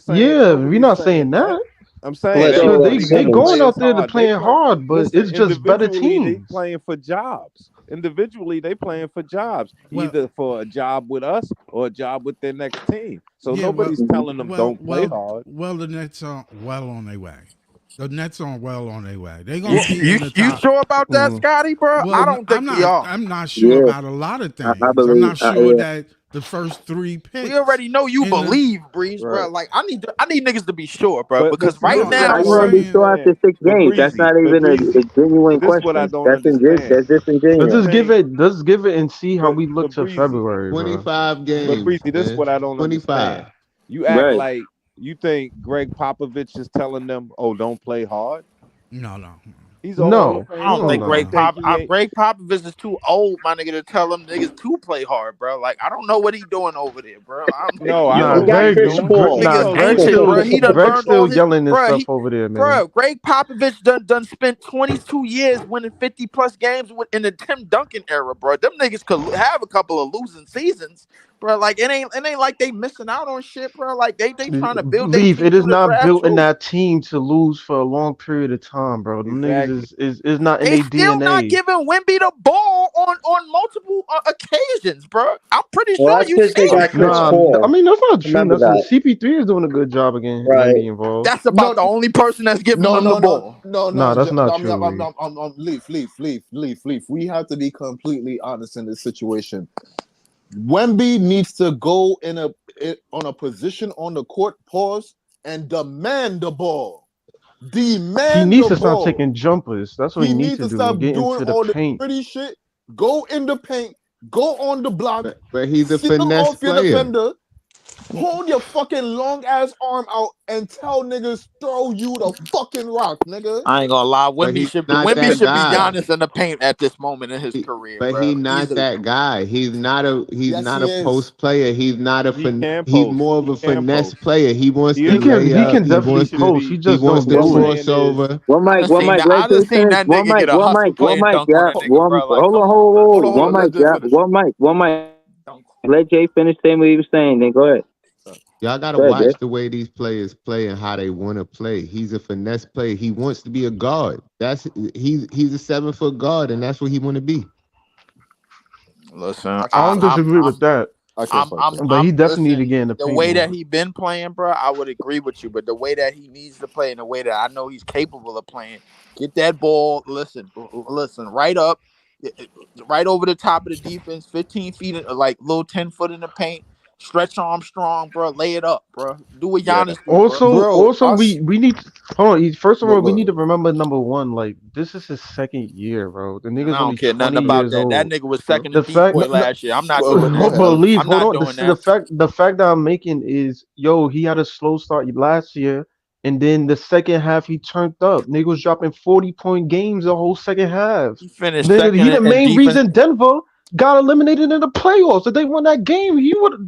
Yeah, we're Nobody's not saying saying that. that. I'm saying Listen, So everybody They want to Simmons. going play as out there to hard. They playing play. hard, but Listen, it's just better individually they teams. playing for jobs. Individually they playing for jobs, Well, either for a job with us or a job with their next team. So yeah. Well, nobody's telling them well, don't play well, hard. well. The Nets are well on their way. The Nets are well on their way. They're You gonna be you in the you top. sure about that, Mm. Scotty, bro? I Well, don't think they are. I'm not sure yeah, about a lot of I things. I'm believe. not sure Yeah. that the first three We picks already know you in the believe, Breeze, bro. Right. Like I need niggas to be sure, bro, But because see, right this no, is what now, How I you I'm don't bro. gonna be sure saying after understand. 6 games? That's not even a genuine But this is what I question. don't understand. That's disingenuous. Let's just You think give it and see how we look but to Breezy, February, bro. 25 but games, Breezy, this is man. what I don't 25. understand. You act Right. like you think Greg Popovich is telling them, "Oh, don't play hard." no. He's a Hall of No, I Fame don't hell think coach. You no. think he ain't? Greg Popovich is too old, my nigga, to tell them niggas to play hard, bro. Like I don't know what he doing over there, bro. I'm No, I Nah, We know got what he's Chris doing. He Paul. niggas knows what ancient, he's bro. He done Greg's burned all still his, yelling and bro. stuff over there, man. Bro, Greg Popovich done spent 22 years winning 50 plus games in the Tim Duncan era, bro. Them niggas could have a couple of losing seasons, bro. Like it ain't like they missing out on shit, bro. Like they trying to build their Leave. team It is through the not draft built in too. that team to lose for a long period of time, bro. Them niggas exactly. is not in They their still not DNA. giving Wimby the ball on multiple occasions, bro. I'm pretty Well, sure that's you because they seen got it, Chris bro. Nah, I Paul. mean that's not true. Remember Nothing. that, CP3 is doing a good job again, getting right? me involved. That's about the No, only person that's giving no, them the no, no, ball. no, Nah, no. that's not I mean, true. Lee. leaf. We have to be completely honest in this situation. Wemby needs to go on a position on the court, pause, and demand the ball. He Demand needs the to start ball. taking jumpers. That's what he He needs needs to to do and stop get doing into the all the paint. pretty shit. Go in the paint. Go on the block. But he's a Seal finesse off your player. defender. Hold your fucking long ass arm out and tell niggas throw you the fucking rock, nigga. I ain't gonna lie. But he's not Wimby that should be guy. Giannis in the paint at this moment in his career, But bro. he's not Easily. that guy. He's Yes, not he a is. post player. He can He's post. more of He a can finesse post. player. He wants He to is a lay He finesse up. can player. definitely post. He He just wants don't to What I'm do it. cross saying is, over. I done seen that. I Let done Jay seen finish. that nigga get a hustle One playing mic, dunk on yeah. a nigga, bro. Like, Hold on, come on, bro. Hold on. Let Jay finish. One mic. Dunk. Let Jay finish saying what he was saying. Then go ahead. Y'all gotta Go ahead, Jay. watch the way these players play and how they want to play. He's a finesse player. He wants to be a guard. He's a 7 foot guard, and that's what he want to be. Listen, I I can't don't fuck. disagree with that, I can't fuck that. but he definitely need to listen. get in the The paint way that more. he been playing, bro, I would agree with you. But the way that he needs to play and the way that I know he's capable of playing, get that ball. Listen, right up, right over the top of the defense, 15 feet, like little 10 foot in the paint. Stretch arm strong, bro. Lay it up, bro. Do what yeah, Giannis do, bro. Bro, Also, we need hold on. First of all, we need to look, remember number one. Like this is his second year, bro. The And nigga's I don't only care nothing 20 about years that. That old. nigga was look, second The in fact, decoy last year. I'm not go, doing go that. ahead. believe. I'm Hold not on. doing The that. fact that I'm making is, yo, he had a slow start last year, and then the second half he turned up. Nigga was dropping 40-point games the whole second half. He finished Nigga, second he the in main defense. reason Denver got eliminated in the playoffs. If they won that game,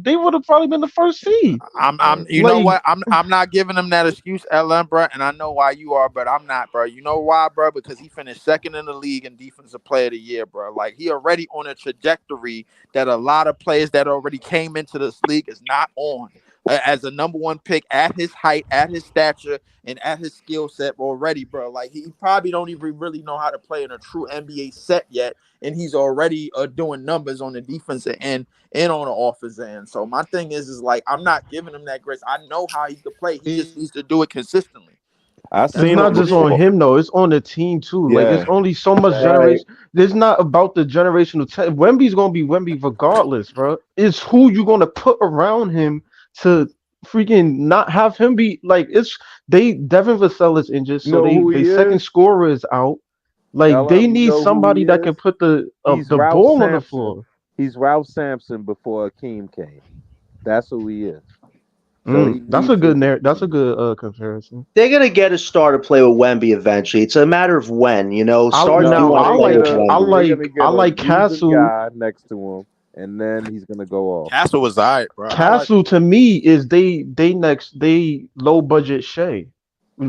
they would have probably been the first seed. I'm, you know Like, what? I'm not giving him that excuse, LM, bro. And I know why you are, but I'm not, bro. You know why, bro? Because he finished second in the league in defensive player of the year, bro. Like he already on a trajectory that a lot of players that already came into this league is not on. As a number one pick at his height, at his stature, and at his skill set already, bro. Like he probably don't even really know how to play in a true NBA set yet, and he's already doing numbers on the defensive end and on the offensive end. So my thing is like I'm not giving him that grace. I know how he could play. He just He needs to do it consistently. I It's seen him not just on before. him though. It's on the team too. Like it's Yeah, only so much Right. generation. It's not about the generational. Wemby's gonna be Wemby regardless, bro. It's who you gonna put around him to freaking not have him be like. It's they Devin Vassell is injured, you so know who they he second is? scorer is out. Like they LM, you need know who he somebody that can is? put He's the Ralph ball on the Sampson. floor. He's Ralph Sampson before Akeem came. That's who he is. So he That's needs a to. good That's a good comparison. They're gonna get a star to play with Wemby eventually. It's a matter of when, you know. I Stars do now No, want to play with they're Wemby. gonna I get a like decent Castle. guy next to him, and then he's gonna go off. Castle was alright, bro. I like Castle to me is they low budget Shea,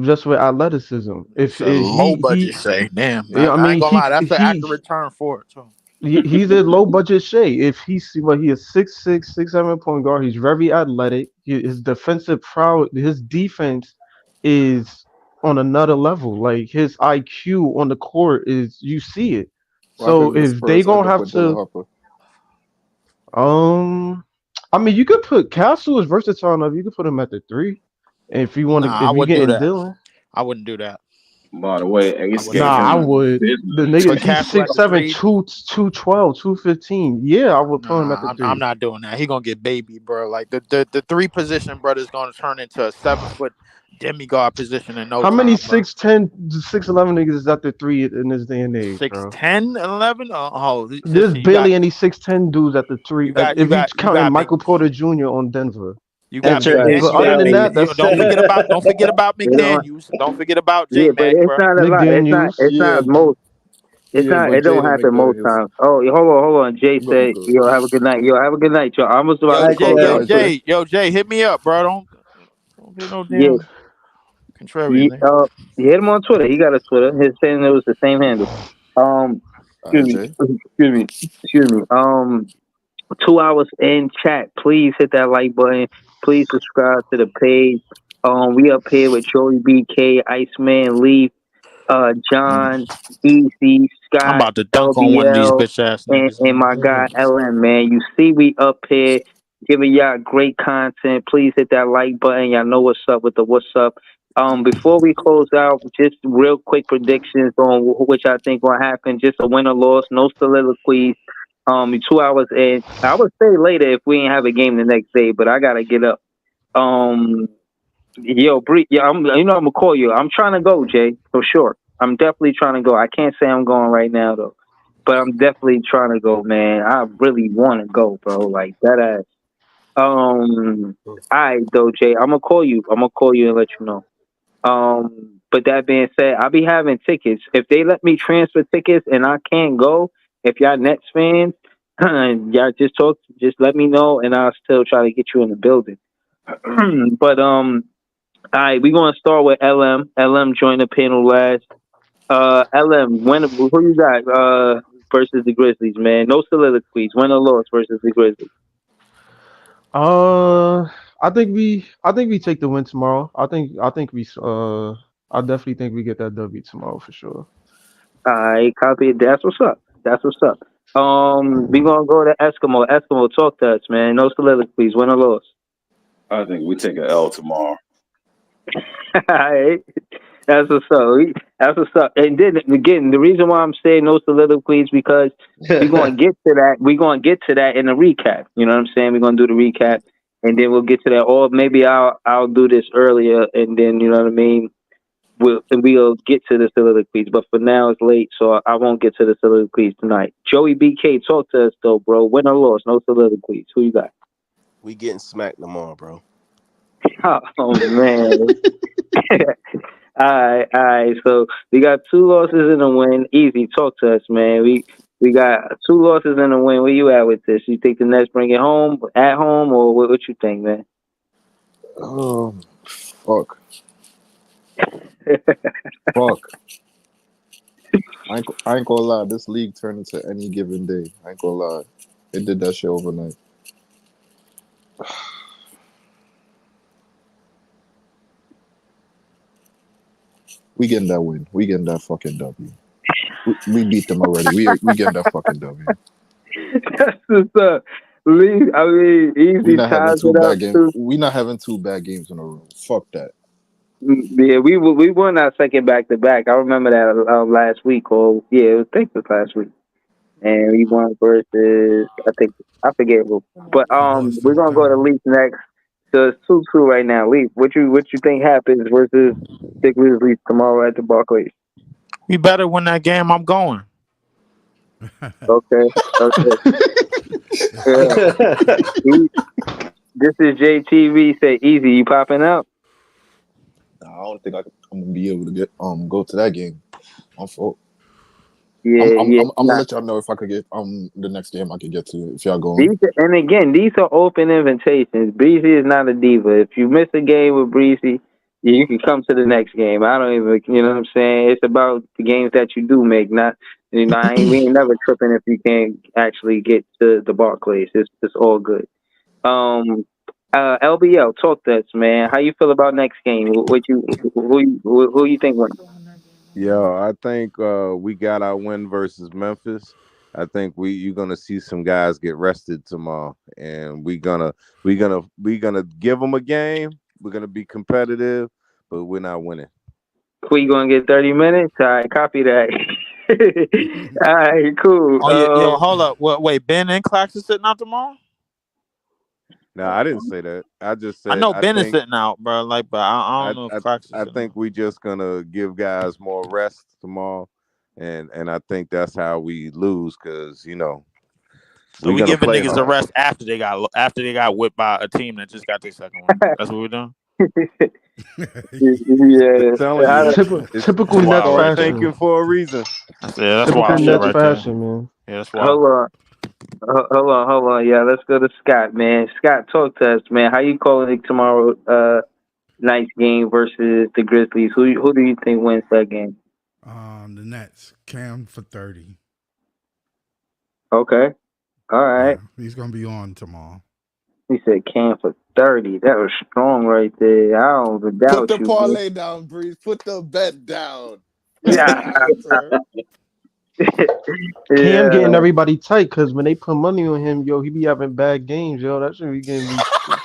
just with athleticism. If a low budget he Shay. Damn, yeah, I I ain't mean gonna lie, that's an accurate term for it too. he's a low budget Shea. If he's what he is 6'6", 6'7" point guard. He's very athletic. His defensive prowess, his defense is on another level. Like his IQ on the court is you see it. What happens So if the if they Spurs end gonna up have with Dylan to Harper? I mean, you could put Castle is versatile enough. You could put him at the three, and if you want to, Nah, I if you wouldn't do getting that. Dylan, I wouldn't do that. By the way, I Ace wouldn't gave do nah, I that. him would. business. The nigga, Put he's Castle at six the seven, three. 212, 215. Yeah, I would put him at the Nah, I'm three. not doing that. He gonna get baby, bro. Like the three position, brother's gonna turn into a 7 foot demigod position in no How many time, bro. 6'10", 6'11" niggas is at the three in this day and age, Six bro? ten, 11. There's Listen, you got barely any 6'10" dudes at the three. you got you If you got you counting got Mc, Michael Porter Jr. on Denver, you got Enter McDan, Ace but you other got than Mc. Family. that, You that's it. don't forget about You know, McDaniel's. Don't forget about J yeah, but Mac, it's bro. not a lot. McDaniel's. It's Yeah, not most. It's yeah, not. but It don't Jaden happen most McDaniels. times. Oh, hold on. Jay Go, said, go. "Yo, have a good night. Yo, have a good night, yo." I was about Yo to Night, Jay, close Jay. yo out too. Jay. Jay, yo Jay, hit me up, bro. Don't get no Yeah, damn contrarian yeah. there. You hit him on Twitter. He got a Twitter. His saying it was the same handle. Um, All right, excuse me, Jay. excuse me. 2 hours in chat. Please hit that like button. Please subscribe to the page. We up here with Joey BK, Iceman, Lee, John, Easy, I'm Scott, about to dunk on one of these LBL, bitch ass and, niggas, and man. my Hold guy on. LM, man. You see we up here giving y'all great content. Please hit that like button. Y'all know what's up with the what's up. Before we close out, just real quick predictions on which I think will happen. Just a win or loss, no soliloquies. 2 hours in. I would say later if we ain't have a game the next day, but I gotta get up. Um, Yo, Bree, yeah, I'm gonna call you. I'm trying to go, Jay, for sure. I'm definitely trying to go. I can't say I'm going right now though, but I'm definitely trying to go, man. I really want to go, bro. Like that ass. All right, though, Jay. I'm gonna call you. I'm gonna call you and let you know. But that being said, I'll be having tickets. If they let me transfer tickets and I can't go, if y'all Nets fans, y'all just let me know, and I'll still try to get you in the building. But all right, we're gonna start with LM. LM joined the panel last. LM, who you got? Versus the Grizzlies, man. No soliloquies. Win or loss versus the Grizzlies. Uh, I think we take the win tomorrow. I definitely think we get that W tomorrow for sure. All right, copy it. That's what's up. That's what's up. We gonna go to Eskimo. Eskimo, talk to us, man. No soliloquies. Win or loss. I think we take an L tomorrow. All right. That's what's up. That's what's up. And then again, the reason why I'm saying no soliloquies because we're gonna get to that. We're gonna get to that in the recap. You know what I'm saying? We're gonna do the recap, and then we'll get to that. Or maybe I'll do this earlier, and then you know what I mean. We'll get to the soliloquies, but for now it's late, so I won't get to the soliloquies tonight. Joey BK, talk to us though, bro. Win or loss, no soliloquies. Who you got? We getting smacked tomorrow, bro. Oh man. All right. So we got 2 losses and a win. Easy. Talk to us, man. We got 2 losses and a win. Where you at with this? You think the Nets bring it home at home, or what you think, man? Fuck. Fuck. I ain't gonna lie. This league turned into any given day. I ain't gonna lie. It did that shit overnight. We getting that win. We getting that fucking W. We beat them already. We getting that fucking W. That's what's up. I mean, We Easy not having ties two it up bad games. too. We not having 2 bad games in a row. Fuck that. Yeah, we won our second back to back. I remember that last week, or yeah, I think it was last week, and we won versus I forget who. But The we're Boston gonna go to Thunder. Leaf next. So it's 2-2 right now. Leaf, what you think happens versus the Grizzlies tomorrow at the Barclays? We better win that game. I'm going. Okay, okay. Yeah. This is JTV. Say easy. You popping up? Nah, I don't think I'm gonna be able to get go to that game. I'm full. I'm Yeah, I'm yeah. I'm, I'm gonna Nah. let y'all know if I could get the next game I could get to if y'all These going. and again, these are open invitations. Breezy is not a diva. If you miss a game with Breezy, you can come to the next game. I don't even, you know what I'm saying? It's about the games that you do make, not, we ain't never tripping if you can't actually get to the Barclays. It's all good. LBL, talk to us, man. How you feel about next game? Who you think wins? Yeah, I think we got our win versus Memphis. I think you're gonna see some guys get rested tomorrow, and we gonna give them a game. We're gonna be competitive, but we're not winning. We gonna get 30 minutes? All right, copy that. All right, cool. Oh yeah, yo, hold up. Wait, Ben and Clax is sitting out tomorrow. Now, I didn't say that. I just I said know Ben is sitting out, bro. Like, but I I don't know if I, Clax is I sitting think out. we just gonna give guys more rest tomorrow, and I think that's how we lose because So we're we gonna giving play niggas a hard. rest after they got whipped by a team that just got their second win. That's what we're doing. I'm Yeah. telling you, Typical That's it's Nets wild called right there. fashion. thinking for a reason. That's Typical wild shit Nets right there. fashion, man. Yeah, that's wild. Hold on. Hold on. Yeah, let's go to Scott, man. Scott, talk to us, man. How you calling it tomorrow night's game versus the Grizzlies? Who do you think wins that game? The Nets. Cam for 30. Okay. All Yeah, right. he's gonna be on tomorrow. He said Cam for 30. That was strong right there. I don't even Put doubt the you, bro. parlay down, Breeze. Put the bet down. Yeah. Cam Yeah. getting everybody tight because when they put money on him, yo, he be having bad games, yo. That should be getting me.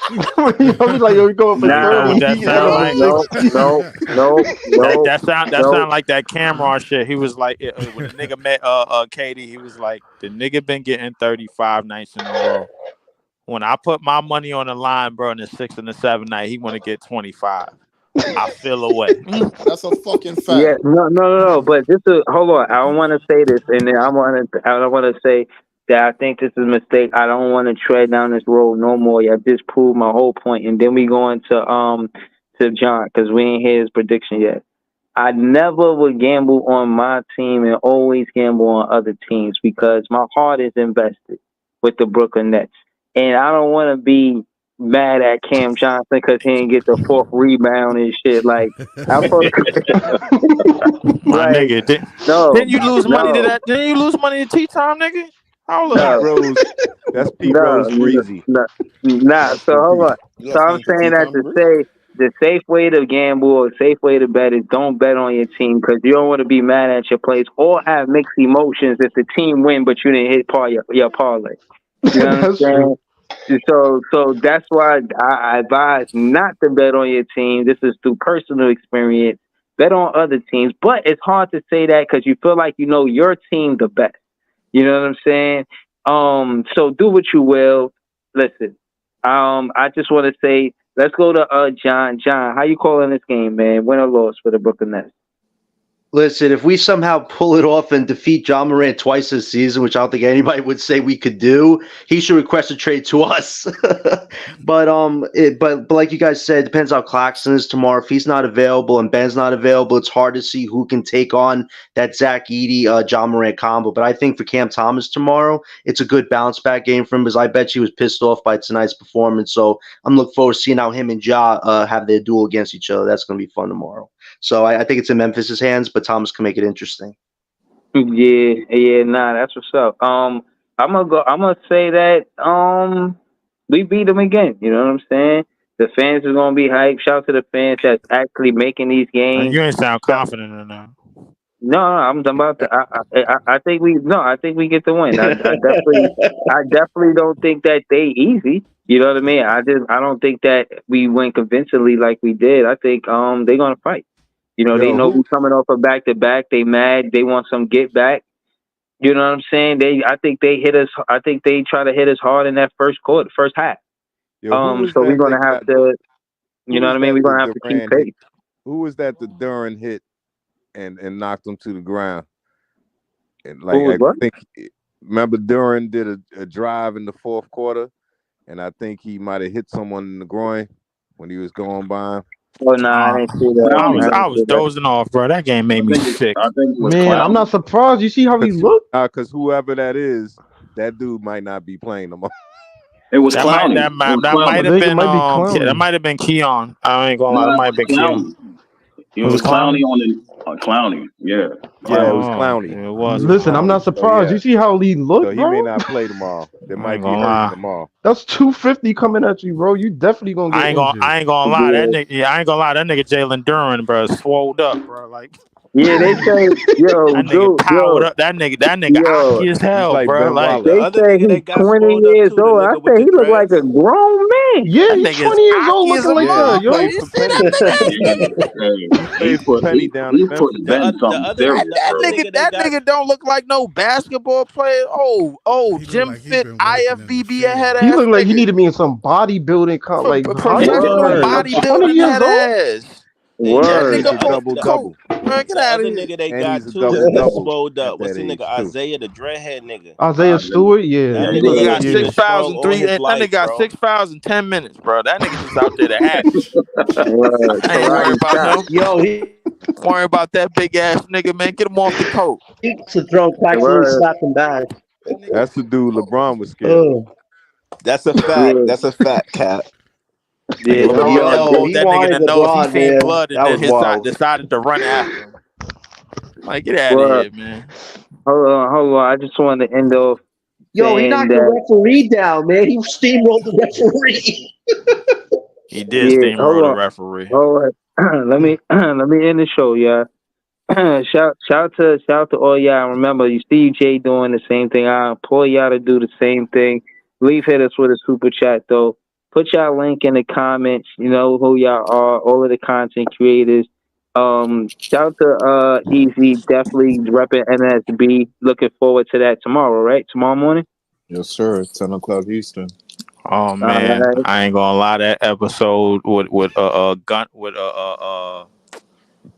Yo, he like, yo, he going for You know 30. what Nah. that He end sound up with like? No. 60. That No. that sound that No. sound like that Cameron shit. He was like when the nigga met Katie, he was like, the nigga been getting 35 nights in a row. When I put my money on the line, bro, in the 6th and the 7th night, he want to get 25. I feel away. That's a fucking Yeah, fact. no. But this is hold on. I don't want to say this, and then I don't want to say that I think this is a mistake. I don't want to tread down this road no more. I just proved my whole point, and then we go into to John because we ain't hear his prediction yet. I never would gamble on my team and always gamble on other teams because my heart is invested with the Brooklyn Nets, and I don't want to be mad at Cam Johnson because he didn't get the fourth rebound and shit. Like I'm supposed My like, nigga, no, didn't you lose money to no, that? Didn't you lose money to Tea Time, nigga? Hold Pete up. no, Rose, that's Pete no, Rose breezy. no, nah. Rest So in hold on. peace. You So lost I'm money to saying T that Tom to Bree? say the safe way to gamble or safe way to bet is don't bet on your team because you don't want to be mad at your plays or have mixed emotions if the team win but you didn't hit your parlay. You know what I'm That's true. saying? So that's why I advise not to bet on your team. This is through personal experience. Bet on other teams, but it's hard to say that because you feel like you know your team the best. You know what I'm saying? So do what you will. Listen, I just want to say, let's go to John. John, how you calling this game, man? Win or loss for the Brooklyn Nets? Listen, if we somehow pull it off and defeat John Morant twice this season, which I don't think anybody would say we could do, he should request a trade to us. But like you guys said, it depends how Claxton is tomorrow. If he's not available and Ben's not available, it's hard to see who can take on that Zach Edey, John Morant combo. But I think for Cam Thomas tomorrow, it's a good bounce back game for him because I bet he was pissed off by tonight's performance. So I'm looking forward to seeing how him and Ja have their duel against each other. That's going to be fun tomorrow. So I think it's in Memphis's hands, but Thomas can make it interesting. Yeah, nah, that's what's up. I'm gonna say that we beat them again. You know what I'm saying? The fans are gonna be hyped. Shout out to the fans that's actually making these games. You ain't sound Shout- confident in that. No, I'm about to. I think we. No, I think we get the win. I definitely don't think that they easy. You know what I mean? I don't think that we went convincingly like we did. I think they're gonna fight. You know, they Yo, know we who? coming off a back to back. They mad. They want some get back. You know what I'm saying? I think they hit us. I think they try to hit us hard in that first quarter, first half. Yo, who was So we're that gonna that have got? to. You Who know what was I mean? that We're the gonna have to keep Duran hit? pace. Who was that the Duran hit and knocked him to the ground? And Who like was I what? think, remember Duran did a drive in the fourth quarter, and I think he might have hit someone in the groin when he was going by him. Oh no, I didn't see that. I I was Clowney. I didn't was see that. dozing off, bro. That game made me sick. I think it was Man, I'm not Clowney. surprised. You see how he looked? Because whoever that is, that dude might not be playing no more. It was That might Clowney. that It might was that I might Clowney. have think it been might be that Clowney. might have been Keon. I ain't gonna lie, that No, might it have was been Keon. Clowney. It It was was Clowney Clowney. on the Clowney. Yeah, Yeah, it was Clowney. Oh, Clowney. it It was was Listen, I'm Clowney. not Clowney. So surprised. yeah, You see how he so looked, he may bro? not play tomorrow. They I ain't might be gonna hurting lie. tomorrow. That's 250 coming at you, bro. You definitely gonna get injured. I ain't gonna lie. That nigga, yeah, I ain't gonna lie. That nigga Jalen Duran, bro, swolled up, bro. Like Yeah, they say, yo, that nigga dude, powered up. That nigga yo, ocky as He's hell, like bro. Ben Like The they Wallace. other say nigga he's that got 20 swole up years too, the old. I nigga with say the he look like a dreads. grown man. Yeah, that he's nigga's 20 years old cocky as looking a like Yeah, that, he motherfucker. yo. played You for see Penny. that nigga? He He played for put Penny down in he put Memphis. Ben The something other That serious, that the other bro. nigga nigga they that got nigga don't look like no basketball player. He looked Jim like he Fit been working in the IFBB field, head He man. ass looked like he nigga. need to be in some bodybuilding, like how young is Professional he? Word, 20 bodybuilding years head old? ass. the And word. he's Nigga a broke double the the coat. double. Man, get the out of other here. nigga they And he's got a too double is double swolled at up. What's that the age nigga too. Isaiah the dreadhead nigga? Isaiah Stewart? That Yeah, he That nigga nigga look, got supposed to yeah. been six fouls strong in all three. his That nigga life, got bro. 6 fouls in 10 minutes, bro. That nigga just out there to hatch. Word. I ain't worried Karate about chop. him. Yo, he Worry about that big ass nigga, man. Get him off the coat. to throw Claxton and Word. slap him back. That's the dude LeBron was scared of. Oh, That's a fact. Yeah, That's a fact, Cap. yeah. No, LeBron uh, never yo, want he that nigga wanted to know if he LeBron, seen man. blood and That then was his side wild. decided to run after him. Like, get out of word. here, man. Hold on. I just wanted to end off Yo, he saying knocked the that. referee down, man. He steamrolled the referee. He did Yeah, steamroll the referee. hold on. Let me end the show, yeah. Shout out to all y'all. Remember, you Steve J doing the same thing. I implore y'all to do the same thing. Leave hit us with a super chat though. Put y'all link in the comments. You know who y'all are. All of the content creators. Shout out to Easy. Definitely repping NSB. Looking forward to that tomorrow. Right, tomorrow morning. Yes, sir. 10 o'clock Eastern. Oh All man, right. I ain't gonna lie. That episode with gun with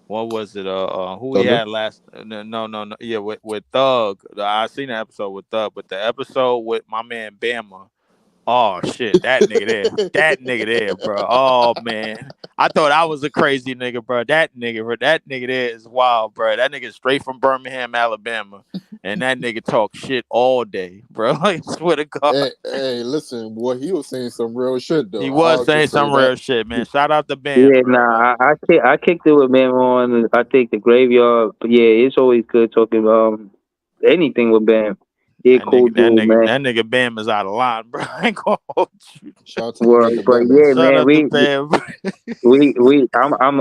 what was it? Who he Thugger. had last? No. Yeah, with Thug. I seen the episode with Thug, but the episode with my man Bama. Oh shit, that nigga there. That nigga there, bro. Oh man. I thought I was a crazy nigga, bro. That nigga there is wild, bro. That nigga straight from Birmingham, Alabama. And that nigga talk shit all day, bro. Like, I swear to God. Hey, listen, boy, he was saying some real shit He though. was I'll saying just say some that. real shit, man. Shout out to Bam, Yeah, bro. Like, nah, I kicked it with Bam on. I think the graveyard. But yeah, it's always good talking anything with Bam. He a cool dude, man. that nigga Bam is out of line, bro. I ain't gonna hold you. Shout out to my Well, nigga but yeah, Bama's. Shout man, out to Bam.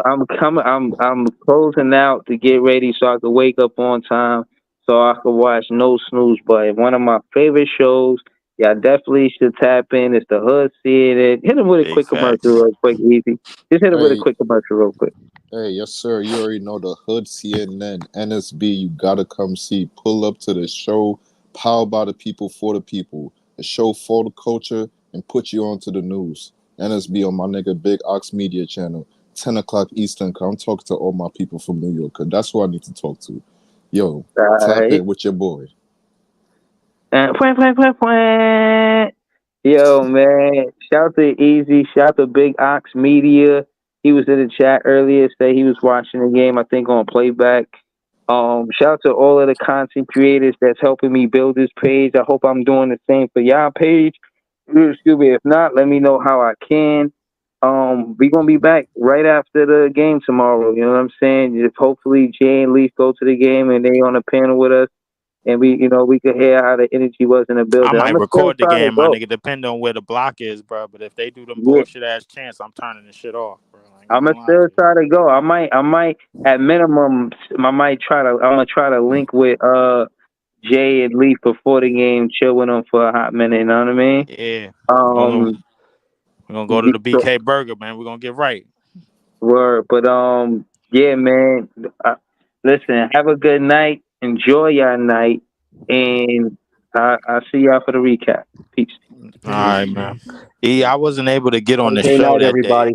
I'm coming. I'm closing out to get ready so I can wake up on time so I can watch No Snooze. But one of my favorite shows. Y'all definitely should tap in. It's the Hood seeing it. Hit him with a Big quick commercial facts. real quick, easy. Just hit him with a Hey, quick commercial real quick. hey, yes, sir. You already know the Hood CNN, NSB. You gotta come see. Pull up to the show. Powered by the people for the people. The show for the culture and put you onto the news. NSB on my nigga Big Ox Media channel. 10 o'clock Eastern. Come talk to all my people from New York. 'Cause that's who I need to talk to. Yo, All tap right. in with your boy. Point. Yo, man. Shout to Easy. Shout to Big Ox Media. He was in the chat earlier, say he was watching the game, I think on playback. Shout to all of the content creators that's helping me build this page. I hope I'm doing the same for y'all page. Excuse me. If not, let me know how I can. We gonna be back right after the game tomorrow. You know what I'm saying? If hopefully Jay and Leaf go to the game and they on the panel with us and we could hear how the energy was in the I building. I'm might gonna still record the try to game, my go. nigga, depending on where the block is, bro. But if they do them Yeah, bullshit ass chants, I'm turning the shit off, bro. I ain't I'm gonna gonna lie still to you. try to go. I might at minimum, I might try to. I'm gonna try to link with Jay and Leaf before the game, chill with them for a hot minute. You know what I mean? Yeah. On the Um, We're gonna go to the BK Burger, man. We're gonna get right. Word, but yeah, man. Listen, have a good night. Enjoy your night, and I'll see y'all for the recap. Peace. All right, man. I wasn't able to get on Have a the great show night, that day. everybody.